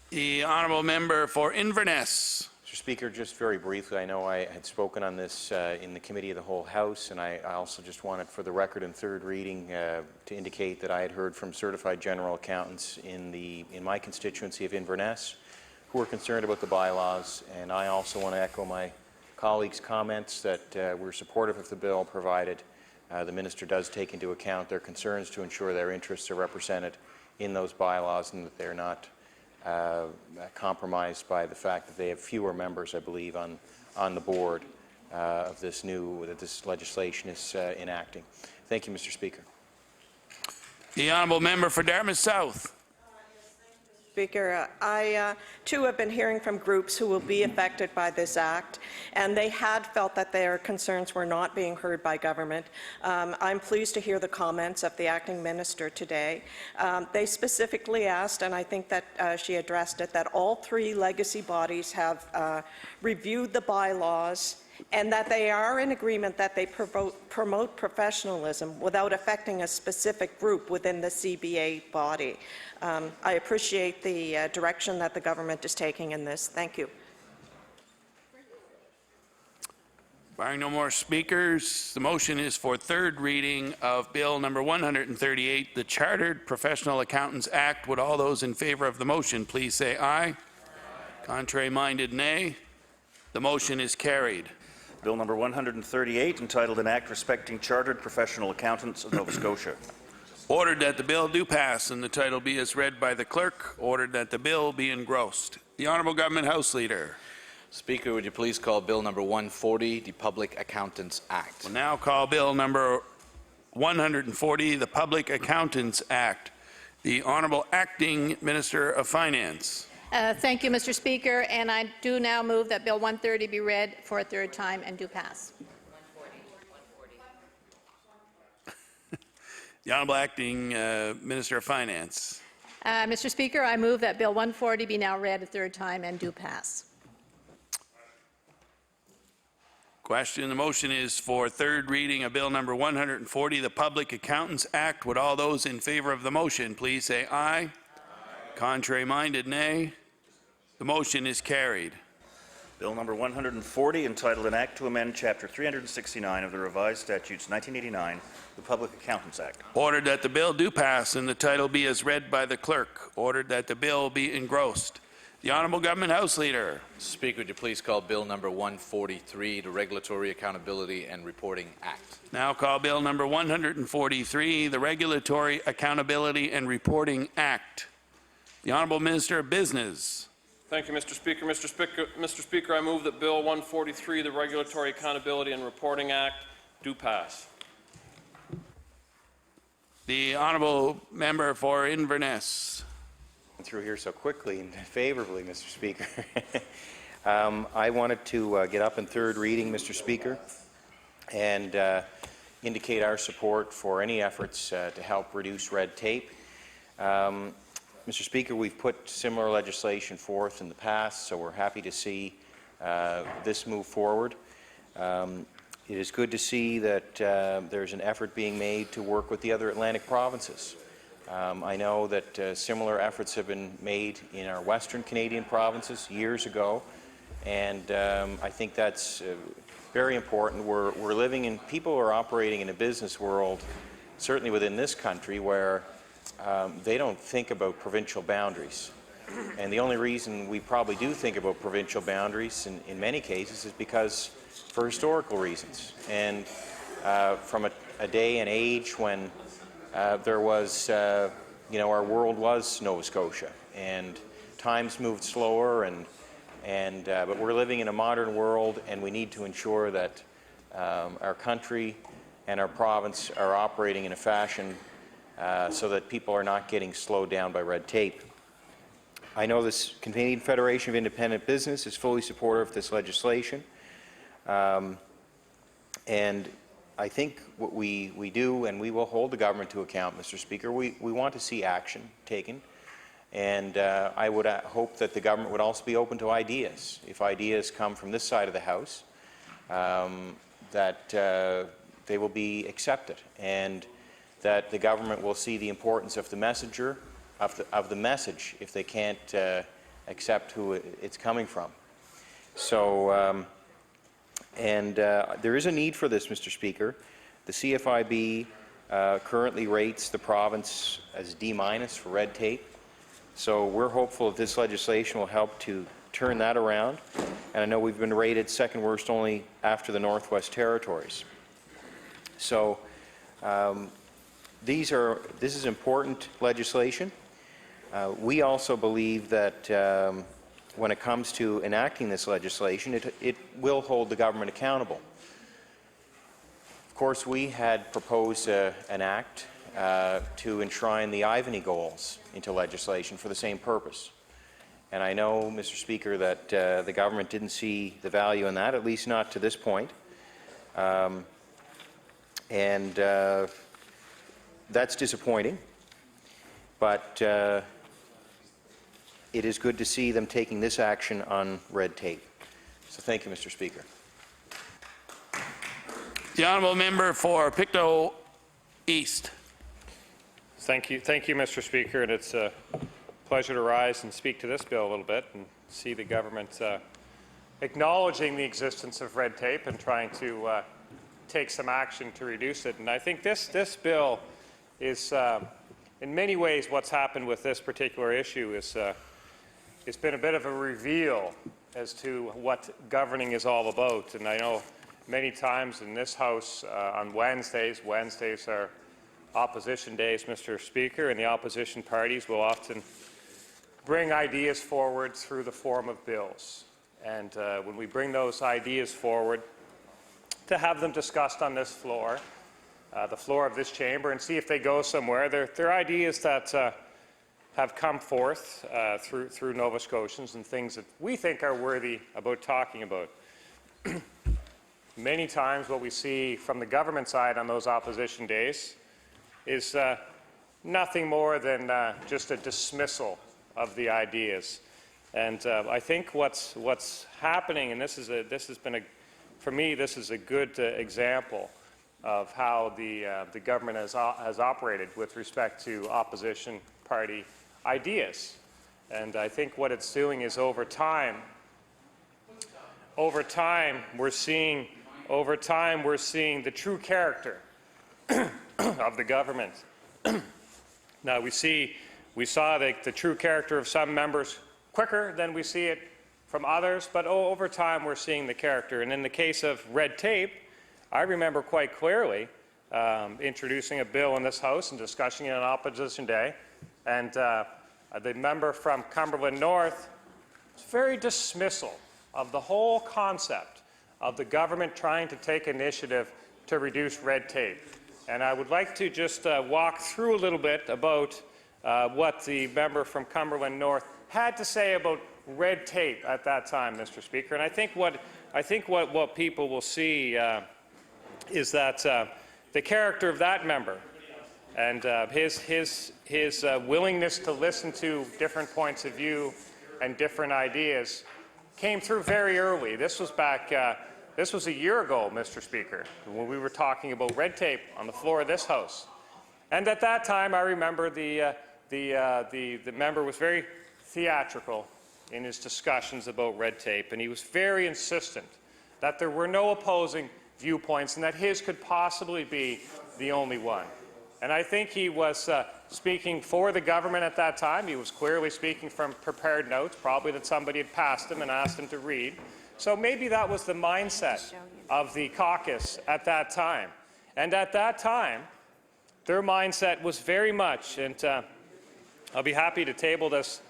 The Honourable Member for Inverness. Mr. Speaker, just very briefly, I know I had spoken on this in the Committee of the Whole House, and I also just wanted for the record in third reading to indicate that I had heard from certified general accountants in my constituency of Inverness who are concerned about the bylaws, and I also want to echo my colleagues' comments that we're supportive of the bill, provided the Minister does take into account their concerns to ensure their interests are represented in those bylaws and that they're not compromised by the fact that they have fewer members, I believe, on the board of this that this legislation is enacting. Thank you, Mr. Speaker. The Honourable Member for Dartmouth South. Speaker, I too have been hearing from groups who will be affected by this act, and they had felt that their concerns were not being heard by government. I'm pleased to hear the comments of the acting minister today. They specifically asked, and I think that she addressed it, that all three legacy bodies have reviewed the bylaws and that they are in agreement that they promote professionalism without affecting a specific group within the CBA body. I appreciate the direction that the government is taking in this. Thank you. Barring no more speakers, the motion is for third reading of Bill number 138, the Chartered Professional Accountants Act. Would all those in favour of the motion please say aye. Aye. Contrary-minded, nay. The motion is carried. Bill number 138, entitled An Act Respecting Chartered Professional Accountants of Nova Scotia. Ordered that the bill do pass and the title be as read by the clerk. Ordered that the bill be engrossed. The Honourable Government House Leader. Speaker, would you please call Bill number 140, the Public Accountants Act? We'll now call Bill number 140, the Public Accountants Act. The Honourable Acting Minister of Finance. Thank you, Mr. Speaker, and I do now move that Bill 130 be read for a third time and do pass. The Honourable Acting Minister of Finance. Mr. Speaker, I move that Bill 140 be now read a third time and do pass. Question. The motion is for third reading of Bill number 140, the Public Accountants Act. Would all those in favour of the motion please say aye. Aye. Contrary-minded, nay. The motion is carried. Bill number 140, entitled An Act to Amend Chapter 369 of the Revised Statutes 1989, the Public Accountants Act. Ordered that the bill do pass and the title be as read by the clerk. Ordered that the bill be engrossed. The Honourable Government House Leader. Speaker, would you please call Bill number 143, the Regulatory Accountability and Reporting Act? Now call Bill number 143, the Regulatory Accountability and Reporting Act. The Honourable Minister of Business. Thank you, Mr. Speaker. Mr. Speaker, I move that Bill 143, the Regulatory Accountability and Reporting Act, do pass. The Honourable Member for Inverness. Through here so quickly and favorably, Mr. Speaker. I wanted to get up in third reading, Mr. Speaker, and indicate our support for any efforts to help reduce red tape. Mr. Speaker, we've put similar legislation forth in the past, so we're happy to see this move forward. It is good to see that there's an effort being made to work with the other Atlantic provinces. I know that similar efforts have been made in our Western Canadian provinces years ago, and I think that's very important. We're living in, people are operating in a business world, certainly within this country, where they don't think about provincial boundaries. And the only reason we probably do think about provincial boundaries in many cases is because for historical reasons. And from a day and age when there was, you know, our world was Nova Scotia, and times moved slower, but we're living in a modern world, and we need to ensure that our country and our province are operating in a fashion so that people are not getting slowed down by red tape. I know this Canadian Federation of Independent Business is fully supportive of this legislation, and I think what we do, and we will hold the government to account, Mr. Speaker, we want to see action taken, and I would hope that the government would also be open to ideas. If ideas come from this side of the House, that they will be accepted, and that the government will see the importance of the messenger, of the message, if they can't accept who it's coming from. So, there is a need for this, Mr. Speaker. The CFIB currently rates the province as D- for red tape. So we're hopeful that this legislation will help to turn that around. And I know we've been rated second worst only after the Northwest Territories. So this is important legislation. We also believe that when it comes to enacting this legislation, it will hold the government accountable. Of course, we had proposed an act to enshrine the Ivany goals into legislation for the same purpose. And I know, Mr. Speaker, that the government didn't see the value in that, at least not to this point. That's disappointing. But it is good to see them taking this action on red tape. So thank you, Mr. Speaker. The honourable member for Pictou East. Thank you, Mr. Speaker, and it's a pleasure to rise and speak to this bill a little bit and see the government acknowledging the existence of red tape and trying to take some action to reduce it. And I think this bill is, in many ways, what's happened with this particular issue is it's been a bit of a reveal as to what governing is all about. And I know many times in this House on Wednesdays are opposition days, Mr. Speaker, and the opposition parties will often bring ideas forward through the form of bills. And when we bring those ideas forward, to have them discussed on this floor, the floor of this chamber, and see if they go somewhere. They're ideas that have come forth through Nova Scotians and things that we think are worthy about talking about. Many times what we see from the government side on those opposition days is nothing more than just a dismissal of the ideas. And I think what's happening, and for me, this is a good example of how the government has operated with respect to opposition party ideas. And I think what it's doing is over time we're seeing the true character of the government. Now we saw the true character of some members quicker than we see it from others, but over time we're seeing the character. And in the case of red tape, I remember quite clearly introducing a bill in this House and discussing it on opposition day, and the member from Cumberland North was very dismissal of the whole concept of the government trying to take initiative to reduce red tape. And I would like to just walk through a little bit about what the member from Cumberland North had to say about red tape at that time, Mr. Speaker. And I think what people will see is that the character of that member and his willingness to listen to different points of view and different ideas came through very early. This was back. This was a year ago, Mr. Speaker, when we were talking about red tape on the floor of this House. And at that time, I remember the member was very theatrical in his discussions about red tape, and he was very insistent that there were no opposing viewpoints and that his could possibly be the only one. And I think he was speaking for the government at that time. He was clearly speaking from prepared notes, probably that somebody had passed him and asked him to read. So maybe that was the mindset of the caucus at that time. And at that time, their mindset was very much, and I'll be happy to table this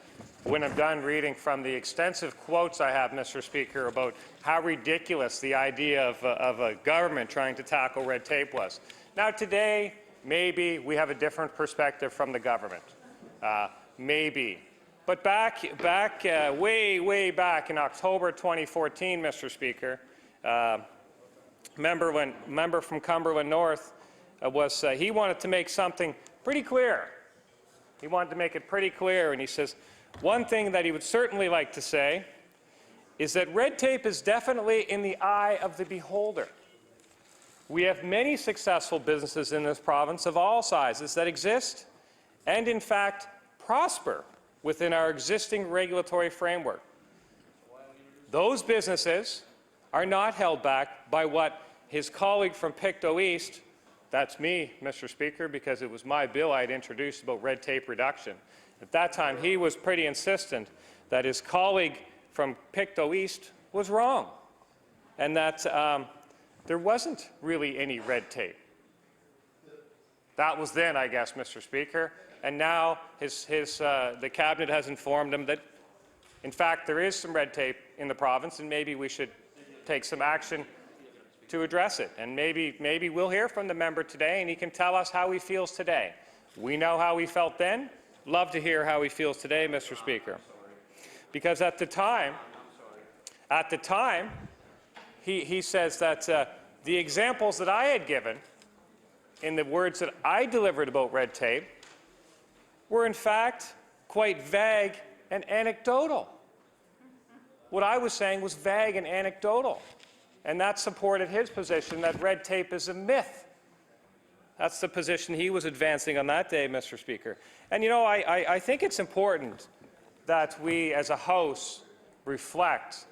when I'm done reading from the extensive quotes I have, Mr. Speaker, about how ridiculous the idea of a government trying to tackle red tape was. Now today, maybe we have a different perspective from the government. Maybe. But way back in October 2014, Mr. Speaker, member from Cumberland North he wanted to make something pretty clear. He wanted to make it pretty clear, and he says, one thing that he would certainly like to say is that red tape is definitely in the eye of the beholder. We have many successful businesses in this province of all sizes that exist and, in fact, prosper within our existing regulatory framework. Those businesses are not held back by what his colleague from Pictou East, that's me, Mr. Speaker, because it was my bill I had introduced about red tape reduction. At that time, he was pretty insistent that his colleague from Pictou East was wrong and that there wasn't really any red tape. That was then, I guess, Mr. Speaker, and now the Cabinet has informed him that, in fact, there is some red tape in the province and maybe we should take some action to address it. And maybe we'll hear from the member today and he can tell us how he feels today. We know how he felt then. Love to hear how he feels today, Mr. Speaker. Because at the time, he says that the examples that I had given in the words that I delivered about red tape were in fact quite vague and anecdotal. What I was saying was vague and anecdotal. And that supported his position that red tape is a myth. That's the position he was advancing on that day, Mr. Speaker. And you know, I think it's important that we as a House reflect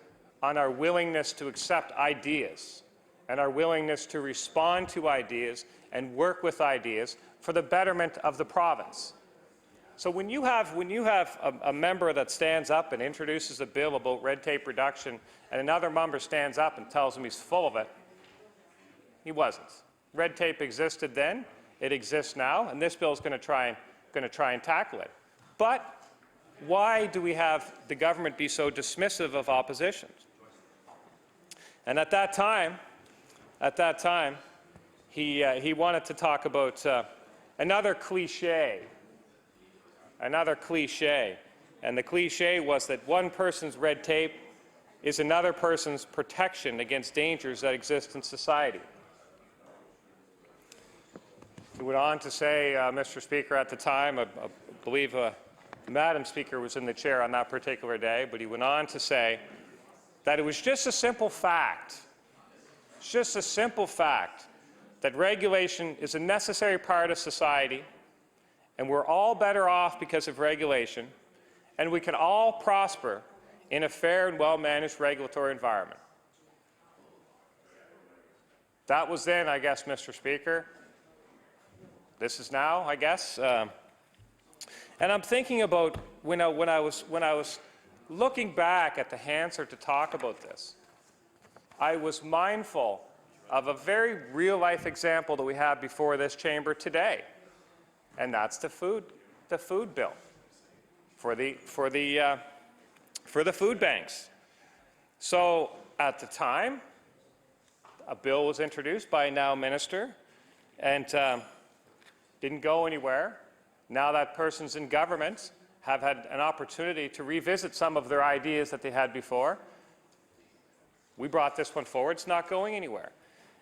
on our willingness to accept ideas and our willingness to respond to ideas and work with ideas for the betterment of the province. So when you have a member that stands up and introduces a bill about red tape reduction and another member stands up and tells him he's full of it, he wasn't. Red tape existed then, it exists now, and this bill is going to try and tackle it. But why do we have the government be so dismissive of opposition? And at that time, he wanted to talk about another cliche. Another cliche. And the cliche was that one person's red tape is another person's protection against dangers that exist in society. He went on to say, Mr. Speaker, at the time, I believe Madam Speaker was in the chair on that particular day, but he went on to say that it was just a simple fact, that regulation is a necessary part of society, and we're all better off because of regulation, and we can all prosper in a fair and well-managed regulatory environment. That was then, I guess, Mr. Speaker. This is now, I guess. And I'm thinking about when I was looking back at the Hansard to talk about this, I was mindful of a very real-life example that we have before this chamber today, and that's the food bill for the food banks. So at the time, a bill was introduced by a now minister, and didn't go anywhere. Now that person's in government, have had an opportunity to revisit some of their ideas that they had before. We brought this one forward. It's not going anywhere.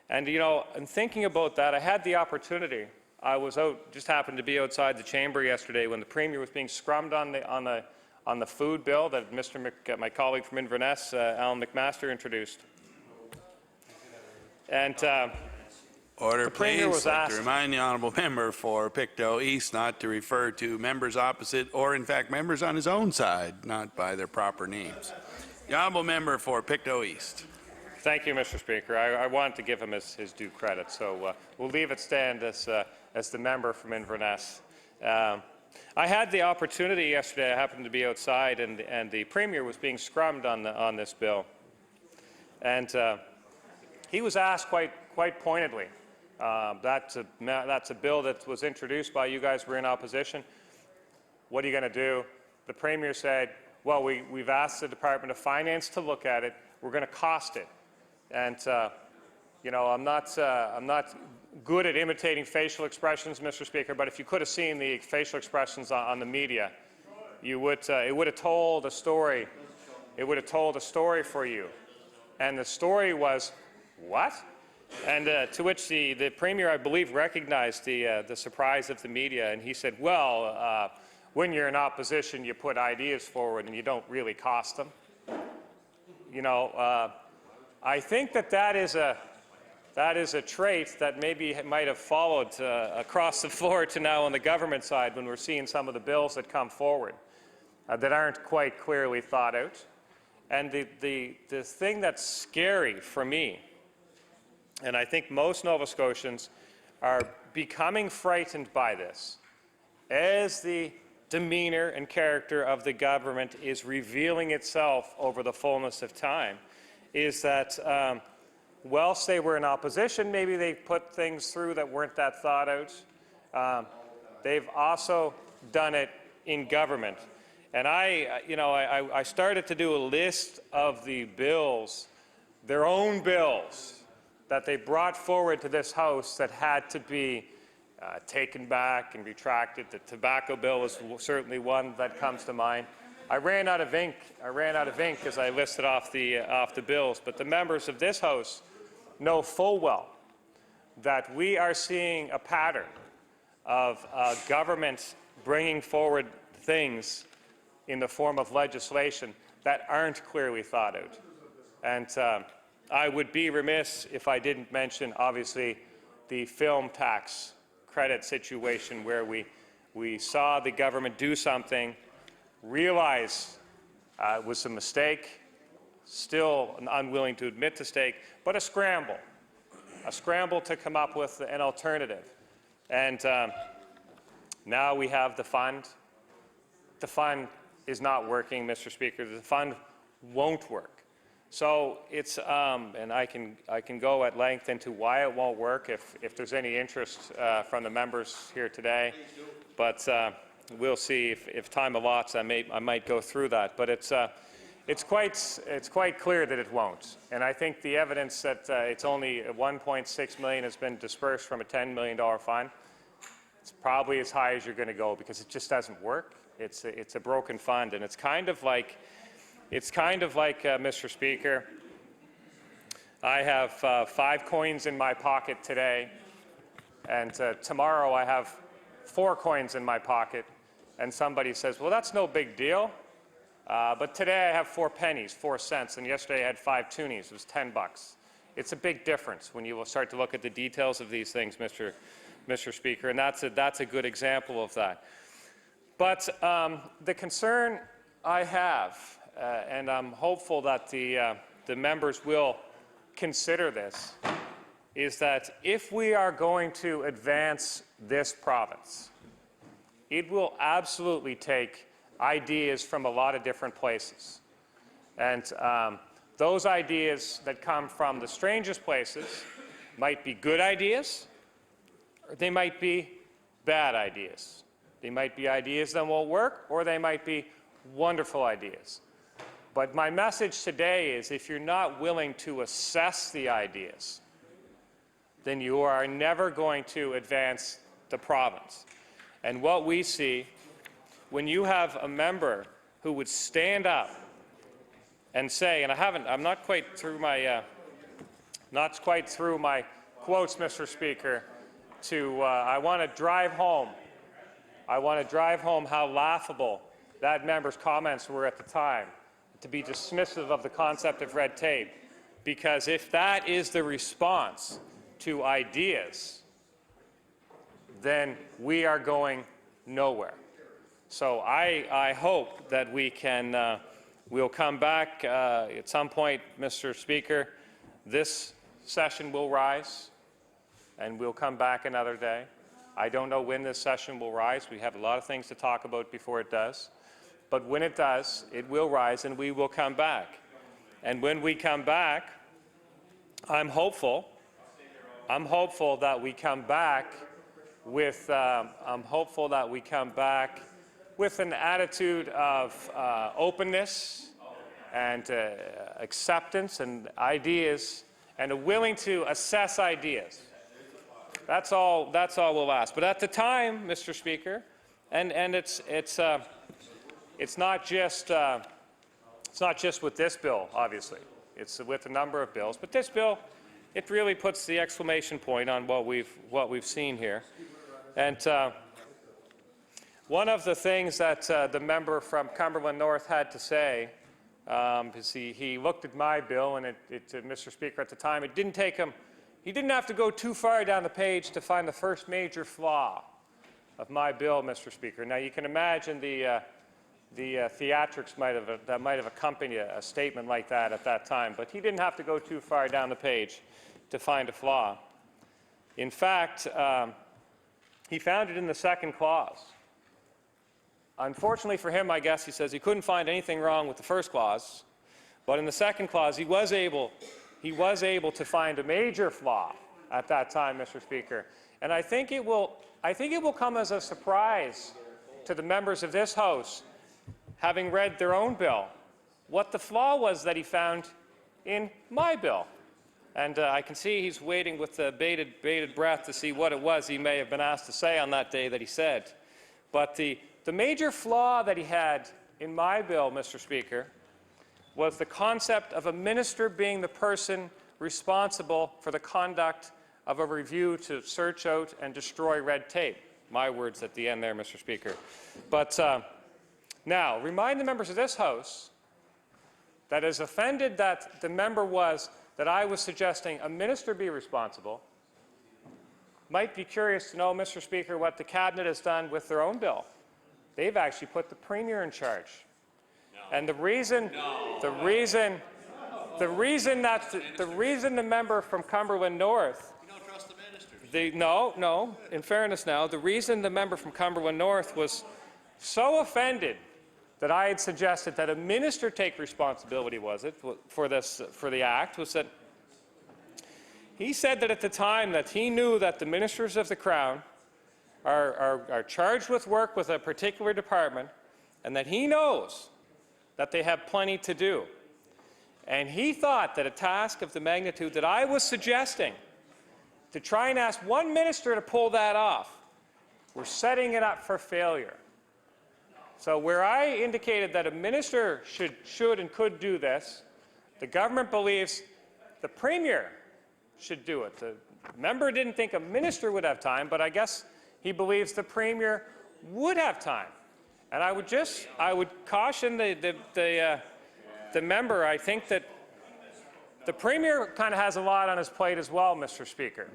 And, you know, in thinking about that, I had the opportunity. I was out, just happened to be outside the chamber yesterday when the Premier was being scrummed on the food bill that my colleague from Inverness, Alan McMaster, introduced. And Order, please. Was I'd like asked, to remind the honourable member for Pictou East not to refer to members opposite or, in fact, members on his own side, not by their proper names. The honourable member for Pictou East. Thank you, Mr. Speaker. I wanted to give him his due credit, so we'll leave it stand as the member from Inverness. I had the opportunity yesterday. I happened to be outside, and the Premier was being scrummed on this bill, and he was asked quite pointedly. That's a bill that was introduced by you guys who were in opposition. What are you going to do? The Premier said, well, we've asked the Department of Finance to look at it. We're going to cost it. And, you know, I'm not good at imitating facial expressions, Mr. Speaker, but if you could have seen the facial expressions on the media, it would have told a story. It would have told a story for you. And the story was, what? And to which the Premier, I believe, recognized the surprise of the media, and he said, well, when you're in opposition, you put ideas forward and you don't really cost them. You know, I think that is a trait that maybe might have followed across the floor to now on the government side when we're seeing some of the bills that come forward that aren't quite clearly thought out. And the thing that's scary for me, and I think most Nova Scotians are becoming frightened by this, as the demeanor and character of the government is revealing itself over the fullness of time, is that whilst they were in opposition, maybe they put things through that weren't that thought out. They've also done it in government. And I started to do a list of the bills, their own bills, that they brought forward to this House that had to be taken back and retracted. The tobacco bill was certainly one that comes to mind. I ran out of ink as I listed off the bills, but the members of this House know full well that we are seeing a pattern of government bringing forward things in the form of legislation that aren't clearly thought out. And I would be remiss if I didn't mention, obviously, the film tax credit situation where we saw the government do something, realize it was a mistake, still unwilling to admit the mistake, but a scramble to come up with an alternative. And now we have the fund. The fund is not working, Mr. Speaker. The fund won't work. So it's, and I can go at length into why it won't work if there's any interest from the members here today, but we'll see if time allots. I might go through that, but it's quite clear that it won't. And I think the evidence that it's only 1.6 million has been dispersed from a $10 million fund. It's probably as high as you're going to go because it just doesn't work. It's a broken fund, and it's kind of like, Mr. Speaker, I have 5 coins in my pocket today, and tomorrow I have 4 coins in my pocket, and somebody says, well, that's no big deal, but today I have 4 pennies, 4 cents, and yesterday I had 5 toonies. It was $10. It's a big difference when you will start to look at the details of these things, Mr. Speaker, and that's a good example of that. But the concern I have, and I'm hopeful that the members will consider this, is that if we are going to advance this province, it will absolutely take ideas from a lot of different places. And those ideas that come from the strangest places might be good ideas, or they might be bad ideas. They might be ideas that won't work, or they might be wonderful ideas. But my message today is if you're not willing to assess the ideas, then you are never going to advance the province. And what we see, when you have a member who would stand up and say, and I'm not quite through my quotes, Mr. Speaker, to I want to drive home how laughable that member's comments were at the time, to be dismissive of the concept of red tape, because if that is the response to ideas, then we are going nowhere. So I hope that we can, we'll come back at some point, Mr. Speaker, this session will rise, and we'll come back another day. I don't know when this session will rise. We have a lot of things to talk about before it does. But when it does, it will rise, and we will come back. And when we come back, I'm hopeful that we come back with an attitude of openness and acceptance and ideas, and a willing to assess ideas. That's all we'll ask. But at the time, Mr. Speaker, and it's not just with this bill, obviously. It's with a number of bills, but this bill, it really puts the exclamation point on what we've seen here. And one of the things that the member from Cumberland North had to say is he looked at my bill, and Mr. Speaker, at the time, it didn't take him. He didn't have to go too far down the page to find the first major flaw of my bill, Mr. Speaker. Now you can imagine the theatrics that might have accompanied a statement like that at that time, but he didn't have to go too far down the page to find a flaw. In fact, he found it in the second clause. Unfortunately for him, I guess, he says he couldn't find anything wrong with the first clause, but in the second clause he was able to find a major flaw at that time, Mr. Speaker. And I think it will come as a surprise to the members of this House, having read their own bill, what the flaw was that he found in my bill. And I can see he's waiting with bated breath to see what it was he may have been asked to say on that day that he said. But the major flaw that he had in my bill, Mr. Speaker, was the concept of a minister being the person responsible for the conduct of a review to search out and destroy red tape. My words at the end there, Mr. Speaker. But now, remind the members of this House that as offended that the member was that I was suggesting a minister be responsible, might be curious to know, Mr. Speaker, what the Cabinet has done with their own bill. They've actually put the Premier in charge. No. And the reason the member from Cumberland North, You don't trust the minister. no, in fairness now, the reason the member from Cumberland North was so offended that I had suggested that a minister take responsibility for the act was that he said that at the time that he knew that the ministers of the Crown are charged with work with a particular department, and that he knows that they have plenty to do. And he thought that a task of the magnitude that I was suggesting, to try and ask one minister to pull that off, we're setting it up for failure. So where I indicated that a minister should and could do this, the government believes the Premier should do it. The member didn't think a minister would have time, but I guess he believes the Premier would have time. And I would caution the member. I think that the Premier kind of has a lot on his plate as well, Mr. Speaker.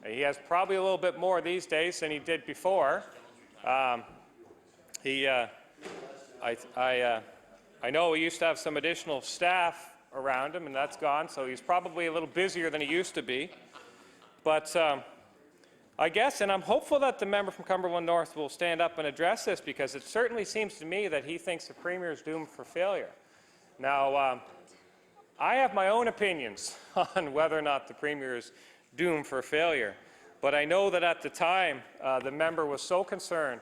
He has probably a little bit more these days than he did before. I know he used to have some additional staff around him, and that's gone, so he's probably a little busier than he used to be. But I guess, and I'm hopeful that the member from Cumberland North will stand up and address this, because it certainly seems to me that he thinks the Premier is doomed for failure. Now, I have my own opinions on whether or not the Premier is doomed for failure, but I know that at the time the member was so concerned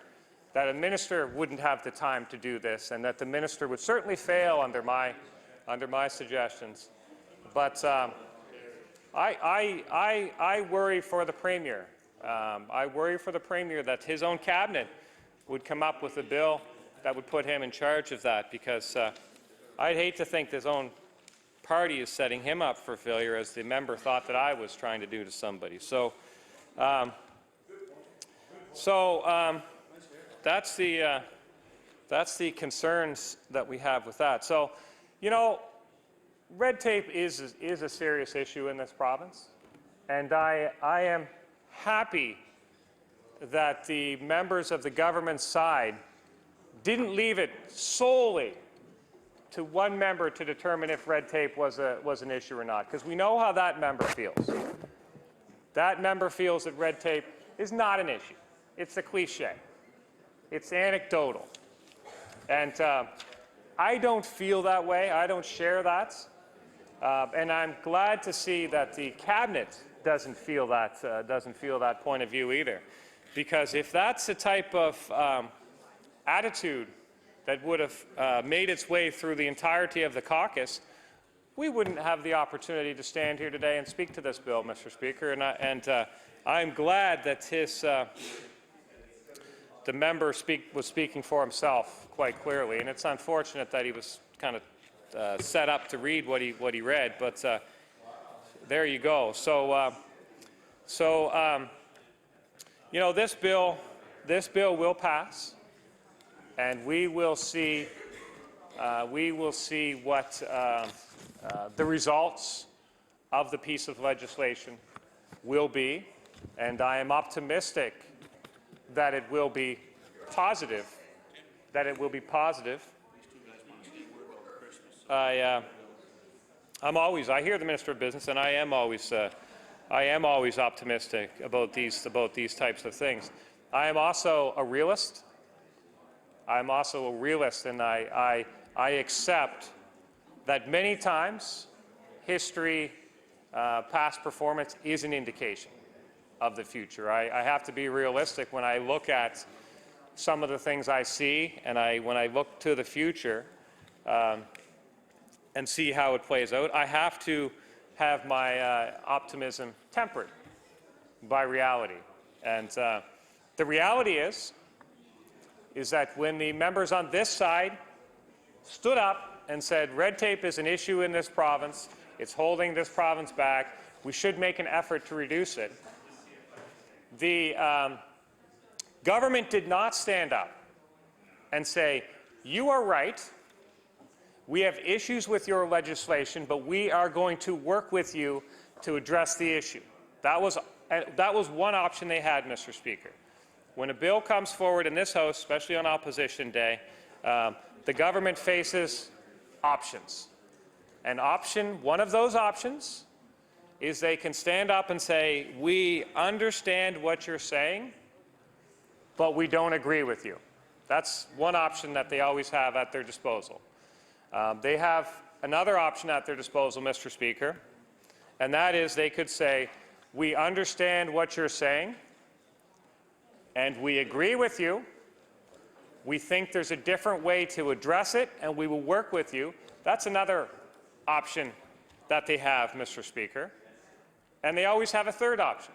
that a minister wouldn't have the time to do this, and that the minister would certainly fail under my suggestions. But I worry for the Premier. I worry for the Premier that his own Cabinet would come up with a bill that would put him in charge of that, because I'd hate to think his own party is setting him up for failure, as the member thought that I was trying to do to somebody. So, that's the concerns that we have with that. So, you know, red tape is a serious issue in this province, and I am happy that the members of the government side didn't leave it solely to one member to determine if red tape was an issue or not, because we know how that member feels. That member feels that red tape is not an issue. It's a cliche. It's anecdotal. And I don't feel that way. I don't share that. And I'm glad to see that the cabinet doesn't feel that point of view either. Because if that's the type of attitude that would have made its way through the entirety of the caucus, we wouldn't have the opportunity to stand here today and speak to this bill, Mr. Speaker. And I'm glad that the member was speaking for himself quite clearly. And it's unfortunate that he was kind of set up to read what he read, but there you go. So you know, this bill will pass, and we will see what the results of the piece of legislation will be, and I am optimistic that it will be positive. I hear the Minister of Business, and I am always optimistic about these types of things. I am also a realist. And I accept that many times history, past performance is an indication of the future. I have to be realistic when I look at some of the things I see, and when I look to the future and see how it plays out, I have to have my optimism tempered by reality. And the reality is that when the members on this side stood up and said red tape is an issue in this province, it's holding this province back, we should make an effort to reduce it, the government did not stand up and say, you are right, we have issues with your legislation, but we are going to work with you to address the issue. That was one option they had, Mr. Speaker. When a bill comes forward in this House, especially on Opposition Day, the government faces options. And one of those options is they can stand up and say, we understand what you're saying, but we don't agree with you. That's one option that they always have at their disposal. They have another option at their disposal, Mr. Speaker, and that is they could say, we understand what you're saying, and we agree with you. We think there's a different way to address it, and we will work with you. That's another option that they have, Mr. Speaker. And they always have a third option.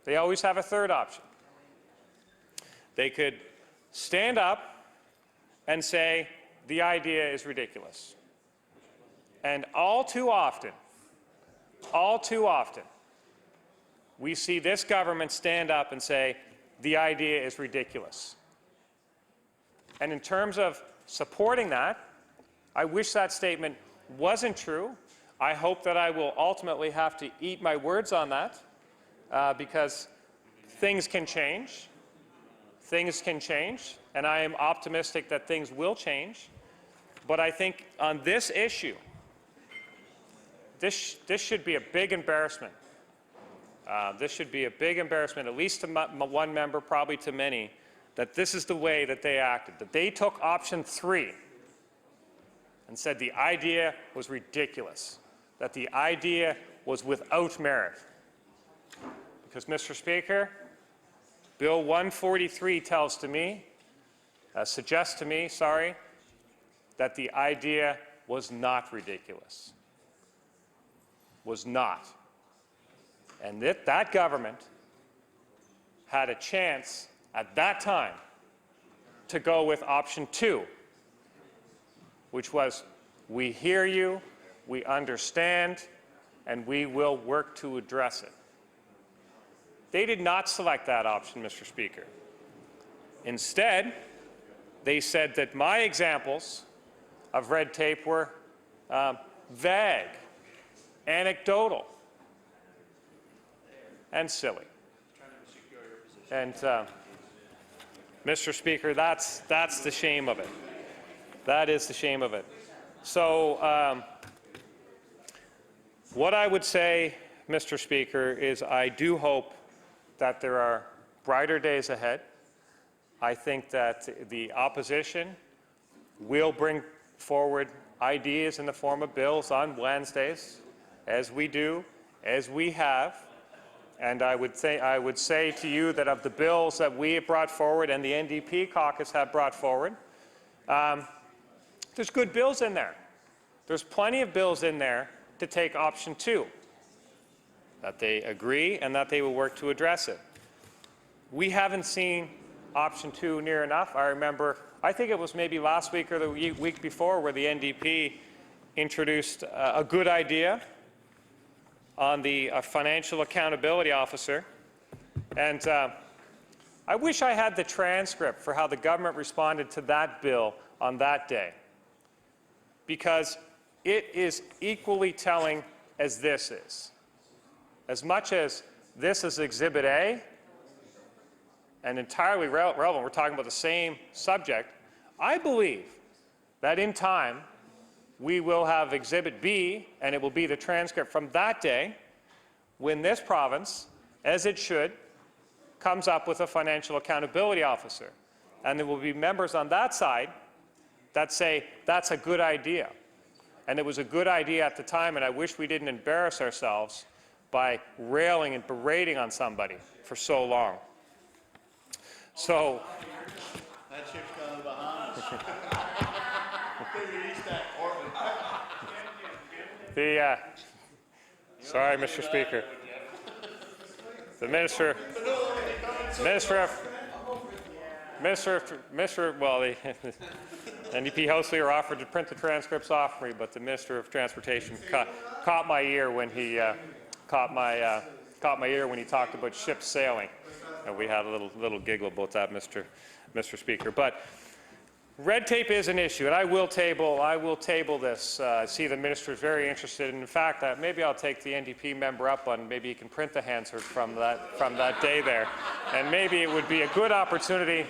They could stand up and say, the idea is ridiculous. And all too often, we see this government stand up and say, the idea is ridiculous. And in terms of supporting that, I wish that statement wasn't true. I hope that I will ultimately have to eat my words on that because things can change. And I am optimistic that things will change. But I think on this issue, this should be a big embarrassment. This should be a big embarrassment, at least to one member, probably to many, that this is the way that they acted, that they took option 3 and said the idea was ridiculous, that the idea was without merit. Because, Mr. Speaker, Bill 143 suggests to me, that the idea was not ridiculous. Was not. And that government had a chance at that time to go with option 2, which was, we hear you, we understand, and we will work to address it. They did not select that option, Mr. Speaker. Instead, they said that my examples of red tape were vague, anecdotal, and silly. And, Mr. Speaker, that's the shame of it. That is the shame of it. So what I would say, Mr. Speaker, is I do hope that there are brighter days ahead. I think that the opposition will bring forward ideas in the form of bills on Wednesdays, as we do, as we have. And I would say to you that of the bills that we have brought forward and the NDP caucus have brought forward, there's good bills in there. There's plenty of bills in there to take option 2, that they agree and that they will work to address it. We haven't seen option 2 near enough. I remember, I think it was maybe last week or the week before, where the NDP introduced a good idea on the financial accountability officer. And I wish I had the transcript for how the government responded to that bill on that day, because it is equally telling as this is. As much as this is Exhibit A and entirely relevant, we're talking about the same subject, I believe that in time we will have Exhibit B, and it will be the transcript from that day when this province, as it should, comes up with a financial accountability officer. And there will be members on that side that say that's a good idea. And it was a good idea at the time, and I wish we didn't embarrass ourselves by railing and berating on somebody for so long. So, That ship's gone to the Bahamas. Sorry, Mr. Speaker. The Minister, well, the NDP House Leader offered to print the transcripts off for me, but the Minister of Transportation caught my ear when he caught my ear when he talked about ships sailing, and we had a little giggle about that, Mr. Speaker. But red tape is an issue, and I will table this. I see the Minister is very interested, and in fact, maybe I'll take the NDP member up on maybe he can print the Hansard from that day there, and maybe it would be a good opportunity.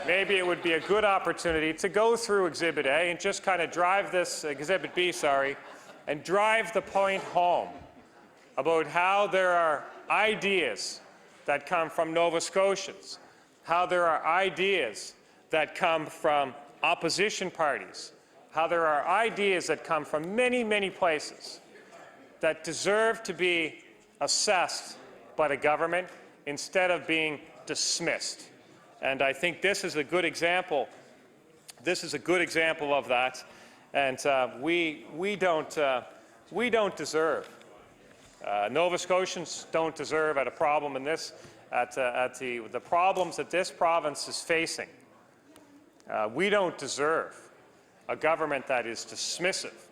Maybe it would be a good opportunity to go through Exhibit A and just kind of drive this Exhibit B, sorry, and drive the point home about how there are ideas that come from Nova Scotians, how there are ideas that come from opposition parties, how there are ideas that come from many, many places that deserve to be assessed by the government instead of being dismissed. And I think this is a good example. This is a good example of that, and we don't deserve. Nova Scotians don't deserve at a problem in this, at the problems that this province is facing. We don't deserve a government that is dismissive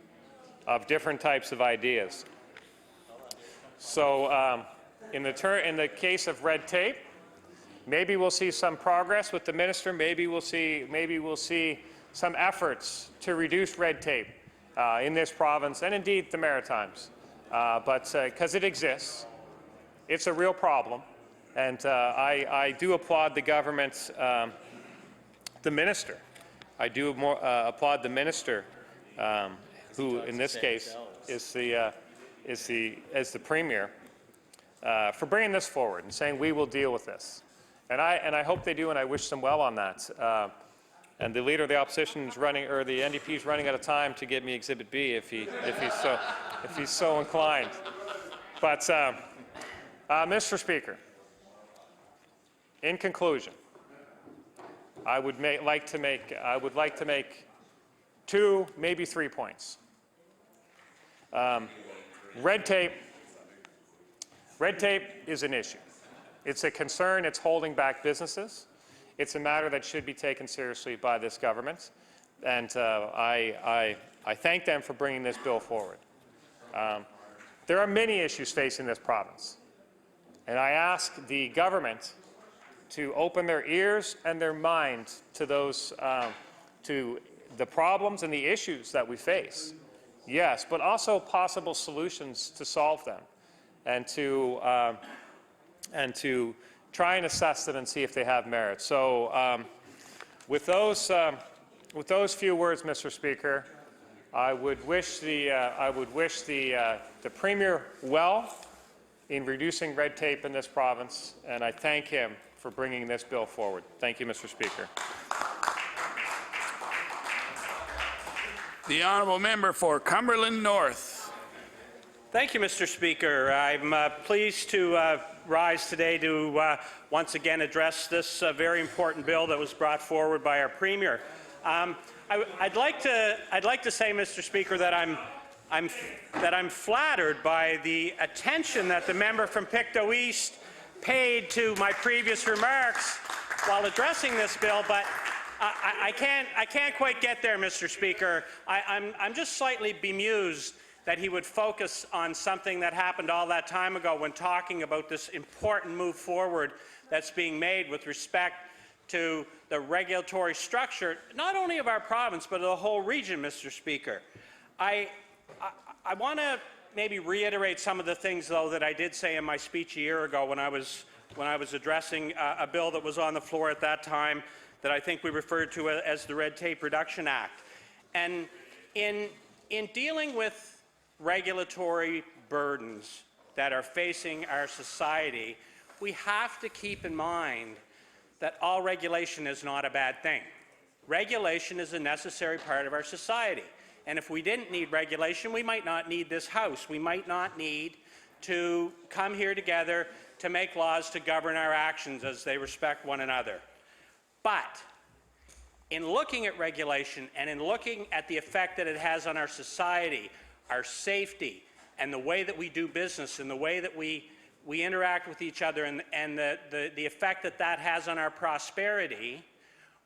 of different types of ideas. So, in the case of red tape, maybe we'll see some progress with the minister. Maybe we'll see some efforts to reduce red tape in this province and indeed the Maritimes. But because it exists, it's a real problem, and I do applaud the government, the minister. I do applaud the minister, who in this case is the premier, for bringing this forward and saying we will deal with this. And I hope they do, and I wish them well on that. And the leader of the opposition is running, or the NDP is running out of time to give me Exhibit B if he's so inclined. But Mr. Speaker, in conclusion, I would like to make 2, maybe 3 points. Red tape is an issue. It's a concern. It's holding back businesses. It's a matter that should be taken seriously by this government, and I thank them for bringing this bill forward. There are many issues facing this province, and I ask the government to open their ears and their mind to those, to the problems and the issues that we face. Yes, but also possible solutions to solve them, and to try and assess them and see if they have merit. So with those With those few words, Mr. Speaker, I would wish the Premier well in reducing red tape in this province, and I thank him for bringing this bill forward. Thank you, Mr. Speaker. The honourable member for Cumberland North. Thank you, Mr. Speaker. I'm pleased to rise today to once again address this very important bill that was brought forward by our Premier. I'd like to say, Mr. Speaker, that I'm flattered by the attention that the member from Pictou East paid to my previous remarks while addressing this bill, but I can't quite get there, Mr. Speaker. I'm just slightly bemused that he would focus on something that happened all that time ago when talking about this important move forward that's being made with respect to the regulatory structure, not only of our province, but of the whole region, Mr. Speaker. I want to maybe reiterate some of the things, though, that I did say in my speech a year ago when I was addressing a bill that was on the floor at that time that I think we referred to as the Red Tape Reduction Act. And in dealing with regulatory burdens that are facing our society, we have to keep in mind that all regulation is not a bad thing. Regulation is a necessary part of our society. And if we didn't need regulation, we might not need this House. We might not need to come here together to make laws to govern our actions as they respect one another. But in looking at regulation and in looking at the effect that it has on our society, our safety, and the way that we do business and the way that we interact with each other and the effect that that has on our prosperity,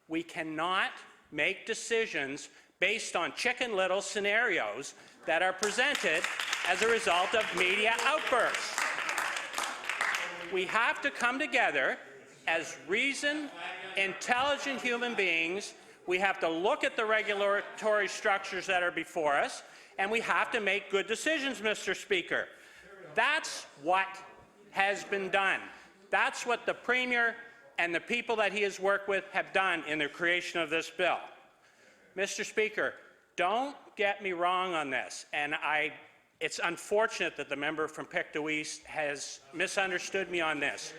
we cannot make decisions based on Chicken Little scenarios that are presented as a result of media outbursts. We have to come together as reasoned, intelligent human beings. We have to look at the regulatory structures that are before us, and we have to make good decisions, Mr. Speaker. That's what has been done. That's what the Premier and the people that he has worked with have done in the creation of this bill. Mr. Speaker, don't get me wrong on this, and it's unfortunate that the member from Pictou East has misunderstood me on this.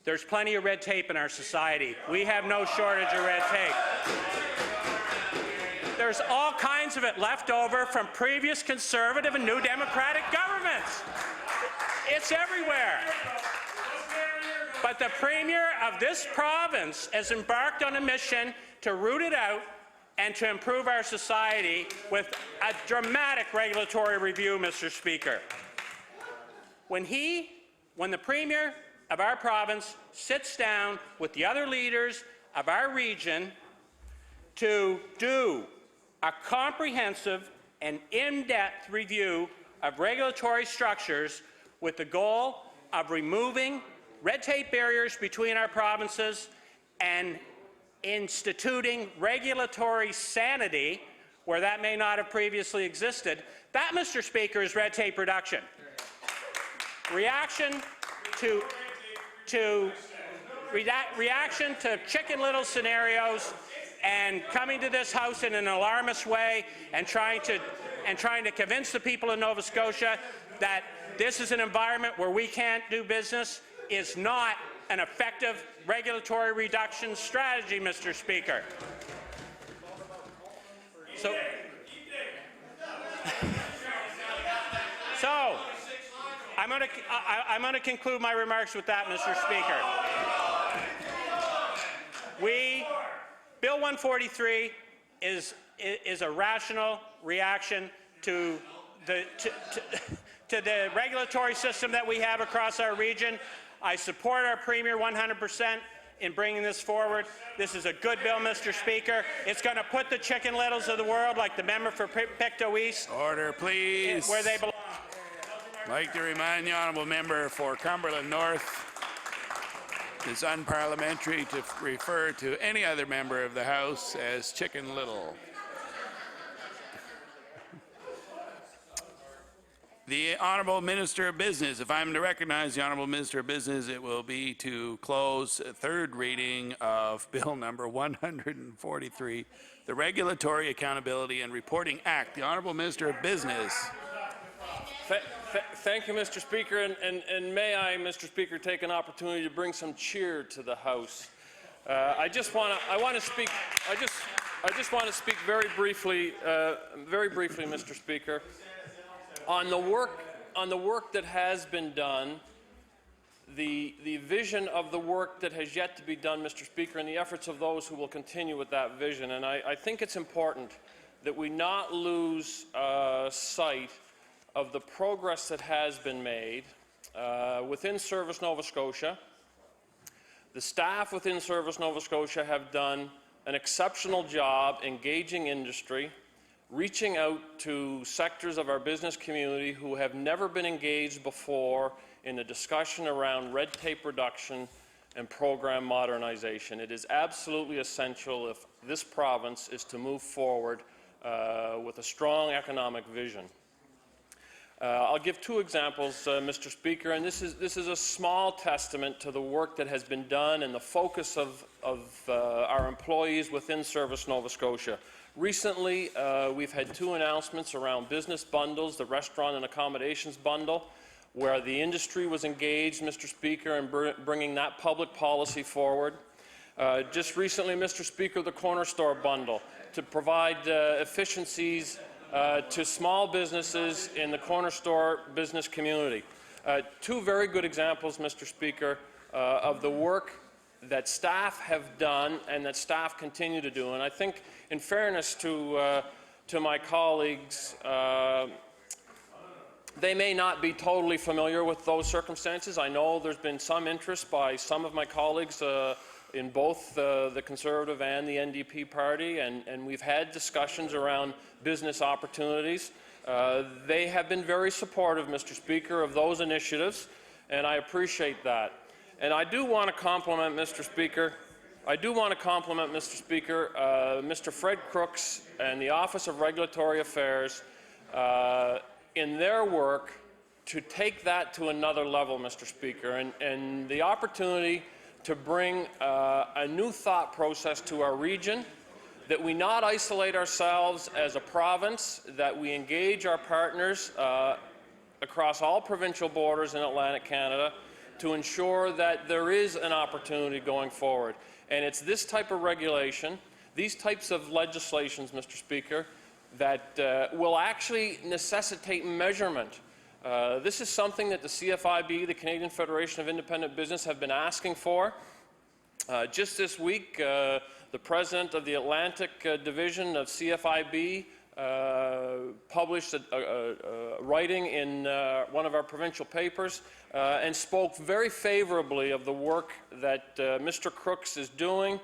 There's plenty of red tape in our society. We have no shortage of red tape. There's all kinds of it left over from previous Conservative and New Democratic governments. It's everywhere. But the Premier of this province has embarked on a mission to root it out and to improve our society with a dramatic regulatory review, Mr. Speaker. When the Premier of our province sits down with the other leaders of our region to do a comprehensive and in-depth review of regulatory structures with the goal of removing red tape barriers between our provinces and instituting regulatory sanity where that may not have previously existed, that, Mr. Speaker, is red tape reduction. Reaction to Chicken Little scenarios and coming to this House in an alarmist way and trying to convince the people of Nova Scotia that this is an environment where we can't do business is not an effective regulatory reduction strategy, Mr. Speaker. So I'm going to conclude my remarks with that, Mr. Speaker. Bill 143 is a rational reaction to the regulatory system that we have across our region. I support our Premier 100% in bringing this forward. This is a good bill, Mr. Speaker. It's going to put the Chicken Littles of the world, like the member for Pictou East, order, please, where they belong. I'd like to remind the honourable member for Cumberland North it's unparliamentary to refer to any other member of the House as Chicken Little. The Honourable Minister of Business. If I'm to recognize the Honourable Minister of Business, it will be to close third reading of Bill number 143, the Regulatory Accountability and Reporting Act. The Honourable Minister of Business. Thank you, Mr. Speaker, and may I, Mr. Speaker, take an opportunity to bring some cheer to the House. I just want to speak very briefly, Mr. Speaker, on the work that has been done, the vision of the work that has yet to be done, Mr. Speaker, and the efforts of those who will continue with that vision. And I think it's important that we not lose sight of the progress that has been made within Service Nova Scotia. The staff within Service Nova Scotia have done an exceptional job engaging industry, reaching out to sectors of our business community who have never been engaged before in the discussion around red tape reduction and program modernization. It is absolutely essential if this province is to move forward with a strong economic vision. I'll give two examples, Mr. Speaker, and this is a small testament to the work that has been done and the focus of our employees within Service Nova Scotia. Recently, we've had two announcements around business bundles, the restaurant and accommodations bundle, where the industry was engaged, Mr. Speaker, in bringing that public policy forward. Just recently, Mr. Speaker, the corner store bundle to provide efficiencies to small businesses in the corner store business community. Two very good examples, Mr. Speaker, of the work that staff have done and that staff continue to do. And I think, in fairness to my colleagues, they may not be totally familiar with those circumstances. I know there's been some interest by some of my colleagues in both the Conservative and the NDP party, and we've had discussions around business opportunities. They have been very supportive, Mr. Speaker, of those initiatives, and I appreciate that. And I do want to compliment, Mr. Speaker, Mr. Fred Crooks and the Office of Regulatory Affairs in their work to take that to another level, Mr. Speaker, and the opportunity to bring a new thought process to our region, that we not isolate ourselves as a province, that we engage our partners across all provincial borders in Atlantic Canada to ensure that there is an opportunity going forward. And it's this type of regulation, these types of legislations, Mr. Speaker, that will actually necessitate measurement. This is something that the CFIB, the Canadian Federation of Independent Business, have been asking for. Just this week, the president of the Atlantic Division of CFIB published a writing in one of our provincial papers and spoke very favorably of the work that Mr. Crooks is doing.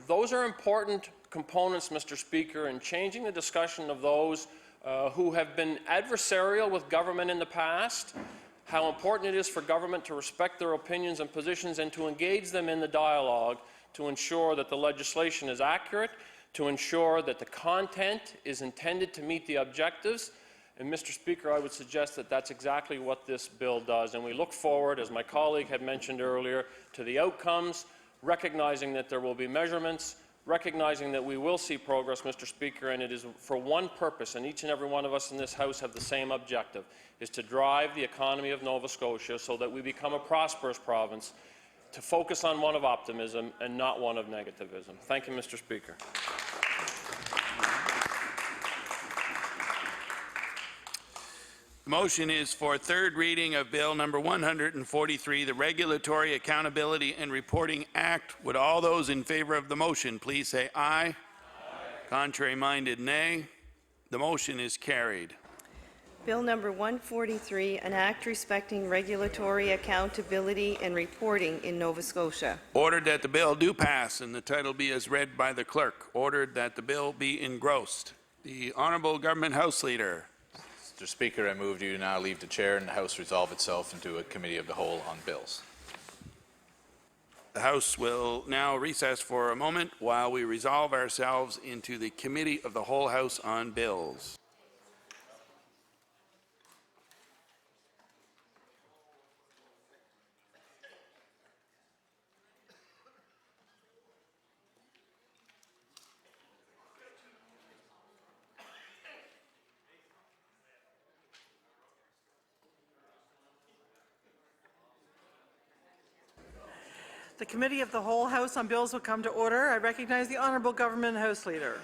Those are important components, Mr. Speaker, in changing the discussion of those who have been adversarial with government in the past, how important it is for government to respect their opinions and positions and to engage them in the dialogue to ensure that the legislation is accurate, to ensure that the content is intended to meet the objectives. And, Mr. Speaker, I would suggest that that's exactly what this bill does. And we look forward, as my colleague had mentioned earlier, to the outcomes, recognizing that there will be measurements, recognizing that we will see progress, Mr. Speaker, and it is for one purpose, and each and every one of us in this House have the same objective, is to drive the economy of Nova Scotia so that we become a prosperous province, to focus on one of optimism and not one of negativism. Thank you, Mr. Speaker. The motion is for third reading of Bill number 143, the Regulatory Accountability and Reporting Act. Would all those in favor of the motion please say aye. Aye. Contrary-minded, nay. The motion is carried. Bill number 143, an act respecting regulatory accountability and reporting in Nova Scotia. Ordered that the bill do pass and the title be as read by the clerk. Ordered that the bill be engrossed. The Honourable Government House Leader. Mr. Speaker, I move you now leave the chair and the House resolve itself into a committee of the whole on bills. The House will now recess for a moment while we resolve ourselves into the committee of the whole House on bills. The Committee of the Whole House on Bills will come to order. I recognize the Honourable Government House Leader.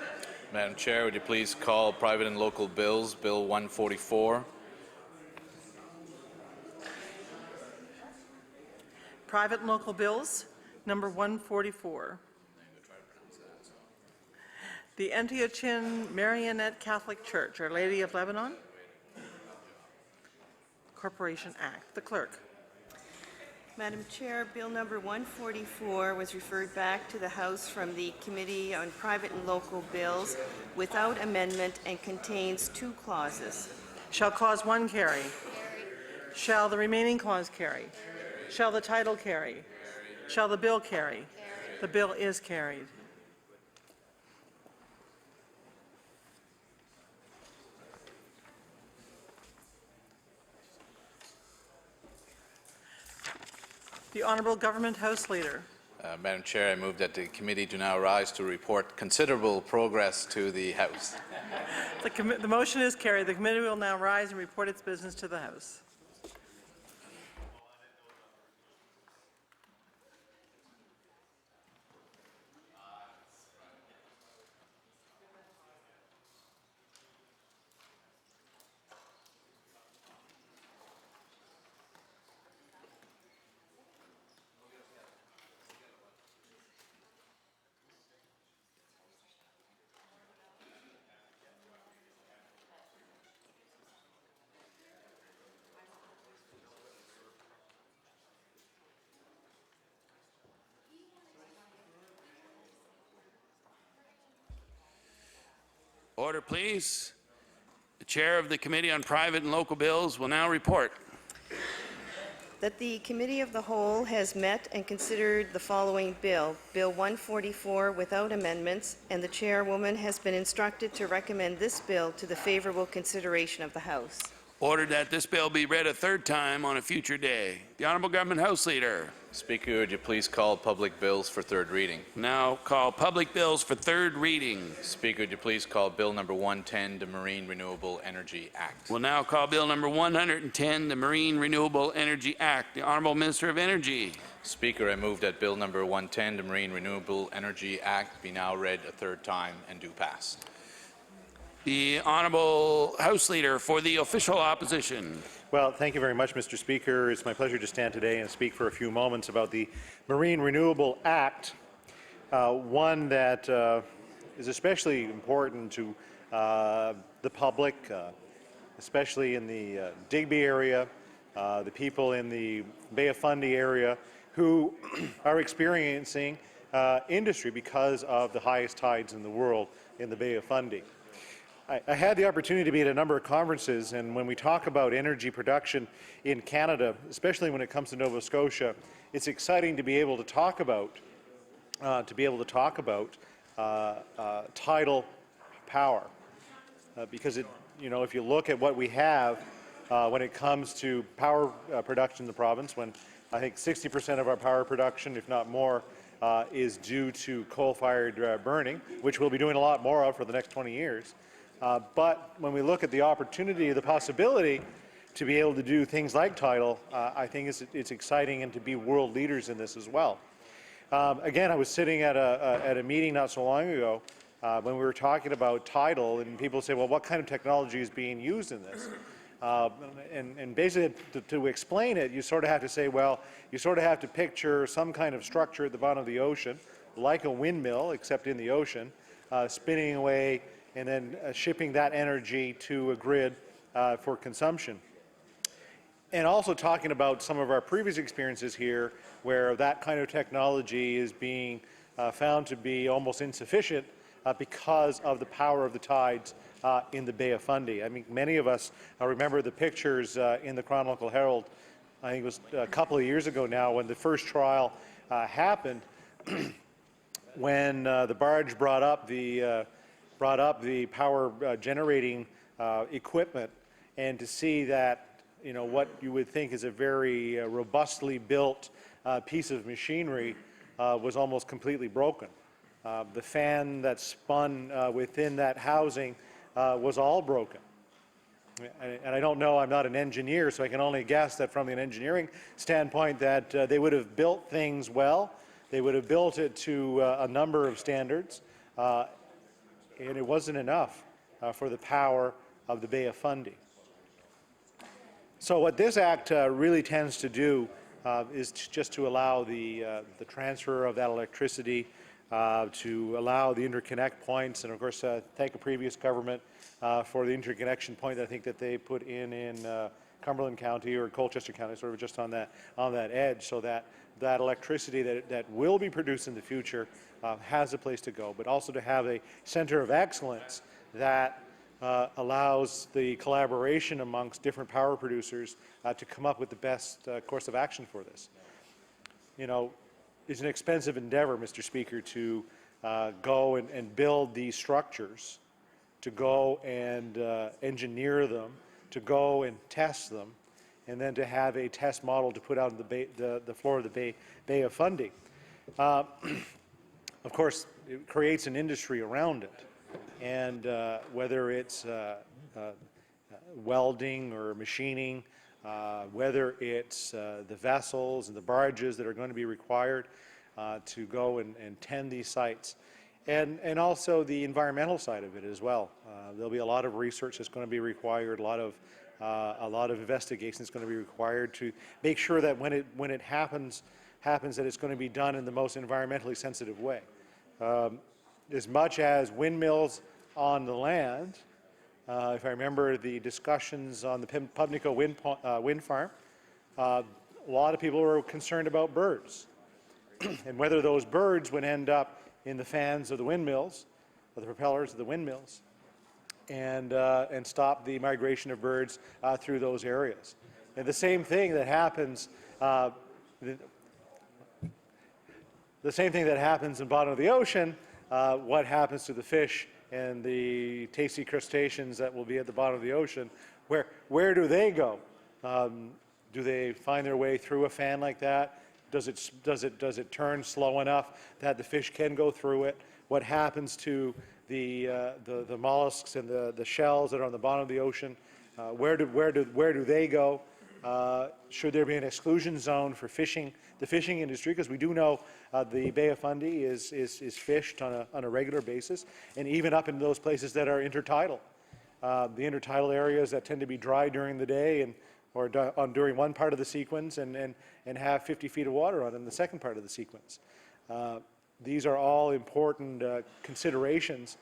Madam Chair, would you please call private and local bills, Bill 144? Private and local bills, number 144. The Antiochian Marionette Catholic Church, Our Lady of Lebanon Corporation Act. The Clerk. Madam Chair, Bill number 144 was referred back to the House from the Committee on Private and Local Bills without amendment and contains 2 clauses. Shall Clause 1 carry? Shall the remaining clause carry? Shall the title carry? Shall the bill carry? The bill is carried. The Honourable Government House Leader. Madam Chair, I move that the committee do now rise to report considerable progress to the House. The motion is carried. The committee will now rise and report its business to the House. Order, please. The Chair of the Committee on Private and Local Bills will now report. That the Committee of the Whole has met and considered the following bill, Bill 144 without amendments, and the Chairwoman has been instructed to recommend this bill to the favorable consideration of the House. Ordered that this bill be read a third time on a future day. The Honourable Government House Leader. Speaker, would you please call public bills for third reading? Now call public bills for third reading. Speaker, would you please call Bill number 110, the Marine Renewable Energy Act? We'll now call Bill number 110, the Marine Renewable Energy Act. The Honourable Minister of Energy. Speaker, I move that Bill number 110, the Marine Renewable Energy Act, be now read a third time and do pass. The Honourable House Leader for the official opposition. Well, thank you very much, Mr. Speaker. It's my pleasure to stand today and speak for a few moments about the Marine Renewable Act, one that is especially important to the public, especially in the Digby area, the people in the Bay of Fundy area who are experiencing industry because of the highest tides in the world in the Bay of Fundy. I had the opportunity to be at a number of conferences, and when we talk about energy production in Canada, especially when it comes to Nova Scotia, it's exciting to be able to talk about tidal power, because if you look at what we have when it comes to power production in the province, when I think 60% of our power production, if not more, is due to coal-fired burning, which we'll be doing a lot more of for the next 20 years. But when we look at the opportunity, the possibility to be able to do things like tidal, I think it's exciting, and to be world leaders in this as well. Again, I was sitting at a meeting not so long ago when we were talking about tidal, and people say, well, what kind of technology is being used in this? And basically, to explain it, you sort of have to say, well, you sort of have to picture some kind of structure at the bottom of the ocean, like a windmill, except in the ocean, spinning away, and then shipping that energy to a grid for consumption. And also talking about some of our previous experiences here, where that kind of technology is being found to be almost insufficient because of the power of the tides in the Bay of Fundy. I mean, many of us remember the pictures in the Chronicle Herald, I think it was a couple of years ago now, when the first trial happened, when the barge brought up the power generating equipment, and to see that what you would think is a very robustly built piece of machinery was almost completely broken. The fan that spun within that housing was all broken. And I don't know, I'm not an engineer, so I can only guess that from an engineering standpoint that they would have built things well, They would have built it to a number of standards, and it wasn't enough for the power of the Bay of Fundy. So what this act really tends to do is just to allow the transfer of that electricity, to allow the interconnect points, and of course thank a previous government for the interconnection point I think that they put in Cumberland County or Colchester County, sort of just on that edge, so that electricity that will be produced in the future has a place to go, but also to have a center of excellence that allows the collaboration amongst different power producers to come up with the best course of action for this. You know, it's an expensive endeavor, Mr. Speaker, to go and build these structures, to go and engineer them, to go and test them, and then to have a test model to put out on the floor of the Bay of Fundy. Of course, it creates an industry around it. And whether it's welding or machining, whether it's the vessels and the barges that are going to be required to go and tend these sites, and also the environmental side of it as well. There'll be a lot of research that's going to be required, a lot of investigation that's going to be required to make sure that when it happens that it's going to be done in the most environmentally sensitive way. As much as windmills on the land, if I remember the discussions on the Pubnico wind farm, a lot of people were concerned about birds and whether those birds would end up in the fans of the windmills, or the propellers of the windmills, and stop the migration of birds through those areas. And the same thing that happens in the bottom of the ocean, what happens to the fish and the tasty crustaceans that will be at the bottom of the ocean, where do they go? Do they find their way through a fan like that? Does it turn slow enough that the fish can go through it? What happens to the mollusks and the shells that are on the bottom of the ocean? Where do they go? Should there be an exclusion zone for fishing, the fishing industry? Because we do know the Bay of Fundy is fished on a regular basis, and even up in those places that are intertidal. The intertidal areas that tend to be dry during the day or during one part of the sequence and have 50 feet of water on it in the second part of the sequence. These are all important considerations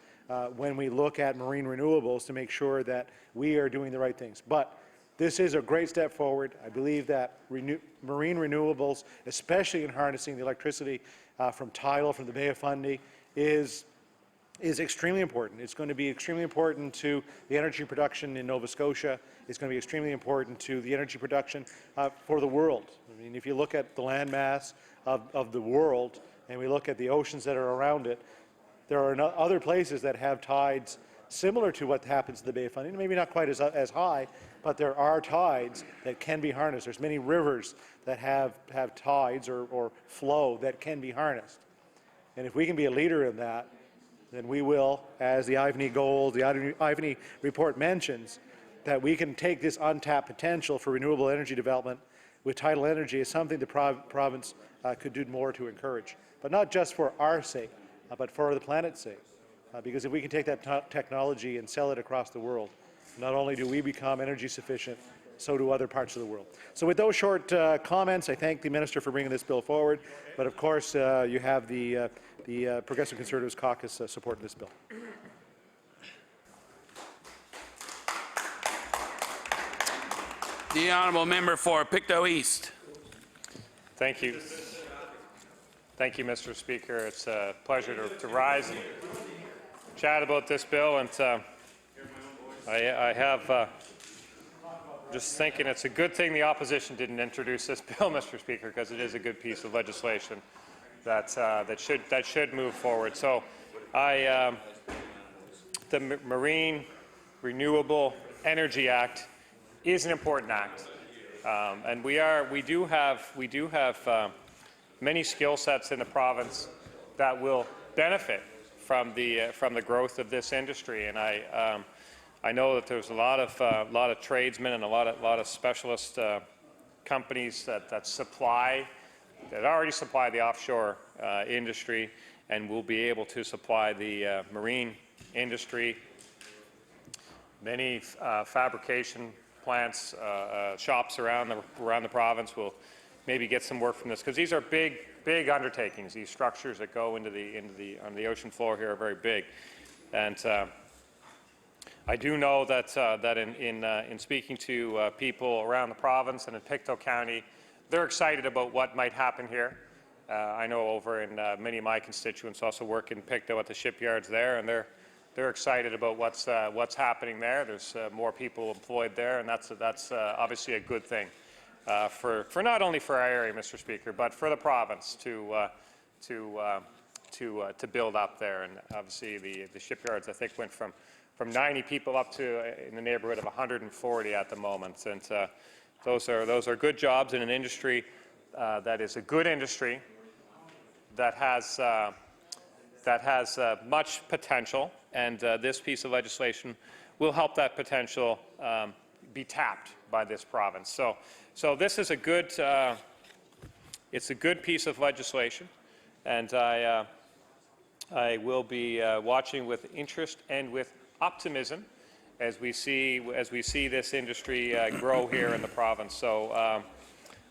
when we look at marine renewables to make sure that we are doing the right things. But this is a great step forward. I believe that marine renewables, especially in harnessing the electricity from tidal, from the Bay of Fundy, is extremely important. It's going to be extremely important to the energy production in Nova Scotia. It's going to be extremely important to the energy production for the world. I mean, if you look at the landmass of the world and we look at the oceans that are around it, there are other places that have tides similar to what happens in the Bay of Fundy, maybe not quite as high, but there are tides that can be harnessed. There's many rivers that have tides or flow that can be harnessed. And if we can be a leader in that, then we will, as the Ivany Gold, the Ivany report mentions, that we can take this untapped potential for renewable energy development with tidal energy is something the province could do more to encourage. But not just for our sake, but for the planet's sake. Because if we can take that technology and sell it across the world, not only do we become energy sufficient, so do other parts of the world. So with those short comments, I thank the Minister for bringing this bill forward. But of course, you have the Progressive Conservatives Caucus supporting this bill. The honourable member for Pictou East. Thank you. Thank you, Mr. Speaker. It's a pleasure to rise and chat about this bill. And I have just thinking it's a good thing the opposition didn't introduce this bill, Mr. Speaker, because it is a good piece of legislation that should move forward. So the Marine Renewable Energy Act is an important act, and we do have many skill sets in the province that will benefit from the growth of this industry. And I know that there's a lot of tradesmen and a lot of specialist companies that already supply the offshore industry, and we'll be able to supply the marine industry. Many fabrication plants, shops around the province will maybe get some work from this, because these are big undertakings. These structures that go on the ocean floor here are very big, and I do know that in speaking to people around the province and in Pictou County, they're excited about what might happen here. I know over in many of my constituents also work in Pictou at the shipyards there, and they're excited about what's happening there. There's more people employed there, and that's obviously a good thing for not only for our area, Mr. Speaker, but for the province to build up there. And obviously the shipyards, I think, went from 90 people up to in the neighborhood of 140 at the moment, and those are good jobs in an industry that is a good industry that has much potential, and this piece of legislation will help that potential be tapped by this province. So this is a good it's a good piece of legislation, and I will be watching with interest and with optimism as we see this industry grow here in the province. So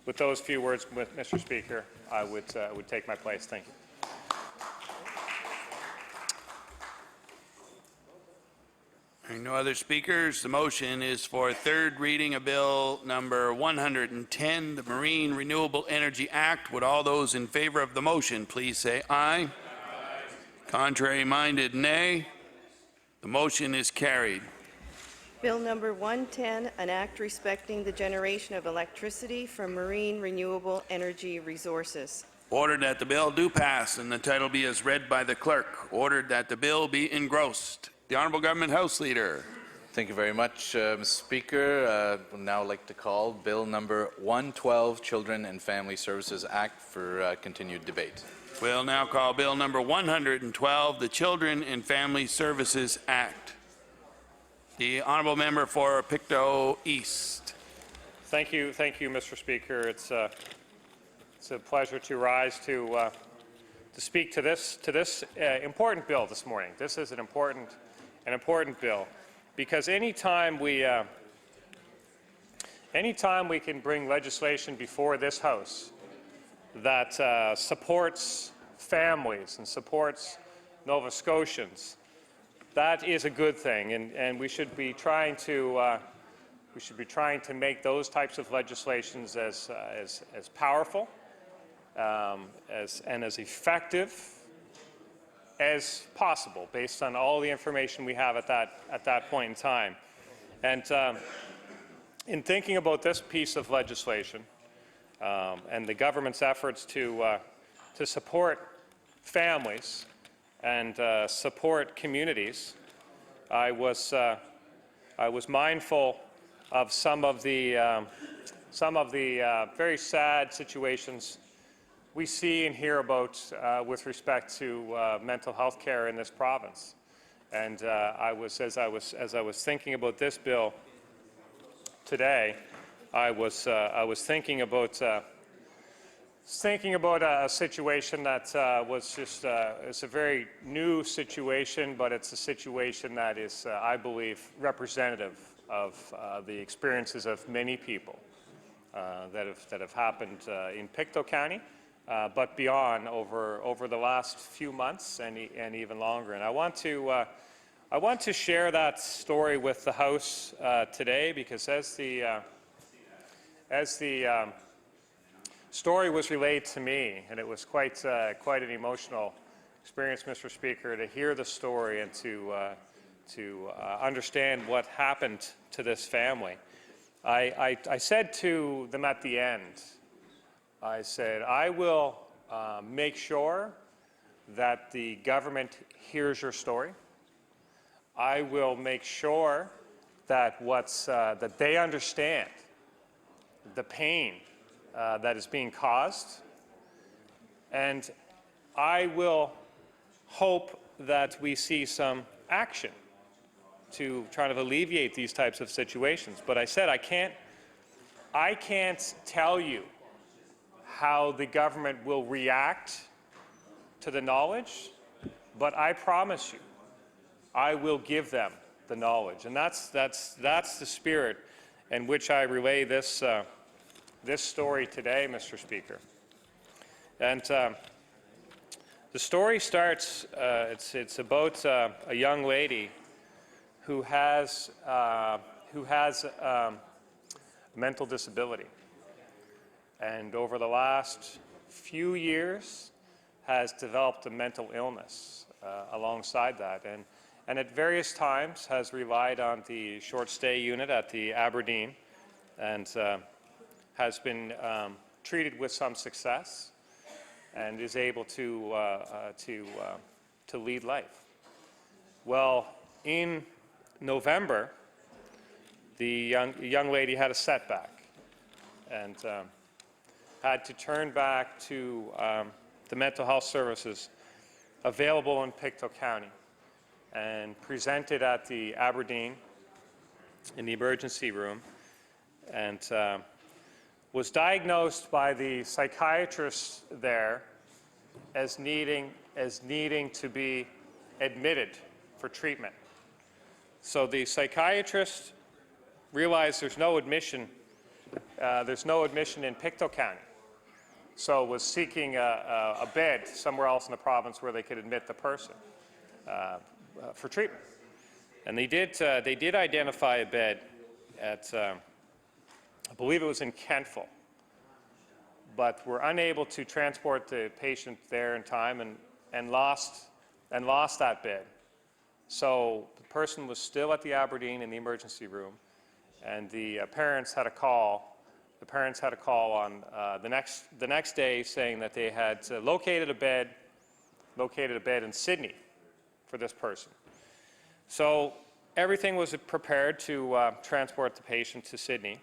with those few words, Mr. Speaker, I would take my place. Thank you. Hearing no other speakers, the motion is for third reading of Bill number 110, the Marine Renewable Energy Act. Would all those in favor of the motion please say aye. Aye. Contrary-minded, nay. The motion is carried. Bill number 110, an act respecting the generation of electricity from marine renewable energy resources. Ordered that the bill do pass and the title be as read by the clerk. Ordered that the bill be engrossed. The Honourable Government House Leader. Thank you very much, Mr. Speaker. I would now like to call Bill number 112, Children and Family Services Act, for continued debate. We'll now call Bill number 112, the Children and Family Services Act. The Honourable Member for Pictou East. Thank you, Mr. Speaker. It's a pleasure to rise to speak to this important bill this morning. This is an important bill, because anytime we can bring legislation before this House that supports families and supports Nova Scotians, that is a good thing, and we should be trying to make those types of legislations as powerful and as effective as possible, based on all the information we have at that point in time. And in thinking about this piece of legislation and the government's efforts to support families and support communities, I was mindful of some of the very sad situations we see and hear about with respect to mental health care in this province. And as I was thinking about this bill today, I was thinking about a situation that was just it's a very new situation, but it's a situation that is, I believe, representative of the experiences of many people that have happened in Pictou County. But beyond, over the last few months and even longer. And I want to share that story with the House today, because as the story was relayed to me, and it was quite an emotional experience, Mr. Speaker, to hear the story and to understand what happened to this family. I said to them at the end, I said, I will make sure that the government hears your story. I will make sure that that they understand the pain that is being caused, and I will hope that we see some action to try to alleviate these types of situations. But I said I can't tell you how the government will react to the knowledge, but I promise you, I will give them the knowledge. And that's the spirit in which I relay this story today, Mr. Speaker. And the story starts, it's about a young lady who has mental disability. And over the last few years has developed a mental illness alongside that. And at various times has relied on the short stay unit at the Aberdeen and has been treated with some success and is able to lead life. Well, in November, the young lady had a setback and had to turn back to the mental health services available in Pictou County and presented at the Aberdeen in the emergency room and was diagnosed by the psychiatrist there as needing to be admitted for treatment. So the psychiatrist realized there's no admission in Pictou County, so was seeking a bed somewhere else in the province where they could admit the person for treatment. And they did identify a bed at, I believe it was in Kentville, but were unable to transport the patient there in time and lost that bed. So the person was still at the Aberdeen in the emergency room, and the parents had a call. The parents had a call on the next day saying that they had located a bed in Sydney for this person. So everything was prepared to transport the patient to Sydney.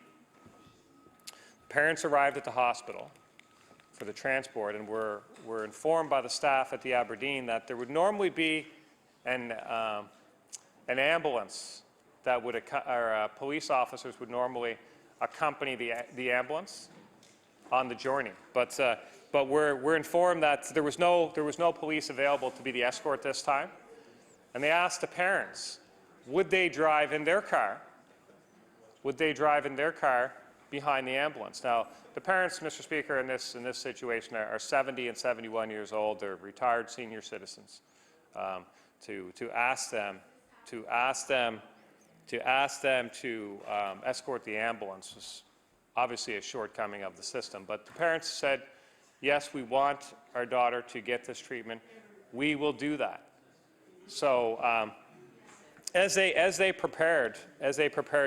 Parents arrived at the hospital for the transport and were informed by the staff at the Aberdeen that there would normally be an ambulance that would, or police officers would normally accompany the ambulance on the journey. But we're informed that there was no police available to be the escort this time. And they asked the parents, would they drive in their car? Would they drive in their car behind the ambulance? Now, the parents, Mr. Speaker, in this situation are 70 and 71 years old. They're retired senior citizens. To ask them to escort the ambulance was obviously a shortcoming of the system. But the parents said, yes, we want our daughter to get this treatment. We will do that. So as they prepared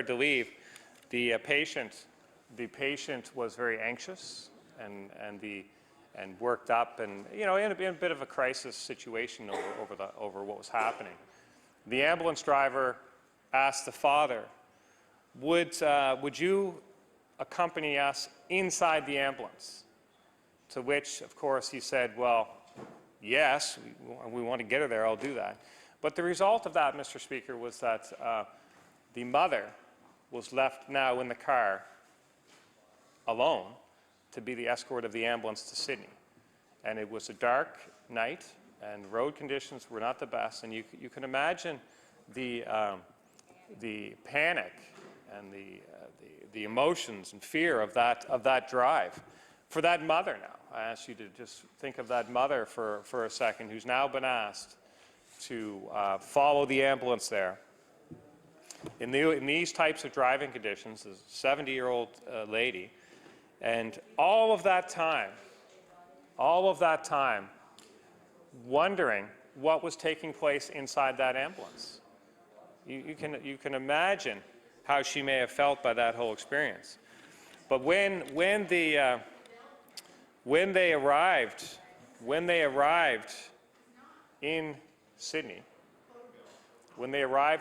to leave, the patient was very anxious and worked up, and in a bit of a crisis situation over what was happening. The ambulance driver asked the father, would you accompany us inside the ambulance? To which, of course, he said, well, yes, we want to get her there, I'll do that. But the result of that, Mr. Speaker, was that the mother was left now in the car alone to be the escort of the ambulance to Sydney. And it was a dark night, and road conditions were not the best. And you can imagine the panic and the emotions and fear of that drive for that mother now. I ask you to just think of that mother for a second, who's now been asked to follow the ambulance there. In these types of driving conditions, a 70-year-old lady, and all of that time, wondering what was taking place inside that ambulance. You can imagine how she may have felt by that whole experience. But when they arrived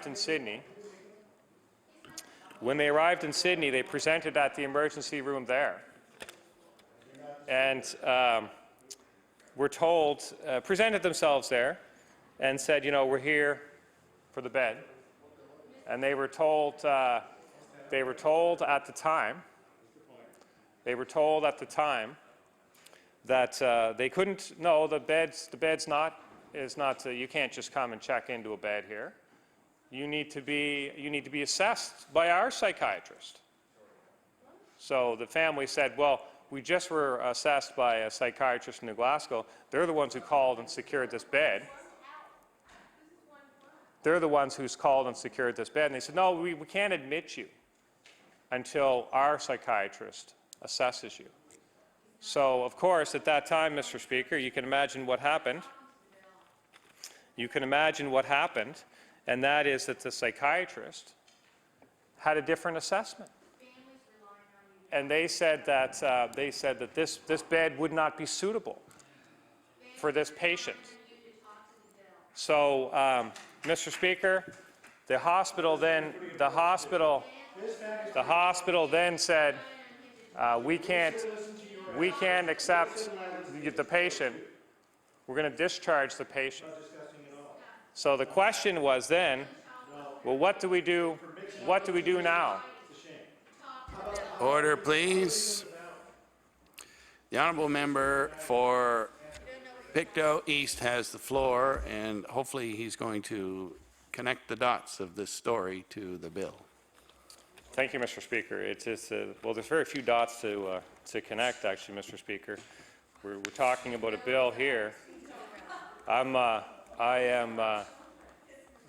in Sydney, they presented at the emergency room there, and were told, presented themselves there, and said, we're here for the bed. And they were told at the time they couldn't, no, the bed's not, you can't just come and check into a bed here. You need to be assessed by our psychiatrist. So the family said, well, we just were assessed by a psychiatrist in New Glasgow. They're the ones who called and secured this bed. They're the ones who's called and secured this bed. And they said, no, we can't admit you until our psychiatrist assesses you. So, of course, at that time, Mr. Speaker, you can imagine what happened. You can imagine what happened, and that is that the psychiatrist had a different assessment. And they said that this bed would not be suitable for this patient. So, Mr. Speaker, the hospital then said, we can't accept the patient. We're going to discharge the patient. So the question was then, well, what do we do? What do we do now? Order, please. The honourable member for Pictou East has the floor, and hopefully he's going to connect the dots of this story to the bill. Thank you, Mr. Speaker. It's well, there's very few dots to connect, actually, Mr. Speaker. We're talking about a bill here. I am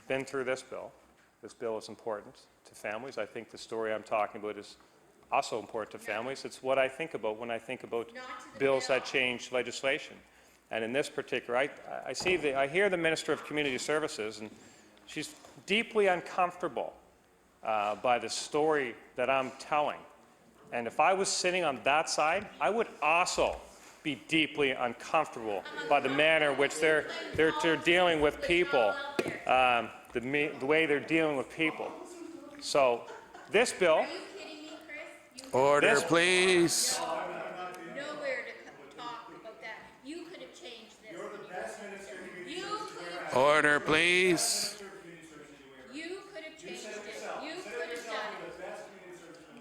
been through this bill. This bill is important to families. I think the story I'm talking about is also important to families. It's what I think about when I think about bills that change legislation. And in this particular, I hear the Minister of Community Services, and she's deeply uncomfortable by the story that I'm telling. And if I was sitting on that side, I would also be deeply uncomfortable by the manner in which they're dealing with people, the way they're dealing with people. So this bill. Order, please. Nowhere to talk about that. You could have changed this. You're the best minister. Order, please. You could have changed it. You could have done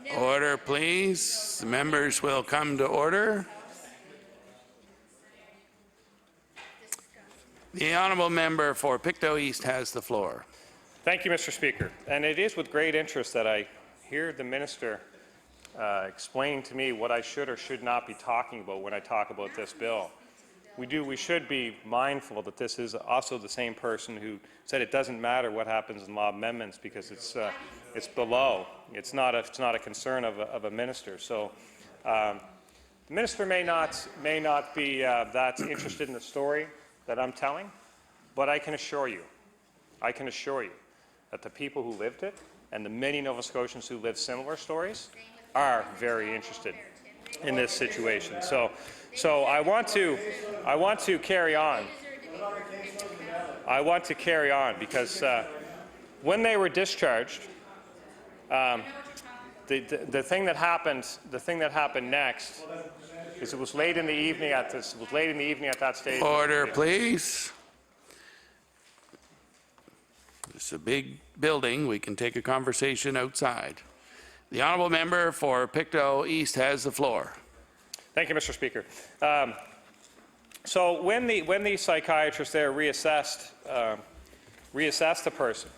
it. Order, please. The members will come to order. The honourable member for Pictou East has the floor. Thank you, Mr. Speaker. And it is with great interest that I hear the minister explaining to me what I should or should not be talking about when I talk about this bill. We should be mindful that this is also the same person who said it doesn't matter what happens in law amendments because it's below. It's not a concern of a minister. So the minister may not be that interested in the story that I'm telling, but I can assure you that the people who lived it and the many Nova Scotians who live similar stories are very interested in this situation. So I want to carry on. I want to carry on because when they were discharged, the thing that happened next is it was late in the evening at that stage. Order, please. It's a big building. We can take a conversation outside. The honourable member for Pictou East has the floor. Thank you, Mr. Speaker. So when the psychiatrist there reassessed the person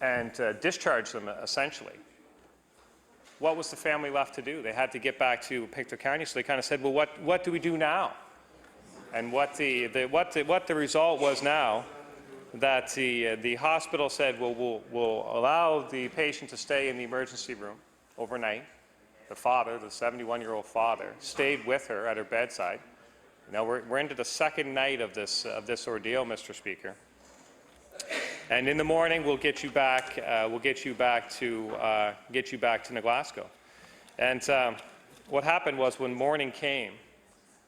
and discharged them, essentially, what was the family left to do? They had to get back to Pictou County, so they kind of said, well, what do we do now? And what the result was now, that the hospital said, well, we'll allow the patient to stay in the emergency room overnight. The father, the 71-year-old father, stayed with her at her bedside. Now we're into the second night of this ordeal, Mr. Speaker. And in the morning, we'll get you back. We'll get you back to New Glasgow. And what happened was, when morning came,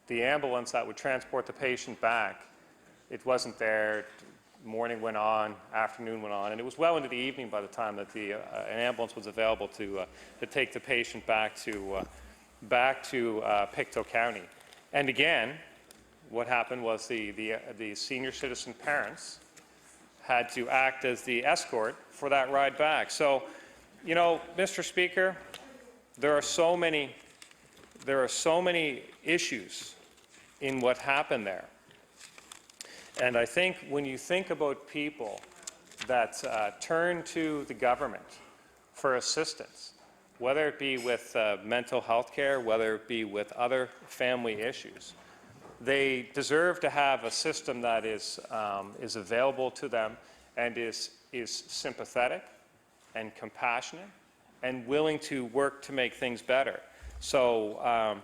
the ambulance that would transport the patient back, it wasn't there. Morning went on, afternoon went on, and it was well into the evening by the time that an ambulance was available to take the patient back to Pictou County. And again, what happened was the senior citizen parents had to act as the escort for that ride back. So, you know, Mr. Speaker, there are so many there are so many issues in what happened there. And I think when you think about people that turn to the government for assistance, whether it be with mental health care, whether it be with other family issues, they deserve to have a system that is available to them and is sympathetic and compassionate and willing to work to make things better. So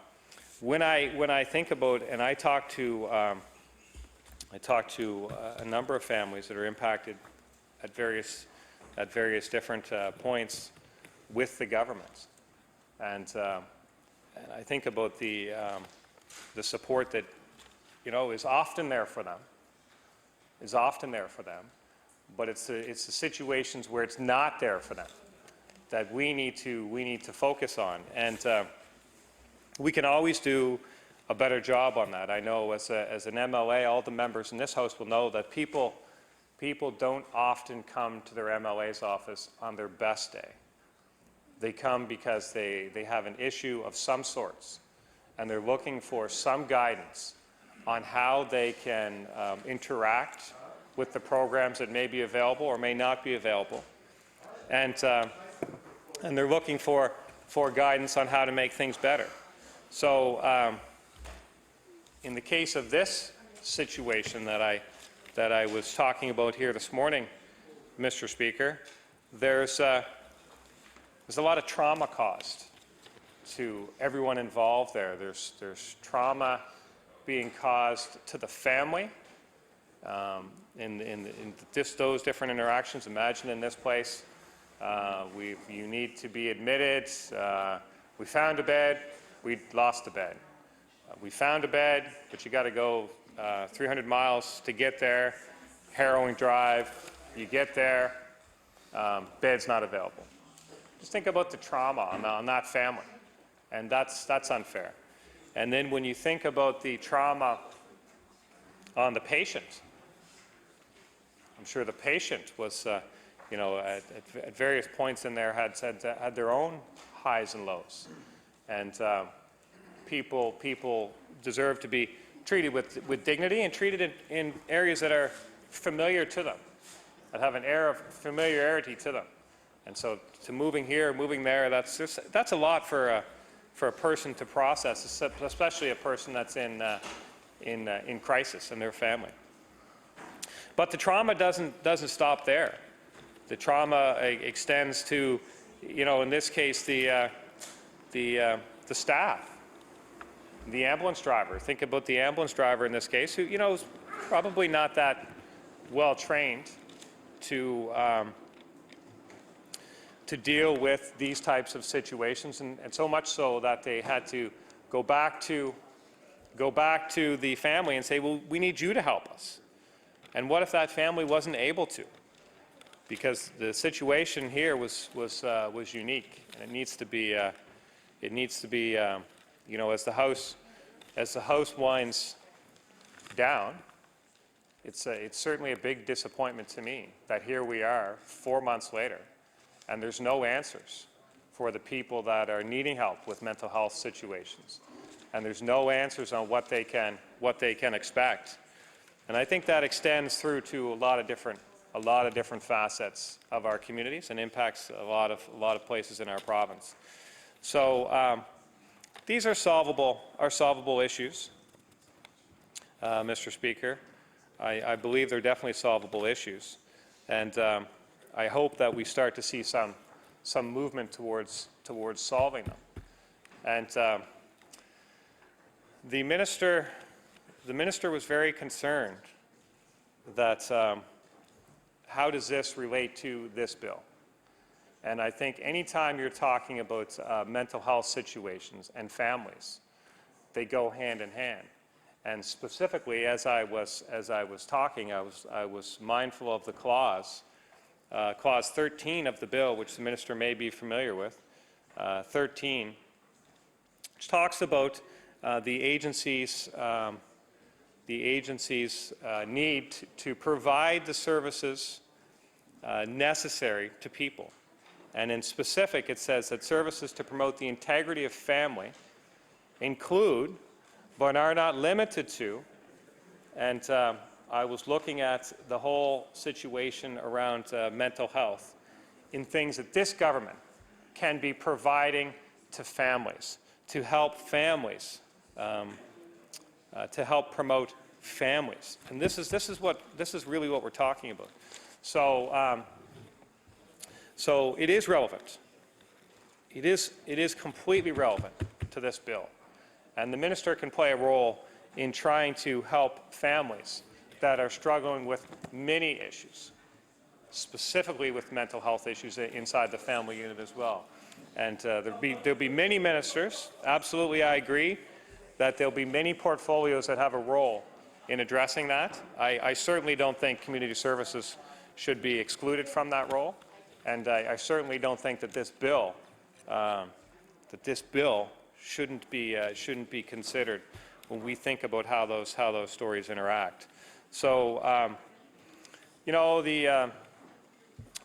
when I think about, and I talk to a number of families that are impacted at various different points with the government, and I think about the support that is often there for them, but it's the situations where it's not there for them that we need to focus on, and we can always do a better job on that. I know as an MLA, all the members in this House will know that people don't often come to their MLA's office on their best day. They come because they have an issue of some sorts, and they're looking for some guidance on how they can interact with the programs that may be available or may not be available, and they're looking for guidance on how to make things better. So in the case of this situation that I was talking about here this morning, Mr. Speaker, there's a lot of trauma caused to everyone involved there. There's trauma being caused to the family in just those different interactions. Imagine in this place, you need to be admitted. We found a bed, we lost a bed. We found a bed, but you got to go 300 miles to get there. Harrowing drive. You get there, bed's not available. Just think about the trauma on that family, and that's unfair. And then when you think about the trauma on the patient, I'm sure the patient was, at various points in there had their own highs and lows, and people deserve to be treated with dignity and treated in areas that are familiar to them, that have an air of familiarity to them. And so to moving here, moving there, that's a lot for a person to process, especially a person that's in crisis and their family. But the trauma doesn't stop there. The trauma extends to, in this case, the staff, the ambulance driver. Think about the ambulance driver in this case, who is probably not that well trained to deal with these types of situations, and so much so that they had to go back to the family and say, well, we need you to help us. And what if that family wasn't able to? Because the situation here was unique, and it needs to be as the house winds down. It's certainly a big disappointment to me that here we are 4 months later, and there's no answers for the people that are needing help with mental health situations, and there's no answers on what they can expect. And I think that extends through to a lot of different facets of our communities and impacts a lot of places in our province. So these are solvable issues, Mr. Speaker. I believe they're definitely solvable issues, and I hope that we start to see some movement towards solving them. And the minister was very concerned that how does this relate to this bill? And I think anytime you're talking about mental health situations and families, they go hand in hand. And specifically, as I was talking, I was mindful of the clause 13 of the bill, which the minister may be familiar with, 13, which talks about the agency's need to provide the services necessary to people. And in specific, it says that services to promote the integrity of family include, but are not limited to, and I was looking at the whole situation around mental health in things that this government can be providing to families, to help families, to help promote families. And this is really what we're talking about. So, so it is relevant. It is completely relevant to this bill. And the minister can play a role in trying to help families that are struggling with many issues, specifically with mental health issues inside the family unit as well. And there'll be many ministers, absolutely I agree, that there'll be many portfolios that have a role in addressing that. I certainly don't think community services should be excluded from that role, and I certainly don't think that this bill shouldn't be considered when we think about how those stories interact. So, you know,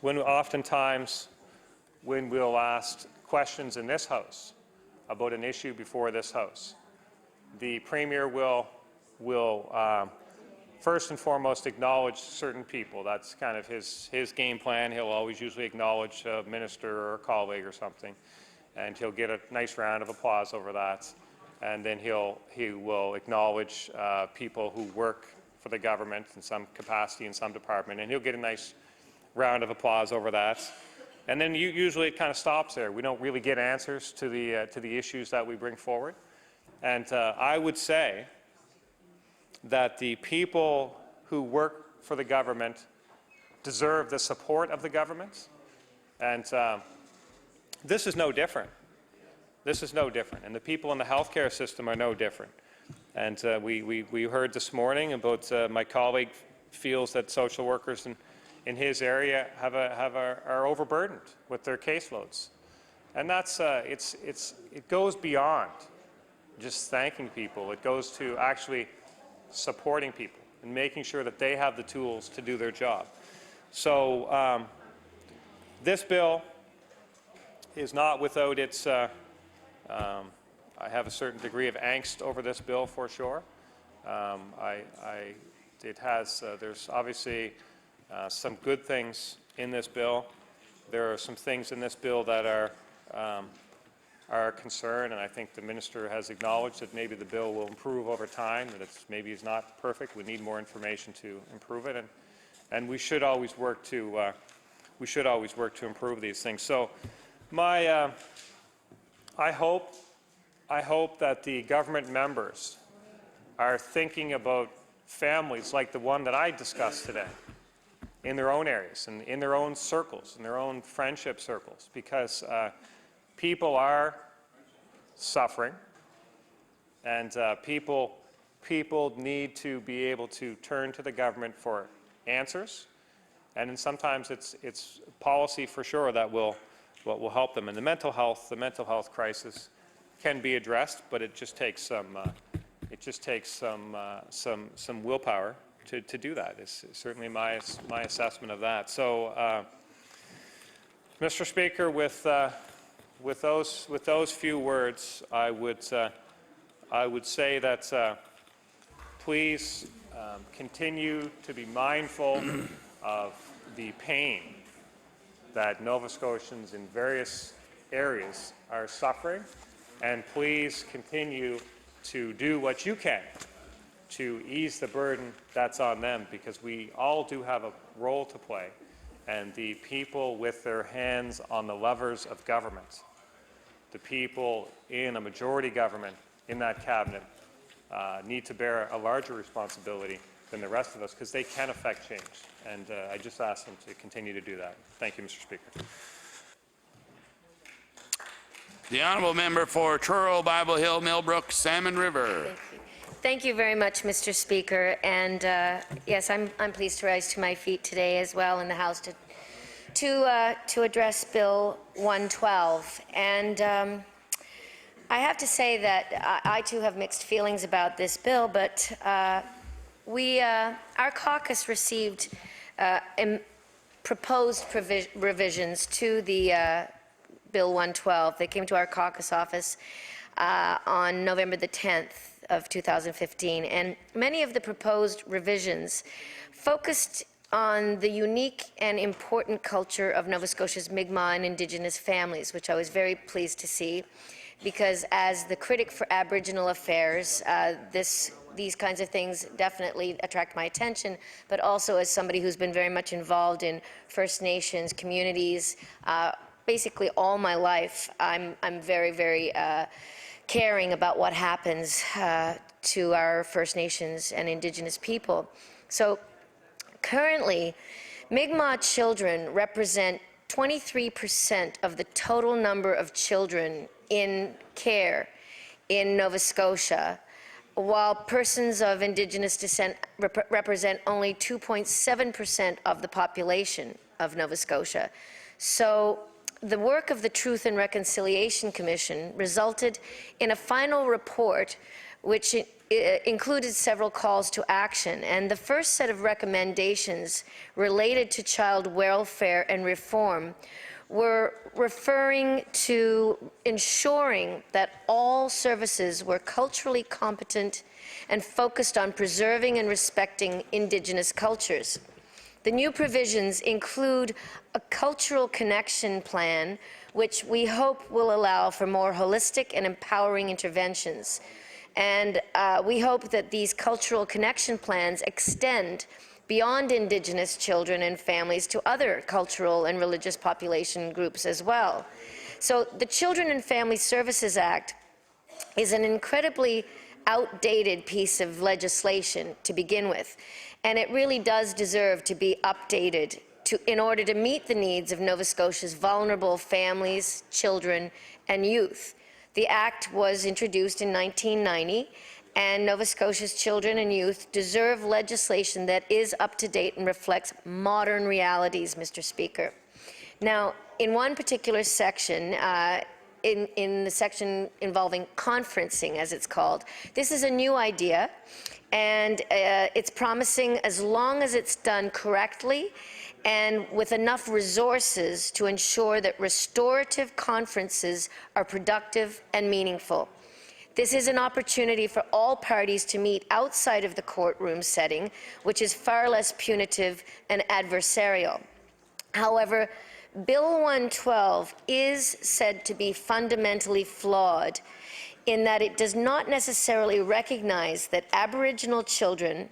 when oftentimes when we'll ask questions in this House about an issue before this House, the Premier will first and foremost acknowledge certain people. That's kind of his game plan. He'll always usually acknowledge a minister or a colleague or something, and he'll get a nice round of applause over that. And then he will acknowledge people who work for the government in some capacity in some department, and he'll get a nice round of applause over that. And then usually it kind of stops there. We don't really get answers to the issues that we bring forward. And I would say that the people who work for the government deserve the support of the government. And this is no different. This is no different. And the people in the healthcare system are no different. And we heard this morning about my colleague feels that social workers in his area are overburdened with their caseloads. And that's, it goes beyond just thanking people. It goes to actually supporting people and making sure that they have the tools to do their job. So this bill is not without its, I have a certain degree of angst over this bill for sure. There's obviously some good things in this bill. There are some things in this bill that are a concern, and I think the minister has acknowledged that maybe the bill will improve over time, that maybe it's not perfect. We need more information to improve it, and we should always work to improve these things. So, I hope that the government members are thinking about families like the one that I discussed today in their own areas and in their own circles, in their own friendship circles, because people are suffering, and people need to be able to turn to the government for answers, and sometimes it's policy for sure that will help them. And the mental health crisis can be addressed, but it just takes some willpower to do that. It's certainly my assessment of that. So, Mr. Speaker, with those few words, I would say that please continue to be mindful of the pain that Nova Scotians in various areas are suffering, and please continue to do what you can to ease the burden that's on them, because we all do have a role to play, and the people with their hands on the levers of government, the people in a majority government in that cabinet, need to bear a larger responsibility than the rest of us, because they can affect change. And I just ask them to continue to do that. Thank you, Mr. Speaker. The honourable member for Truro, Bible Hill, Millbrook, Salmon River. Thank you very much, Mr. Speaker. And yes, I'm pleased to rise to my feet today as well in the House to address Bill 112. And I have to say that I too have mixed feelings about this bill, but our caucus received proposed revisions to the Bill 112. They came to our caucus office on November the 10th of 2015, and many of the proposed revisions focused on the unique and important culture of Nova Scotia's Mi'kmaq and Indigenous families, which I was very pleased to see, because as the critic for Aboriginal affairs, these kinds of things definitely attract my attention, but also as somebody who's been very much involved in First Nations communities, basically all my life, I'm very, very caring about what happens to our First Nations and Indigenous people. So currently, Mi'kmaq children represent 23% of the total number of children in care in Nova Scotia, while persons of Indigenous descent represent only 2.7% of the population of Nova Scotia. So the work of the Truth and Reconciliation Commission resulted in a final report which included several calls to action, and the first set of recommendations related to child welfare and reform were referring to ensuring that all services were culturally competent and focused on preserving and respecting Indigenous cultures. The new provisions include a cultural connection plan, which we hope will allow for more holistic and empowering interventions. And we hope that these cultural connection plans extend beyond Indigenous children and families to other cultural and religious population groups as well. So the Children and Family Services Act is an incredibly outdated piece of legislation to begin with, and it really does deserve to be updated in order to meet the needs of Nova Scotia's vulnerable families, children, and youth. The Act was introduced in 1990, and Nova Scotia's children and youth deserve legislation that is up to date and reflects modern realities, Mr. Speaker. Now, in one particular section, in the section involving conferencing, as it's called, this is a new idea, and it's promising as long as it's done correctly and with enough resources to ensure that restorative conferences are productive and meaningful. This is an opportunity for all parties to meet outside of the courtroom setting, which is far less punitive and adversarial. However, Bill 112 is said to be fundamentally flawed in that it does not necessarily recognize that Aboriginal children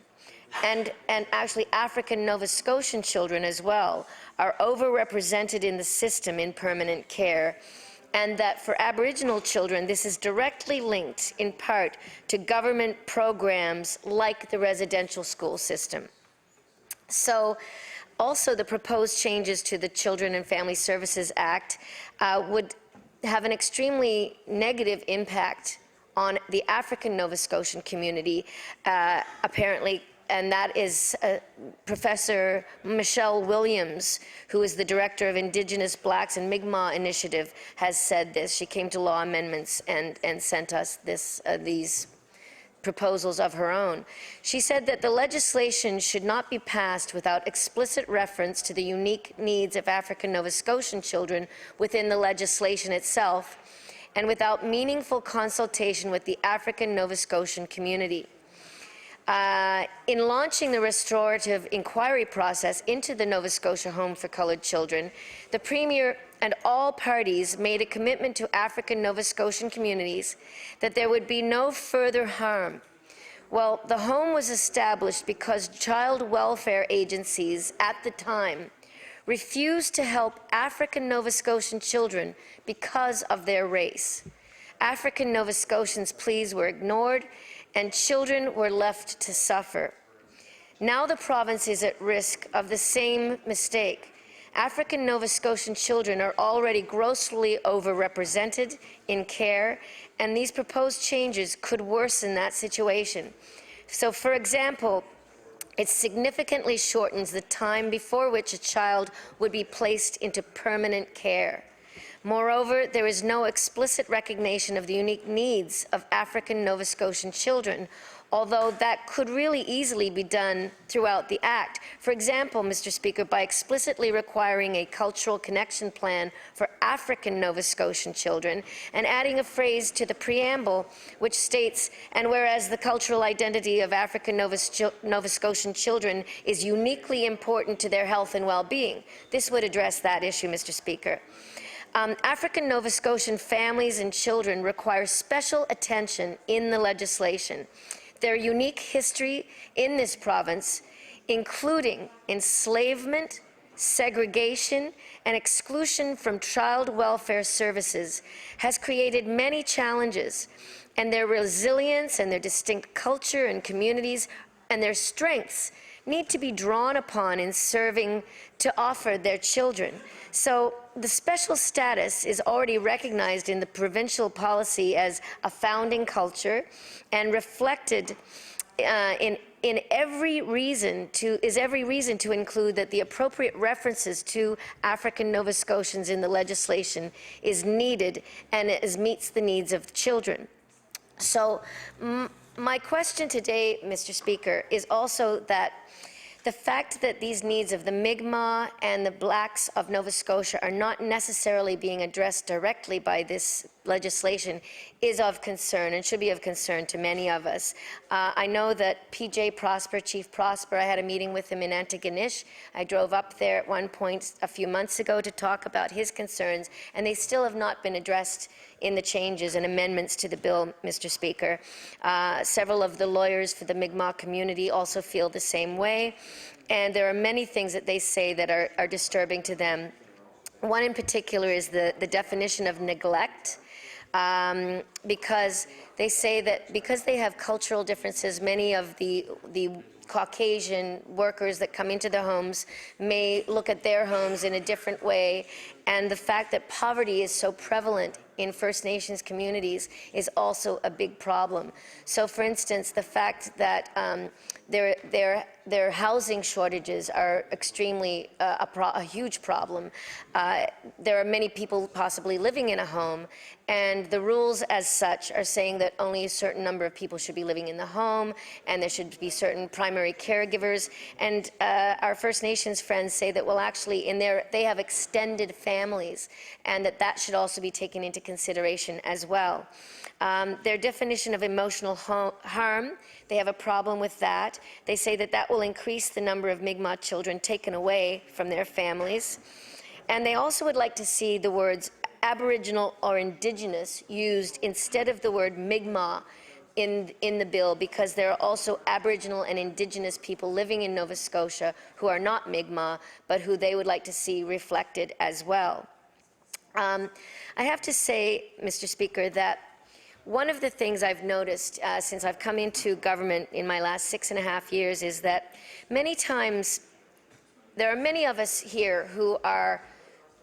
and actually African Nova Scotian children as well are overrepresented in the system in permanent care, and that for Aboriginal children, this is directly linked in part to government programs like the residential school system. So also the proposed changes to the Children and Family Services Act would have an extremely negative impact on the African Nova Scotian community, apparently, and that is Professor Michelle Williams, who is the director of Indigenous Blacks and Mi'kmaq Initiative, has said this. She came to Law Amendments and sent us these proposals of her own. She said that the legislation should not be passed without explicit reference to the unique needs of African Nova Scotian children within the legislation itself, and without meaningful consultation with the African Nova Scotian community. In launching the restorative inquiry process into the Nova Scotia Home for Coloured Children, the Premier and all parties made a commitment to African Nova Scotian communities that there would be no further harm. Well, the home was established because child welfare agencies at the time refused to help African Nova Scotian children because of their race. African Nova Scotians' pleas were ignored, and children were left to suffer. Now the province is at risk of the same mistake. African Nova Scotian children are already grossly overrepresented in care, and these proposed changes could worsen that situation. So, for example, it significantly shortens the time before which a child would be placed into permanent care. Moreover, there is no explicit recognition of the unique needs of African Nova Scotian children although that could really easily be done throughout the Act. For example, Mr. Speaker, by explicitly requiring a cultural connection plan for African Nova Scotian children and adding a phrase to the preamble which states, "And whereas the cultural identity of African Nova Scotian children is uniquely important to their health and well-being." This would address that issue, Mr. Speaker. African Nova Scotian families and children require special attention in the legislation. Their unique history in this province, including enslavement, segregation, and exclusion from child welfare services, has created many challenges, and their resilience and their distinct culture and communities and their strengths need to be drawn upon in serving to offer their children. So the special status is already recognized in the provincial policy as a founding culture and reflected in every reason to include that the appropriate references to African Nova Scotians in the legislation is needed and meets the needs of children. So my question today, Mr. Speaker, is also that the fact that these needs of the Mi'kmaq and the Blacks of Nova Scotia are not necessarily being addressed directly by this legislation is of concern and should be of concern to many of us. I know that PJ Prosper, Chief Prosper, I had a meeting with him in Antigonish. I drove up there at one point a few months ago to talk about his concerns, and they still have not been addressed in the changes and amendments to the bill, Mr. Speaker. Several of the lawyers for the Mi'kmaq community also feel the same way, and there are many things that they say that are disturbing to them. One in particular is the definition of neglect, because they say that because they have cultural differences, many of the Caucasian workers that come into their homes may look at their homes in a different way, and the fact that poverty is so prevalent in First Nations communities is also a big problem. So, for instance, the fact that their housing shortages are extremely a huge problem. There are many people possibly living in a home, and the rules as such are saying that only a certain number of people should be living in the home, and there should be certain primary caregivers. And our First Nations friends say that, well, actually, they have extended families, and that should also be taken into consideration as well. Their definition of emotional harm, they have a problem with that. They say that will increase the number of Mi'kmaq children taken away from their families. And they also would like to see the words Aboriginal or Indigenous used instead of the word Mi'kmaq in the bill, because there are also Aboriginal and Indigenous people living in Nova Scotia who are not Mi'kmaq, but who they would like to see reflected as well. I have to say, Mr. Speaker, that one of the things I've noticed since I've come into government in my last 6.5 years is that many times there are many of us here who are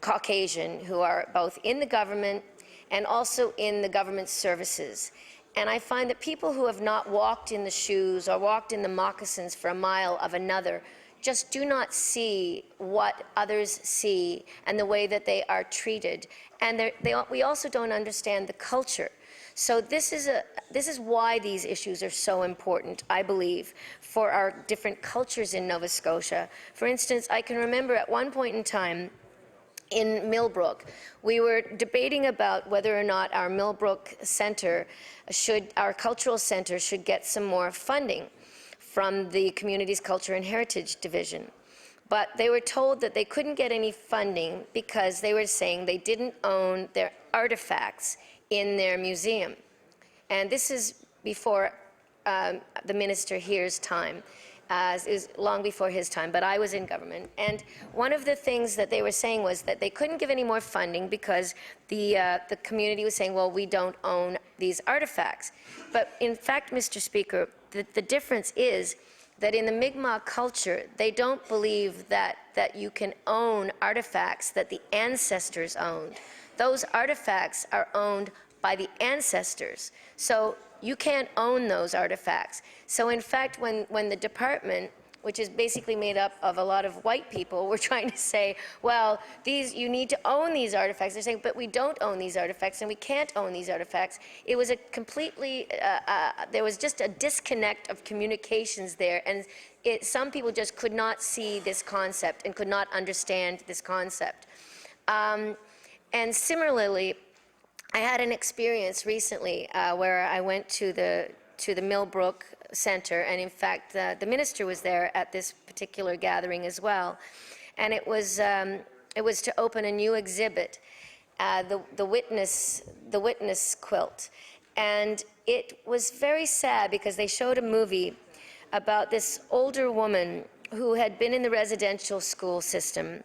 Caucasian, who are both in the government and also in the government services. And I find that people who have not walked in the shoes or walked in the moccasins for a mile of another just do not see what others see and the way that they are treated. And we also don't understand the culture. So this is why these issues are so important, I believe, for our different cultures in Nova Scotia. For instance, I can remember at one point in time in Millbrook, we were debating about whether or not our Millbrook Centre our cultural center should get some more funding from the Communities, Culture and Heritage Division. But they were told that they couldn't get any funding because they were saying they didn't own their artifacts in their museum. And this is before the minister here's time. Is long before his time, but I was in government. And one of the things that they were saying was that they couldn't give any more funding because the community was saying, well, we don't own these artifacts. But in fact, Mr. Speaker, the difference is that in the Mi'kmaq culture, they don't believe that you can own artifacts that the ancestors owned. Those artifacts are owned by the ancestors. So you can't own those artifacts. So in fact, when the department which is basically made up of a lot of white people, were trying to say, well, you need to own these artifacts. They're saying, but we don't own these artifacts, and we can't own these artifacts. It was a completely, there was just a disconnect of communications there, and some people just could not see this concept and could not understand this concept. And similarly, I had an experience recently where I went to the Millbrook Center, and in fact, the minister was there at this particular gathering as well. And it was to open a new exhibit, the witness quilt. And it was very sad because they showed a movie about this older woman who had been in the residential school system.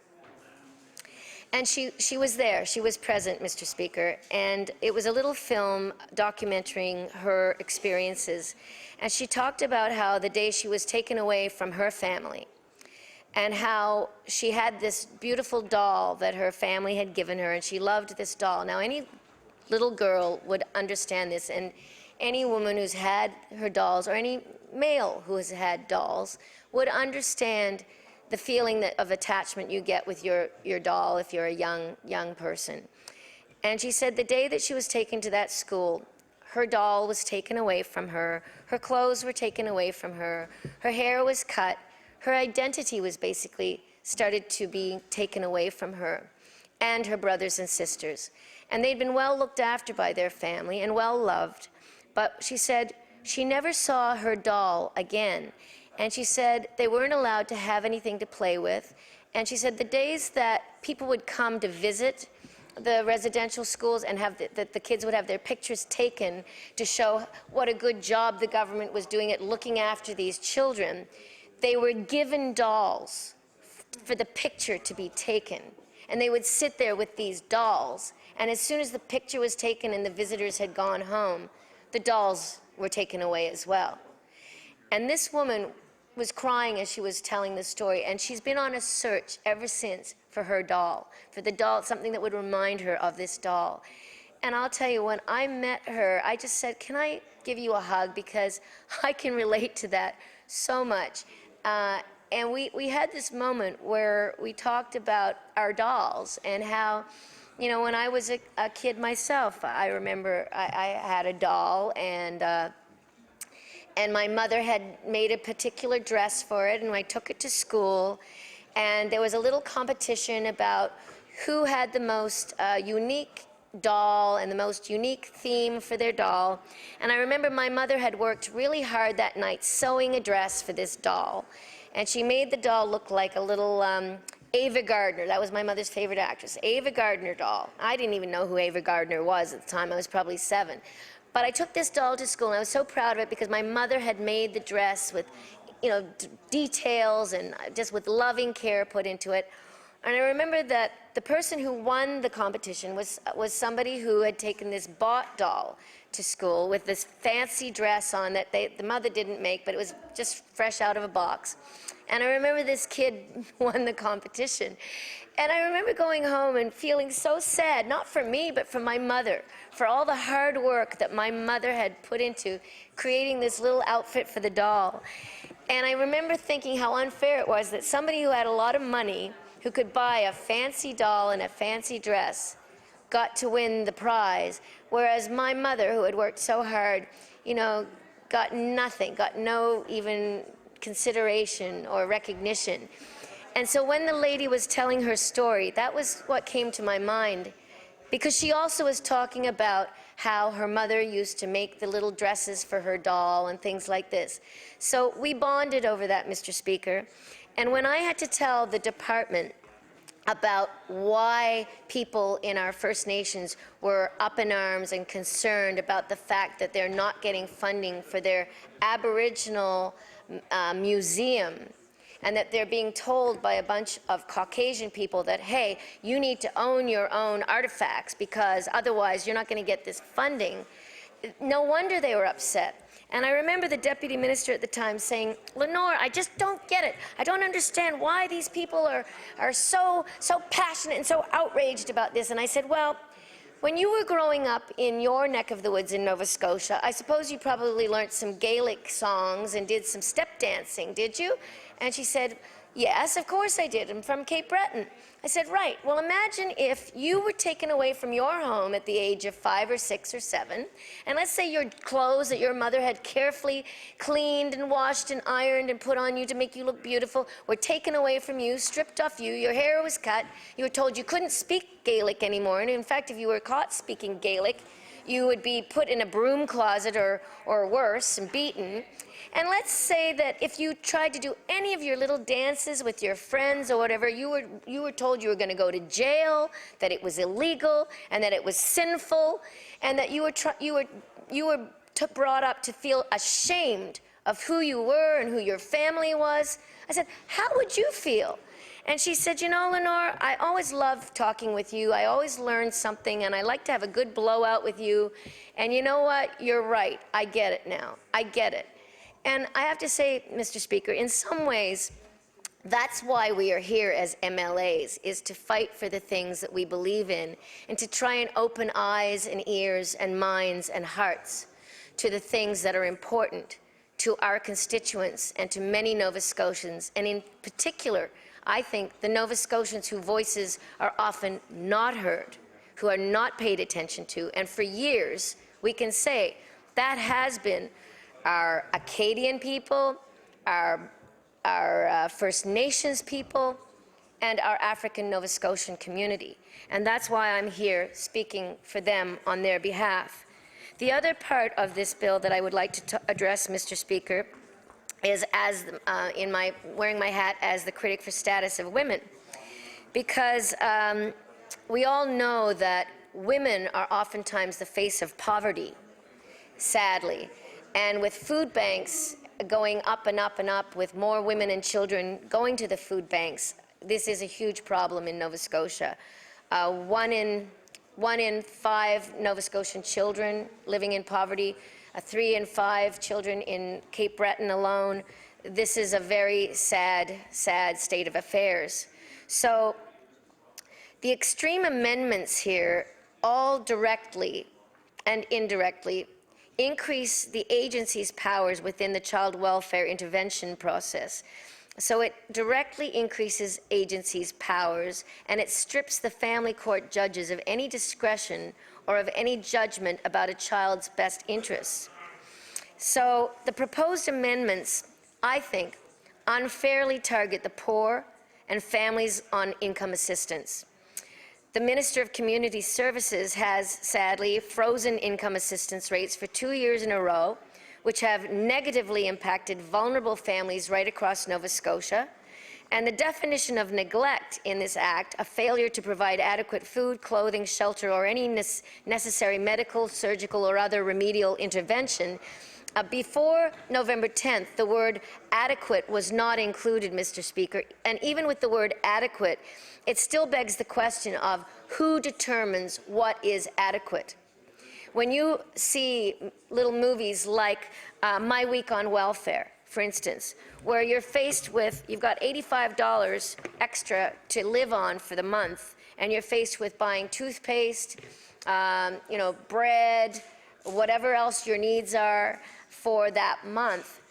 And she was there, she was present, Mr. Speaker, and it was a little film documenting her experiences. And she talked about how the day she was taken away from her family, and how she had this beautiful doll that her family had given her, and she loved this doll. Now, any little girl would understand this, and any woman who's had her dolls, or any male who has had dolls, would understand the feeling of attachment you get with your doll if you're a young person. And she said the day that she was taken to that school, her doll was taken away from her, her clothes were taken away from her, her hair was cut, her identity was basically started to be taken away from her and her brothers and sisters. And they'd been well looked after by their family and well loved, but she said she never saw her doll again. And she said they weren't allowed to have anything to play with. And she said the days that people would come to visit the residential schools and have the kids would have their pictures taken to show what a good job the government was doing at looking after these children, they were given dolls for the picture to be taken. And they would sit there with these dolls. And as soon as the picture was taken and the visitors had gone home, the dolls were taken away as well. And this woman was crying as she was telling the story, and she's been on a search ever since for her doll, for the doll, something that would remind her of this doll. And I'll tell you, when I met her, I just said, can I give you a hug, because I can relate to that so much. And we had this moment where we talked about our dolls and how, you know, when I was a kid myself, I remember I had a doll, and my mother had made a particular dress for it, and I took it to school, and there was a little competition about who had the most unique doll and the most unique theme for their doll. And I remember my mother had worked really hard that night sewing a dress for this doll, and she made the doll look like a little Ava Gardner. That was my mother's favorite actress, Ava Gardner doll. I didn't even know who Ava Gardner was at the time. I was probably 7. But I took this doll to school, and I was so proud of it because my mother had made the dress with, you know, details and just with loving care put into it. And I remember that the person who won the competition was somebody who had taken this bought doll to school with this fancy dress on that the mother didn't make, but it was just fresh out of a box. And I remember this kid won the competition. And I remember going home and feeling so sad, not for me, but for my mother, for all the hard work that my mother had put into creating this little outfit for the doll. And I remember thinking how unfair it was that somebody who had a lot of money, who could buy a fancy doll and a fancy dress, got to win the prize, whereas my mother, who had worked so hard, you know, got nothing, got no even consideration or recognition. And so when the lady was telling her story, that was what came to my mind, because she also was talking about how her mother used to make the little dresses for her doll and things like this. So we bonded over that, Mr. Speaker. And when I had to tell the department about why people in our First Nations were up in arms and concerned about the fact that they're not getting funding for their Aboriginal museum, and that they're being told by a bunch of Caucasian people that, hey, you need to own your own artifacts because otherwise you're not going to get this funding, no wonder they were upset. And I remember the deputy minister at the time saying, Lenore, I just don't get it. I don't understand why these people are so passionate and so outraged about this. And I said, well, When you were growing up in your neck of the woods in Nova Scotia, I suppose you probably learnt some Gaelic songs and did some step dancing, did you? And she said, yes, of course I did. I'm from Cape Breton. I said, right. Well, imagine if you were taken away from your home at the age of 5 or 6 or 7, and let's say your clothes that your mother had carefully cleaned and washed and ironed and put on you to make you look beautiful were taken away from you, stripped off you, your hair was cut, you were told you couldn't speak Gaelic anymore, and in fact, if you were caught speaking Gaelic, you would be put in a broom closet or worse and beaten. And let's say that if you tried to do any of your little dances with your friends or whatever, you were told you were going to go to jail, that it was illegal, and that it was sinful, and that you were brought up to feel ashamed of who you were and who your family was. I said, how would you feel? And she said, you know, Lenore, I always love talking with you. I always learn something, and I like to have a good blowout with you. And you know what? You're right. I get it now. I get it. And I have to say, Mr. Speaker, in some ways, that's why we are here as MLAs, is to fight for the things that we believe in and to try and open eyes and ears and minds and hearts to the things that are important to our constituents and to many Nova Scotians, and in particular, I think the Nova Scotians whose voices are often not heard, who are not paid attention to, and for years we can say that has been our Acadian people, our First Nations people, and our African Nova Scotian community. And that's why I'm here speaking for them on their behalf. The other part of this bill that I would like to address, Mr. Speaker, is wearing my hat as the critic for status of women. Because we all know that women are oftentimes the face of poverty, sadly. And with food banks going up and up and up, with more women and children going to the food banks, this is a huge problem in Nova Scotia. One in 5 Nova Scotian children living in poverty, 3 in 5 children in Cape Breton alone. This is a very sad, sad state of affairs. So the extreme amendments here, all directly and indirectly, increase the agency's powers within the child welfare intervention process. So it directly increases agency's powers, and it strips the family court judges of any discretion or of any judgment about a child's best interests. So the proposed amendments, I think, unfairly target the poor and families on income assistance. The Minister of Community Services has, sadly, frozen income assistance rates for 2 years in a row, which have negatively impacted vulnerable families right across Nova Scotia. And the definition of neglect in this act, a failure to provide adequate food, clothing, shelter, or any necessary medical, surgical, or other remedial intervention, before November 10th, the word adequate was not included, Mr. Speaker. And even with the word adequate, it still begs the question of who determines what is adequate. When you see little movies like My Week on Welfare, for instance, where you're faced with, you've got $85 extra to live on for the month, and you're faced with buying toothpaste, bread, whatever else your needs are for that month.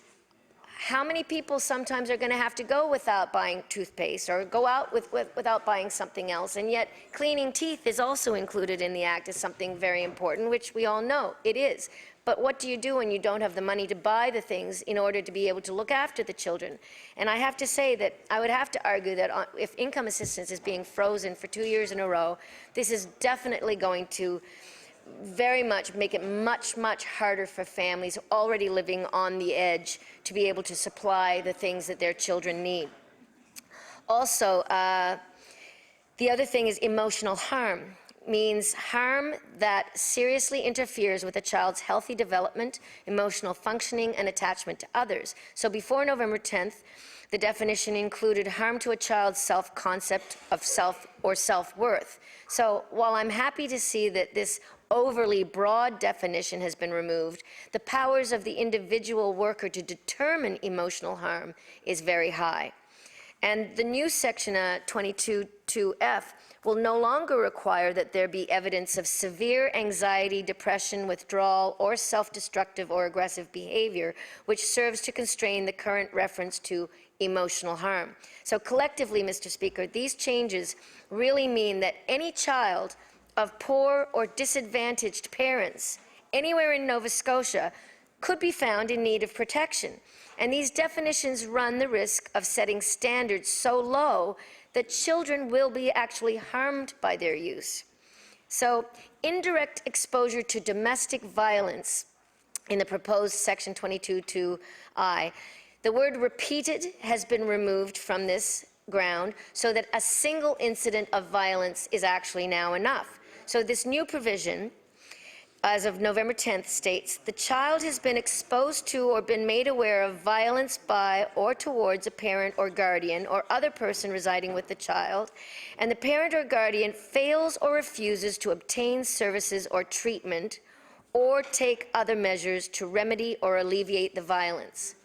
How many people sometimes are going to have to go without buying toothpaste or go out without buying something else? And yet cleaning teeth is also included in the Act as something very important, which we all know it is. But what do you do when you don't have the money to buy the things in order to be able to look after the children? And I have to say that I would have to argue that if income assistance is being frozen for 2 years in a row, this is definitely going to very much make it much, much harder for families already living on the edge to be able to supply the things that their children need. Also, the other thing is emotional harm. Means harm that seriously interferes with a child's healthy development, emotional functioning, and attachment to others. So before November 10th, the definition included harm to a child's self-concept of self or self-worth. So while I'm happy to see that this overly broad definition has been removed, the powers of the individual worker to determine emotional harm is very high. And the new section 22(2)(f) will no longer require that there be evidence of severe anxiety, depression, withdrawal, or self-destructive or aggressive behavior, which serves to constrain the current reference to emotional harm. So collectively, Mr. Speaker, these changes really mean that any child of poor or disadvantaged parents anywhere in Nova Scotia could be found in need of protection. And these definitions run the risk of setting standards so low that children will be actually harmed by their use. So indirect exposure to domestic violence in the proposed section 22(2)(i), the word repeated has been removed from this ground so that a single incident of violence is actually now enough. So this new provision, as of November 10th, states, the child has been exposed to or been made aware of violence by or towards a parent or guardian or other person residing with the child, and the parent or guardian fails or refuses to obtain services or treatment or take other measures to remedy or alleviate the violence.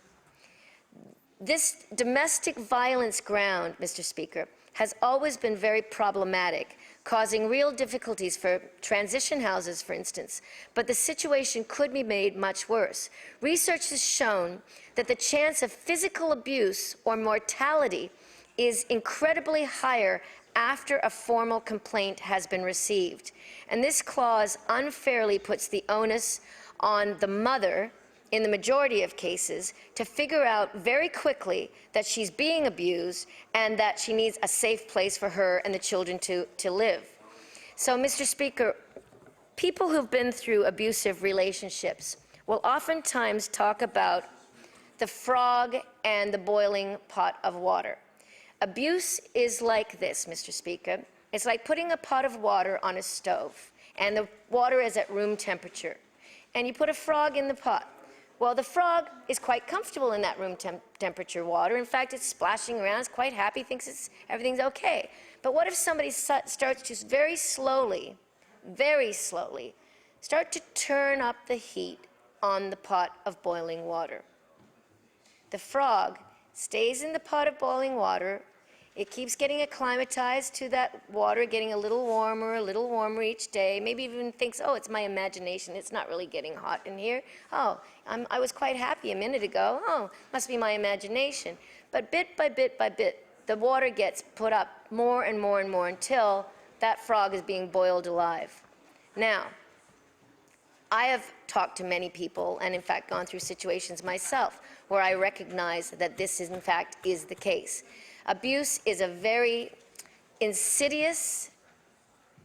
This domestic violence ground, Mr. Speaker, has always been very problematic, causing real difficulties for transition houses, for instance, but the situation could be made much worse. Research has shown that the chance of physical abuse or mortality is incredibly higher after a formal complaint has been received. And this clause unfairly puts the onus on the mother, in the majority of cases, to figure out very quickly that she's being abused and that she needs a safe place for her and the children to live. So, Mr. Speaker, people who've been through abusive relationships will oftentimes talk about the frog and the boiling pot of water. Abuse is like this, Mr. Speaker. It's like putting a pot of water on a stove, and the water is at room temperature, and you put a frog in the pot. Well, the frog is quite comfortable in that room temperature water. In fact, it's splashing around, it's quite happy, thinks everything's okay. But what if somebody starts to very slowly, start to turn up the heat on the pot of boiling water? The frog stays in the pot of boiling water. It keeps getting acclimatized to that water, getting a little warmer each day. Maybe even thinks, oh, it's my imagination. It's not really getting hot in here. Oh, I was quite happy a minute ago. Oh, must be my imagination. But bit by bit by bit, the water gets put up more and more and more until that frog is being boiled alive. Now, I have talked to many people and, in fact, gone through situations myself where I recognize that this, in fact, is the case. Abuse is a very insidious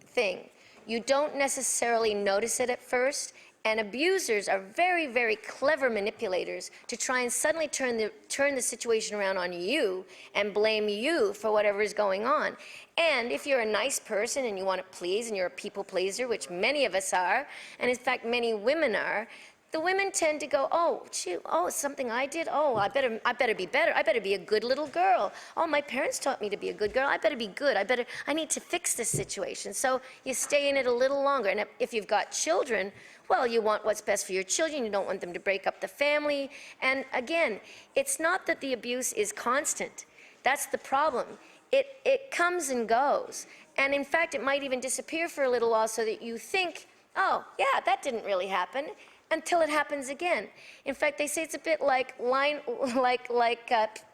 thing. You don't necessarily notice it at first, and abusers are very, very clever manipulators to try and suddenly turn the situation around on you and blame you for whatever is going on. And if you're a nice person and you want to please and you're a people pleaser, which many of us are, and in fact many women are, the women tend to go, oh, gee, oh, it's something I did. Oh, I better be better. I better be a good little girl. Oh, my parents taught me to be a good girl. I better be good. I need to fix this situation. So you stay in it a little longer. And if you've got children, well, you want what's best for your children. You don't want them to break up the family. And again, it's not that the abuse is constant. That's the problem. It comes and goes. And in fact, it might even disappear for a little while so that you think, oh, yeah, that didn't really happen, until it happens again. In fact, they say it's a bit like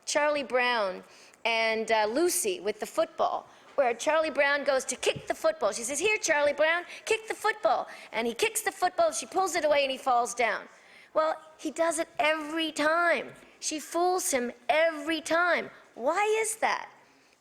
Charlie Brown and Lucy with the football, where Charlie Brown goes to kick the football. She says, here, Charlie Brown, kick the football. And he kicks the football, she pulls it away, and he falls down. Well, he does it every time. She fools him every time. Why is that?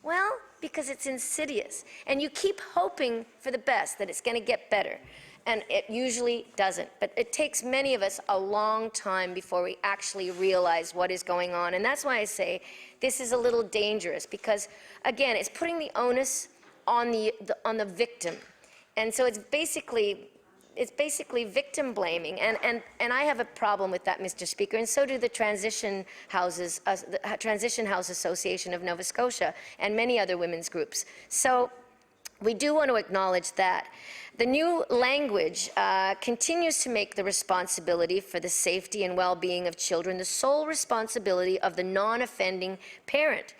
Well, because it's insidious. And you keep hoping for the best, that it's going to get better. And it usually doesn't. But it takes many of us a long time before we actually realize what is going on. And that's why I say this is a little dangerous, because, again, it's putting the onus on the victim. And so it's basically victim blaming. And I have a problem with that, Mr. Speaker, and so do the Transition House Association of Nova Scotia and many other women's groups. So we do want to acknowledge that. The new language continues to make the responsibility for the safety and well-being of children the sole responsibility of the non-offending parent.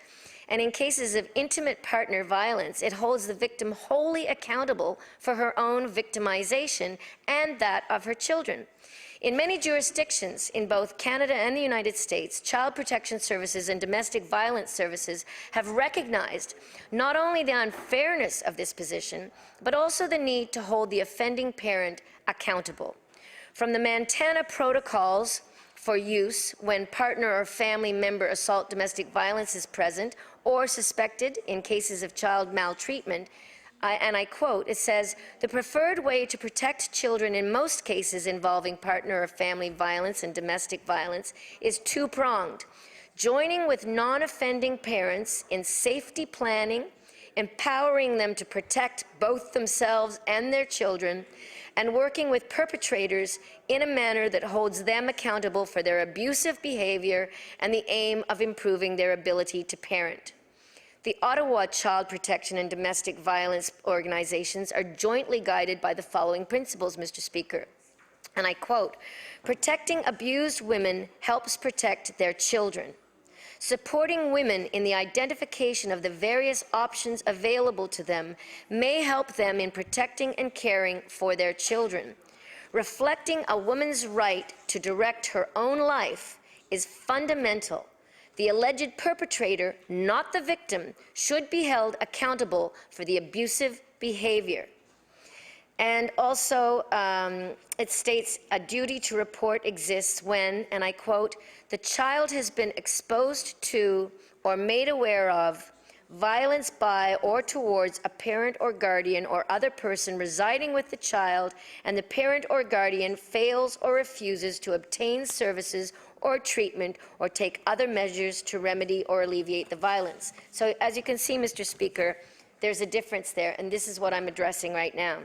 And in cases of intimate partner violence, it holds the victim wholly accountable for her own victimization and that of her children. In many jurisdictions in both Canada and the United States, child protection services and domestic violence services have recognized not only the unfairness of this position, but also the need to hold the offending parent accountable. From the Montana protocols for use when partner or family member assault domestic violence is present or suspected in cases of child maltreatment, and I quote, it says, "The preferred way to protect children in most cases involving partner or family violence and domestic violence is two-pronged, joining with non-offending parents in safety planning, empowering them to protect both themselves and their children, and working with perpetrators in a manner that holds them accountable for their abusive behavior and the aim of improving their ability to parent." The Ottawa Child Protection and Domestic Violence organizations are jointly guided by the following principles, Mr. Speaker. And I quote, "Protecting abused women helps protect their children. Supporting women in the identification of the various options available to them may help them in protecting and caring for their children. Reflecting a woman's right to direct her own life is fundamental. The alleged perpetrator, not the victim, should be held accountable for the abusive behavior." And also, it states a duty to report exists when, and I quote, "the child has been exposed to or made aware of violence by or towards a parent or guardian or other person residing with the child, and the parent or guardian fails or refuses to obtain services or treatment or take other measures to remedy or alleviate the violence." So as you can see, Mr. Speaker, there's a difference there, and this is what I'm addressing right now.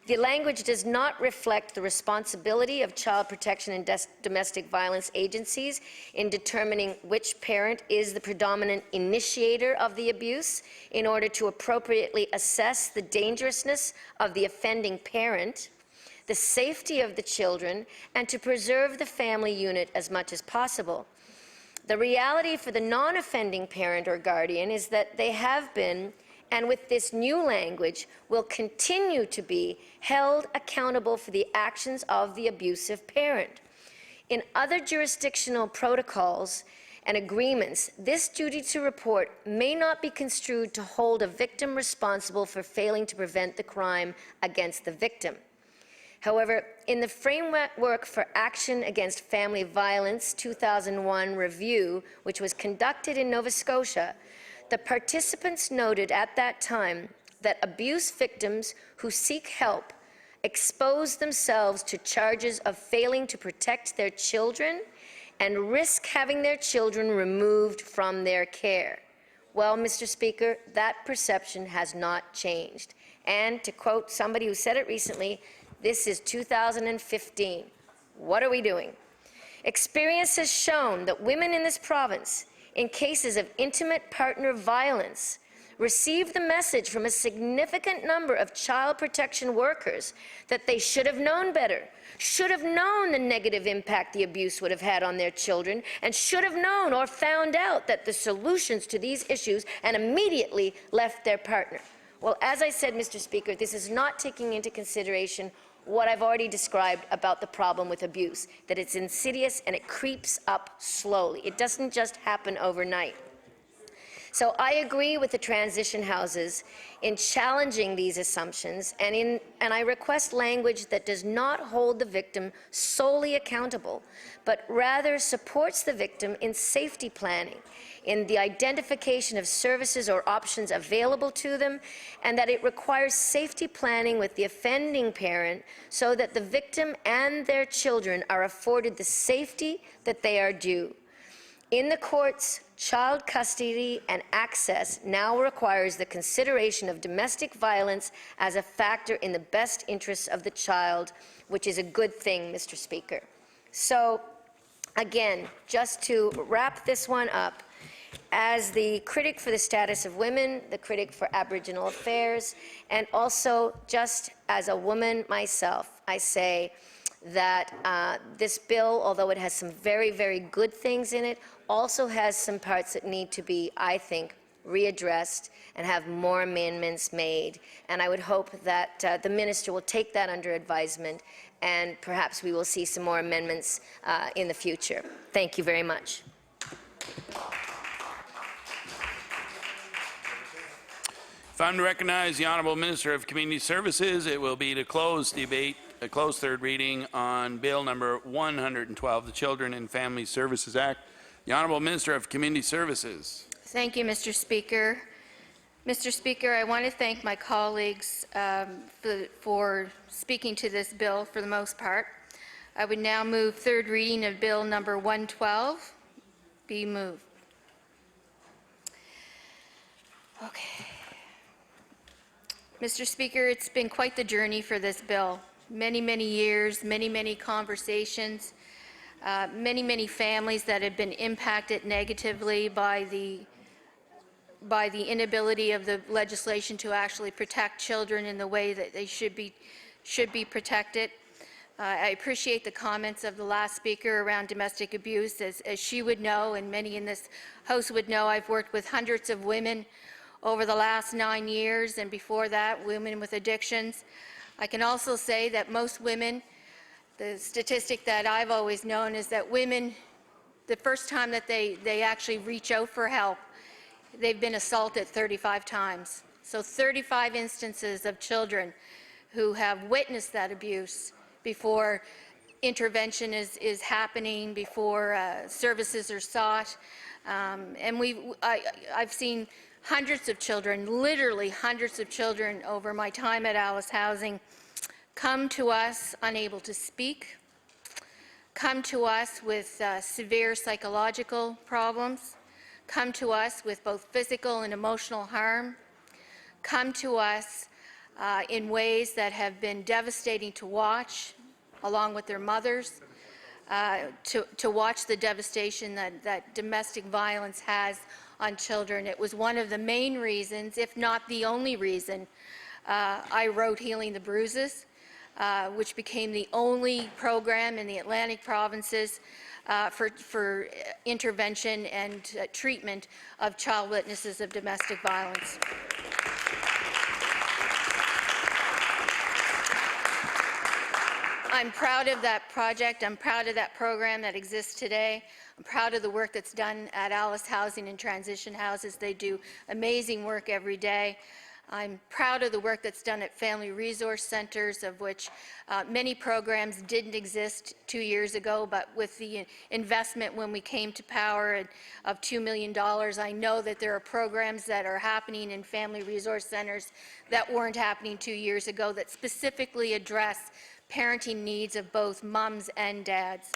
The language does not reflect the responsibility of child protection and domestic violence agencies in determining which parent is the predominant initiator of the abuse in order to appropriately assess the dangerousness of the offending parent, the safety of the children, and to preserve the family unit as much as possible. The reality for the non-offending parent or guardian is that they have been, and with this new language, will continue to be held accountable for the actions of the abusive parent. In other jurisdictional protocols and agreements, this duty to report may not be construed to hold a victim responsible for failing to prevent the crime against the victim. However, in the Framework for Action Against Family Violence 2001 review, which was conducted in Nova Scotia, the participants noted at that time that abuse victims who seek help expose themselves to charges of failing to protect their children and risk having their children removed from their care. Well, Mr. Speaker, that perception has not changed. And to quote somebody who said it recently, this is 2015. What are we doing? Experience has shown that women in this province, in cases of intimate partner violence, receive the message from a significant number of child protection workers that they should have known better, should have known the negative impact the abuse would have had on their children, and should have known or found out that the solutions to these issues and immediately left their partner. Well, as I said, Mr. Speaker, this is not taking into consideration what I've already described about the problem with abuse, that it's insidious and it creeps up slowly. It doesn't just happen overnight. So I agree with the transition houses in challenging these assumptions, and I request language that does not hold the victim solely accountable, but rather supports the victim in safety planning, in the identification of services or options available to them, and that it requires safety planning with the offending parent so that the victim and their children are afforded the safety that they are due. In the courts, child custody and access now requires the consideration of domestic violence as a factor in the best interests of the child, which is a good thing, Mr. Speaker. So, again, just to wrap this one up, as the critic for the status of women, the critic for Aboriginal affairs, and also just as a woman myself, I say that this bill, although it has some very, very good things in it, also has some parts that need to be, I think, readdressed and have more amendments made. And I would hope that the minister will take that under advisement, and perhaps we will see some more amendments in the future. Thank you very much. If I'm to recognize the Honourable Minister of Community Services, it will be to close debate, a closed third reading on Bill number 112, the Children and Family Services Act. The Honourable Minister of Community Services. Thank you, Mr. Speaker. Mr. Speaker, I want to thank my colleagues for speaking to this bill for the most part. I would now move third reading of Bill number 112 be moved. Okay. Mr. Speaker, it's been quite the journey for this bill. Many, many years, many, many conversations, many families that have been impacted negatively by the inability of the legislation to actually protect children in the way that they should be protected. I appreciate the comments of the last speaker around domestic abuse. As she would know, and many in this House would know, I've worked with hundreds of women over the last 9 years, and before that, women with addictions. I can also say that most women, the statistic that I've always known is that women, the first time that they actually reach out for help, they've been assaulted 35 times. So 35 instances of children who have witnessed that abuse before intervention is happening, before services are sought. And I've seen hundreds of children, literally hundreds of children over my time at Alice Housing, come to us unable to speak, come to us with severe psychological problems, come to us with both physical and emotional harm, come to us in ways that have been devastating to watch, along with their mothers, to watch the devastation that domestic violence has on children. It was one of the main reasons, if not the only reason, I wrote Healing the Bruises, which became the only program in the Atlantic provinces for intervention and treatment of child witnesses of domestic violence. I'm proud of that project. I'm proud of that program that exists today. I'm proud of the work that's done at Alice Housing and Transition Houses. They do amazing work every day. I'm proud of the work that's done at Family Resource Centers, of which many programs didn't exist 2 years ago, but with the investment when we came to power of $2 million, I know that there are programs that are happening in Family Resource Centers that weren't happening 2 years ago that specifically address parenting needs of both mums and dads.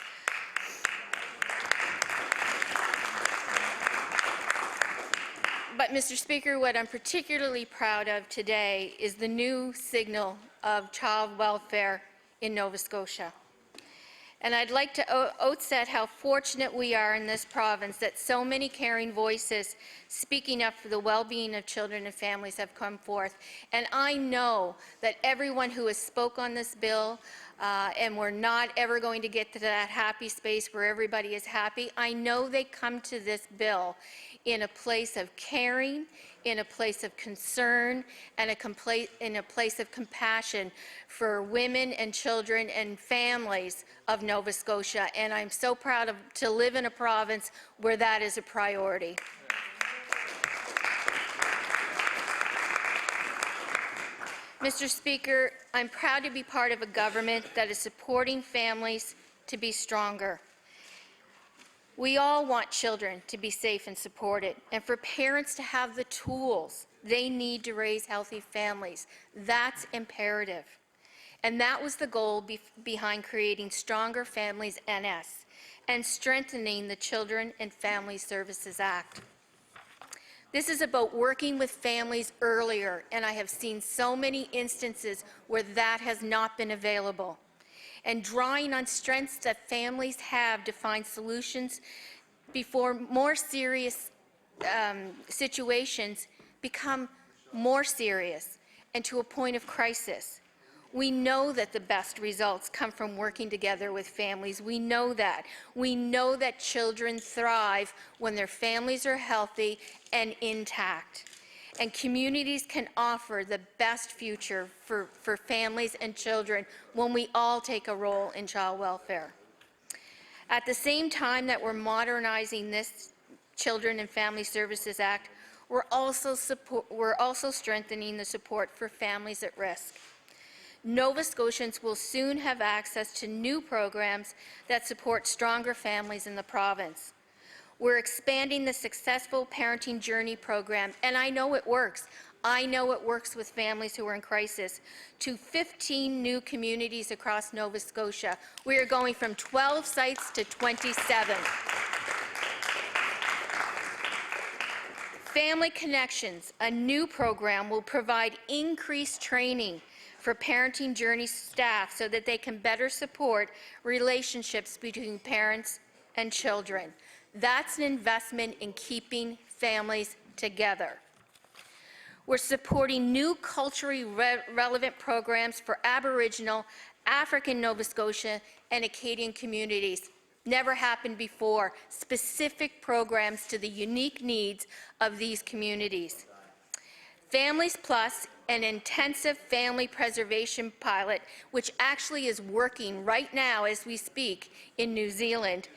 But, Mr. Speaker, what I'm particularly proud of today is the new signal of child welfare in Nova Scotia. And I'd like to outset how fortunate we are in this province that so many caring voices speaking up for the well-being of children and families have come forth. And I know that everyone who has spoke on this bill, and we're not ever going to get to that happy space where everybody is happy, I know they come to this bill in a place of caring, in a place of concern, and in a place of compassion for women and children and families of Nova Scotia. And I'm so proud to live in a province where that is a priority. Mr. Speaker, I'm proud to be part of a government that is supporting families to be stronger. We all want children to be safe and supported, and for parents to have the tools they need to raise healthy families. That's imperative. And that was the goal behind creating Stronger Families NS and strengthening the Children and Family Services Act. This is about working with families earlier, and I have seen so many instances where that has not been available. And drawing on strengths that families have to find solutions before more serious situations become more serious and to a point of crisis. We know that the best results come from working together with families. We know that. We know that children thrive when their families are healthy and intact. And communities can offer the best future for families and children when we all take a role in child welfare. At the same time that we're modernizing this Children and Family Services Act, we're also strengthening the support for families at risk. Nova Scotians will soon have access to new programs that support stronger families in the province. We're expanding the successful Parenting Journey program, and I know it works. I know it works with families who are in crisis, to 15 new communities across Nova Scotia. We are going from 12 sites to 27. Family Connections, a new program, will provide increased training for Parenting Journey staff so that they can better support relationships between parents and children. That's an investment in keeping families together. We're supporting new culturally relevant programs for Aboriginal, African Nova Scotia, and Acadian communities. Never happened before. Specific programs to the unique needs of these communities. Families Plus, an intensive family preservation pilot, which actually is working right now as we speak in New Zealand,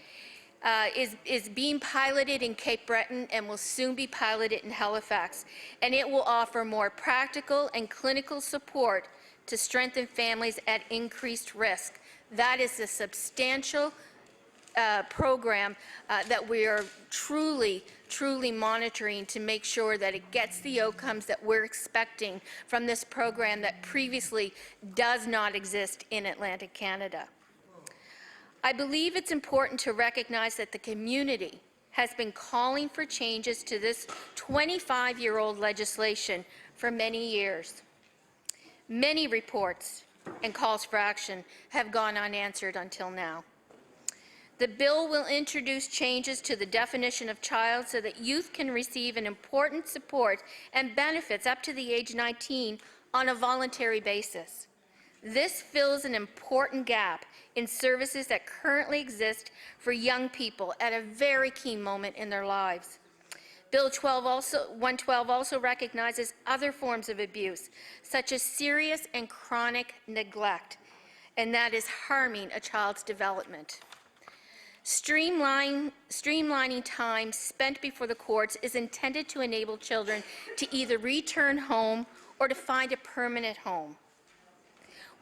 is being piloted in Cape Breton and will soon be piloted in Halifax. And it will offer more practical and clinical support to strengthen families at increased risk. That is a substantial program that we are truly monitoring to make sure that it gets the outcomes that we're expecting from this program that previously does not exist in Atlantic Canada. I believe it's important to recognize that the community has been calling for changes to this 25-year-old legislation for many years. Many reports and calls for action have gone unanswered until now. The bill will introduce changes to the definition of child so that youth can receive an important support and benefits up to the age 19 on a voluntary basis. This fills an important gap in services that currently exist for young people at a very key moment in their lives. Bill 112 also recognizes other forms of abuse, such as serious and chronic neglect, and that is harming a child's development. Streamlining time spent before the courts is intended to enable children to either return home or to find a permanent home.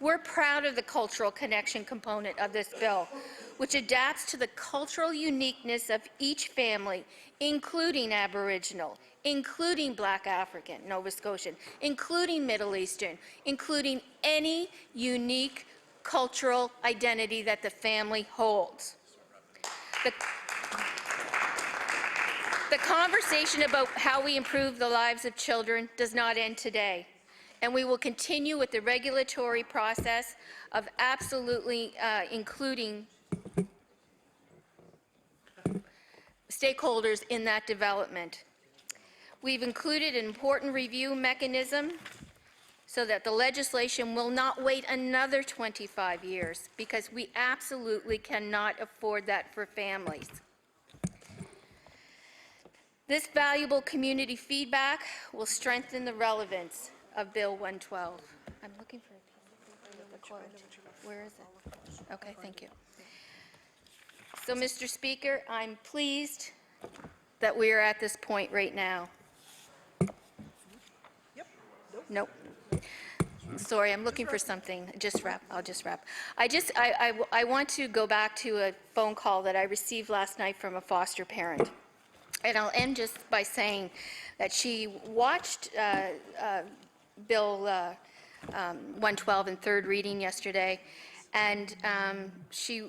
We're proud of the cultural connection component of this bill, which adapts to the cultural uniqueness of each family, including Aboriginal, including Black African, Nova Scotian, including Middle Eastern, including any unique cultural identity that the family holds. The conversation about how we improve the lives of children does not end today, and we will continue with the regulatory process of absolutely including stakeholders in that development. We've included an important review mechanism so that the legislation will not wait another 25 years, because we absolutely cannot afford that for families. This valuable community feedback will strengthen the relevance of Bill 112. I'm looking for the quote. Where is it? Okay, thank you. So, Mr. Speaker, I'm pleased that we are at this point right now. Nope. Sorry, I'm looking for something. I'll just wrap. I want to go back to a phone call that I received last night from a foster parent. And I'll end just by saying that she watched Bill 112 in third reading yesterday, and she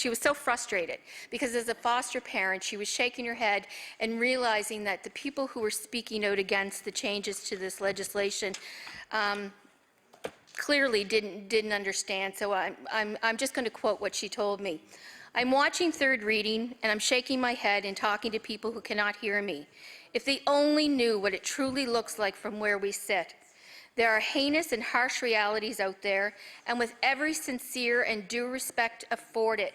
was so frustrated because as a foster parent, she was shaking her head and realizing that the people who were speaking out against the changes to this legislation clearly didn't understand. So I'm just going to quote what she told me. I'm watching third reading, and I'm shaking my head and talking to people who cannot hear me. If they only knew what it truly looks like from where we sit. There are heinous and harsh realities out there, and with every sincere and due respect afforded,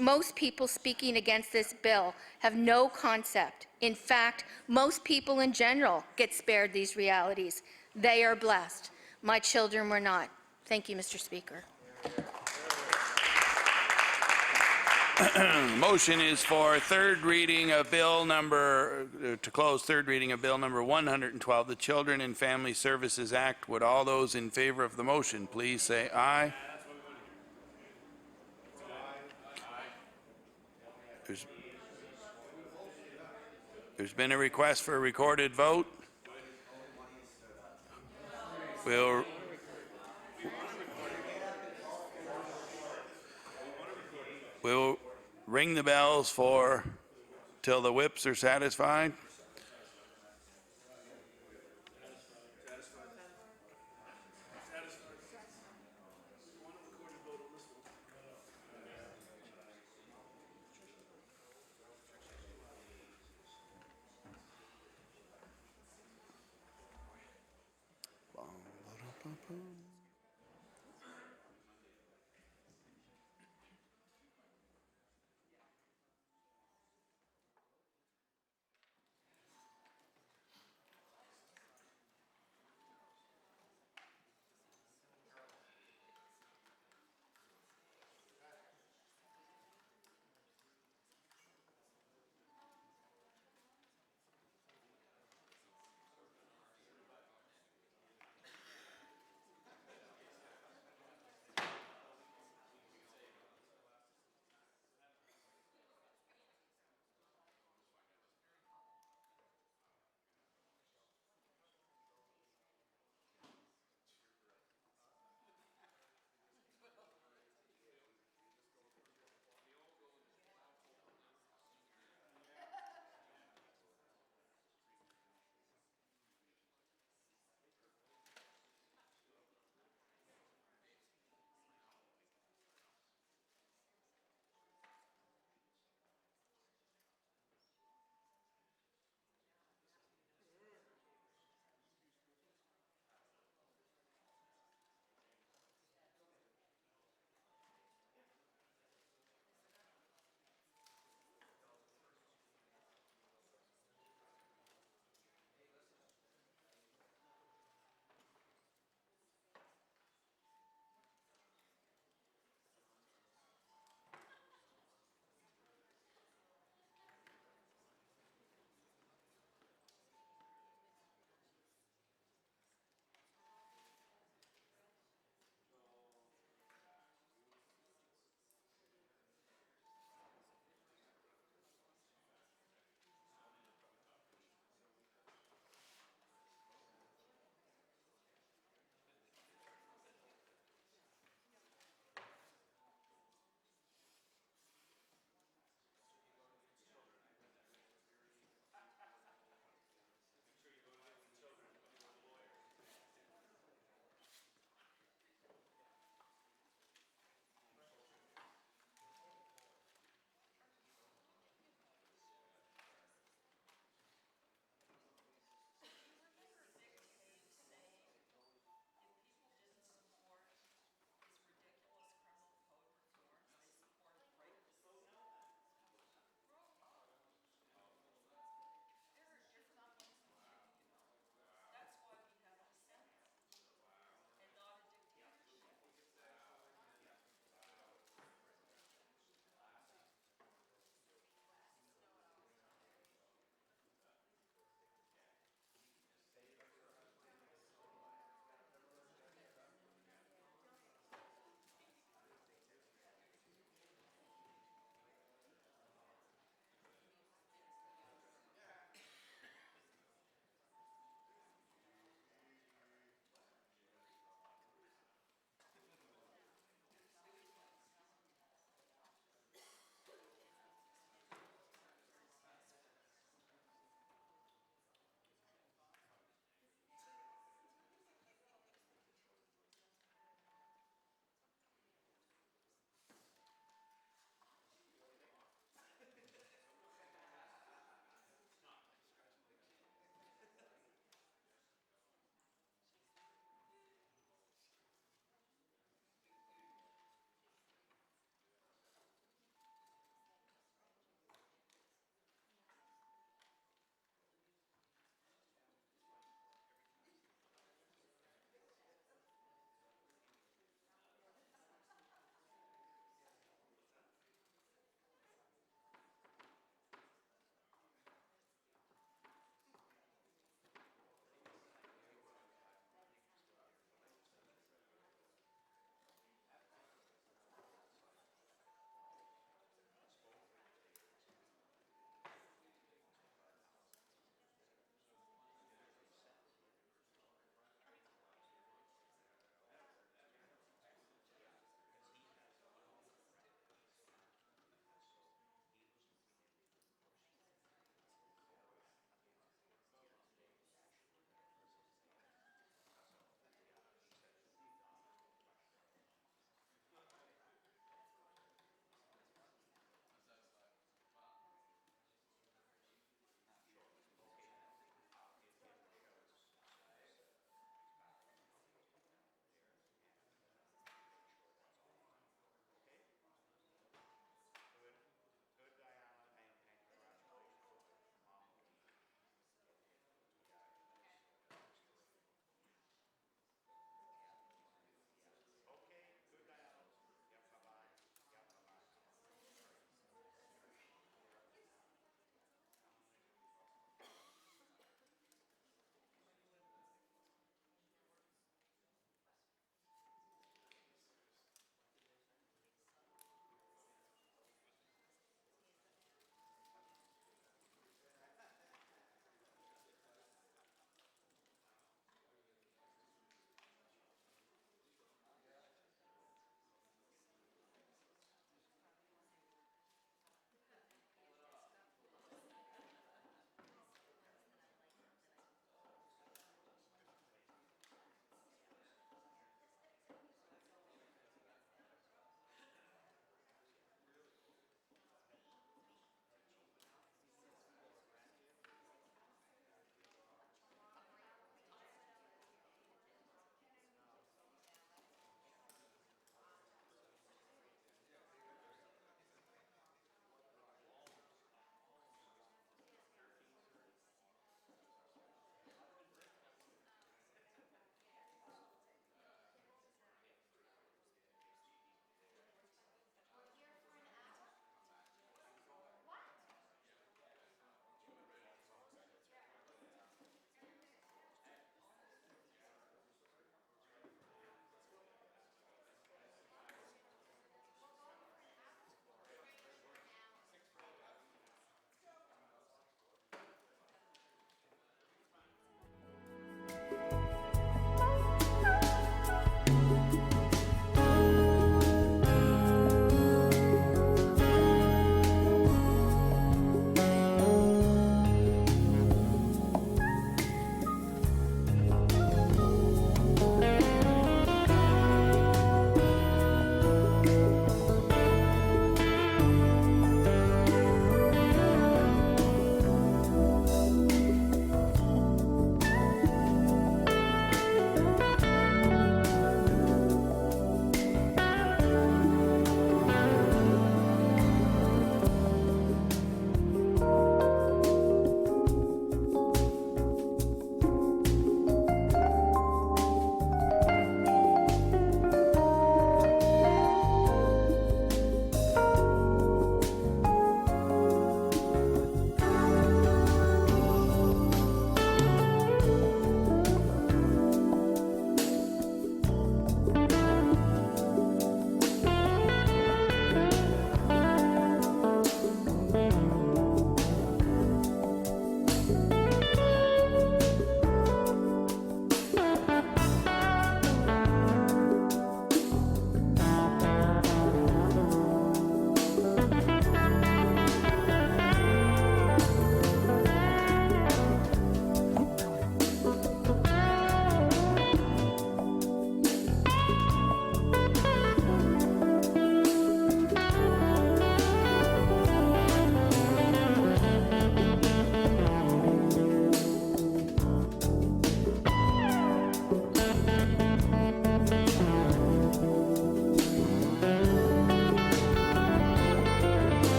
most people speaking against this bill have no concept. In fact, most people in general get spared these realities. They are blessed. My children were not. Thank you, Mr. Speaker. Motion is for third reading of bill number, to close third reading of bill number 112, the Children and Family Services Act. Would all those in favor of the motion please say aye? There's been a request for a recorded vote. We'll ring the bells for till the whips are satisfied.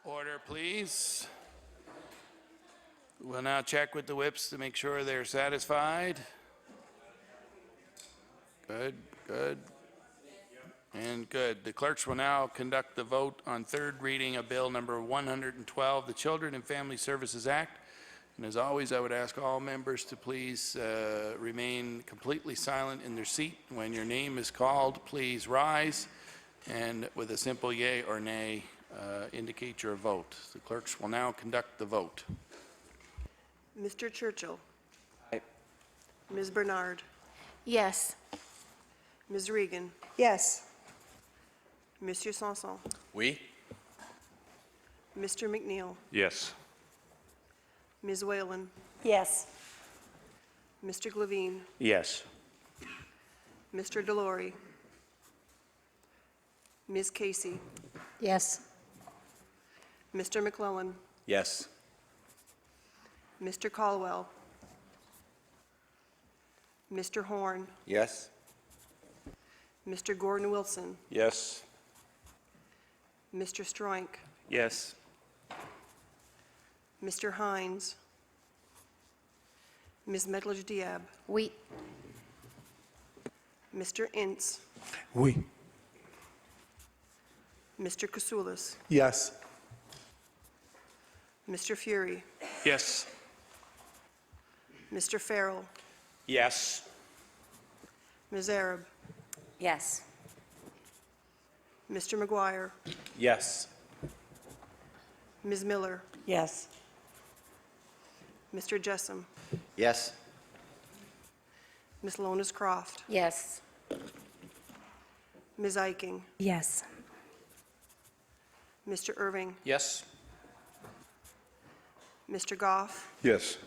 Order, please. We'll now check with the whips to make sure they're satisfied. Good, good, and good. The clerks will now conduct the vote on third reading of Bill number 112, the Children and Family Services Act. And as always, I would ask all members to please remain completely silent in their seat. When your name is called, please rise, and with a simple yea or nay, indicate your vote. The clerks will now conduct the vote. Mr. Churchill. Aye. Ms. Bernard. Yes. Ms. Regan. Yes. Monsieur Sanson. Oui. Mr. McNeil. Yes. Ms. Whalen. Yes. Mr. Glavine. Yes. Mr. Delory. Ms. Casey. Yes. Mr. McClellan. Yes. Mr. Caldwell. Mr. Horn. Yes. Mr. Gordon Wilson. Yes. Mr. Stroink. Yes. Mr. Hines. Ms. Medledge Diab. Oui. Mr. Ince. Oui. Mr. Kasoulis. Yes. Mr. Fury. Yes. Mr. Farrell. Yes. Ms. Arab. Yes. Mr. McGuire. Yes. Ms. Miller. Yes. Mr. Jessam. Yes. Ms. Lonas Croft. Yes. Ms. Eiking. Yes. Mr. Irving. Yes. Mr. Goff. Yes.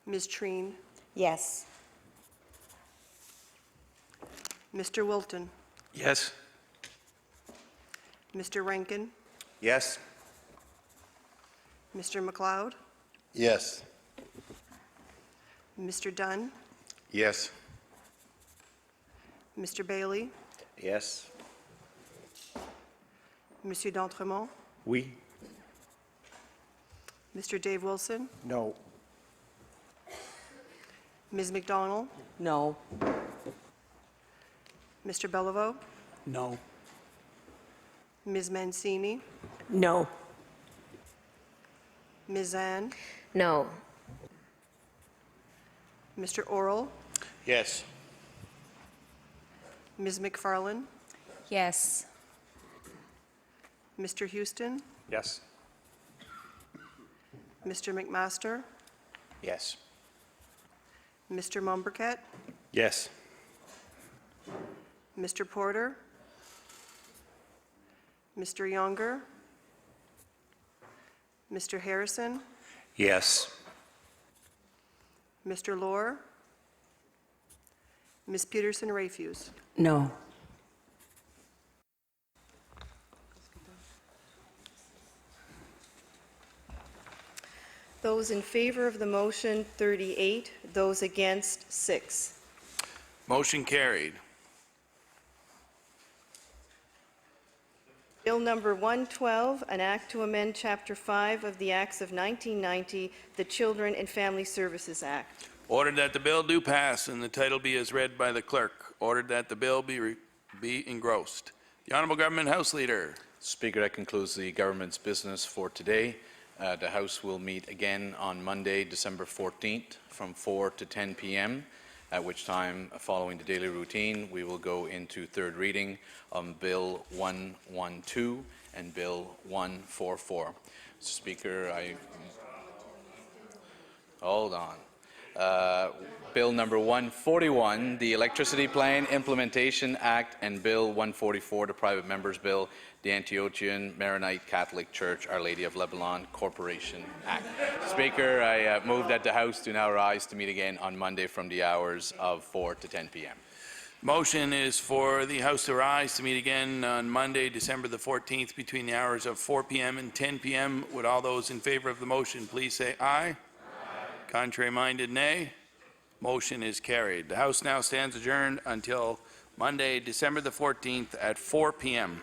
Ms. Treen. Yes. Mr. Wilton. Yes. Mr. Rankin. Yes. Mr. McLeod. Yes. Mr. Dunn. Yes. Mr. Bailey. Yes. Monsieur d'Entremont. Oui. Mr. Dave Wilson. No. Ms. McDonald. No. Mr. Beliveau. No. Ms. Mancini. No. Ms. Zann. No. Mr. Oral. Yes. Ms. McFarland. Yes. Mr. Houston. Yes. Mr. McMaster. Yes. Mr. Mumbercat. Yes. Mr. Porter. Mr. Younger. Mr. Harrison. Yes. Mr. Lohr. Ms. Peterson-Rayfuse. No. Those in favor of the motion, 38. Those against, 6. Motion carried. Bill number 112, an act to amend Chapter 5 of the Acts of 1990, the Children and Family Services Act. Ordered that the bill do pass and the title be as read by the clerk. Ordered that the bill be engrossed. The Honourable Government House Leader. Speaker, that concludes the government's business for today. The House will meet again on Monday, December 14th from 4 to 10 p.m., at which time, following the daily routine, we will go into third reading on Bill 112 and Bill 144. Speaker, hold on. Bill number 141, the Electricity Plan Implementation Act, and Bill 144, the Private Members Bill, the Antiochian Maronite Catholic Church, Our Lady of Lebanon Corporation Act. Speaker, I move that the House do now rise to meet again on Monday from the hours of 4 to 10 p.m. Motion is for the House to rise to meet again on Monday, December the 14th, between the hours of 4 p.m. and 10 p.m. Would all those in favor of the motion please say aye? Aye. Contrary-minded, nay. Motion is carried. The House now stands adjourned until Monday, December the 14th at 4 p.m.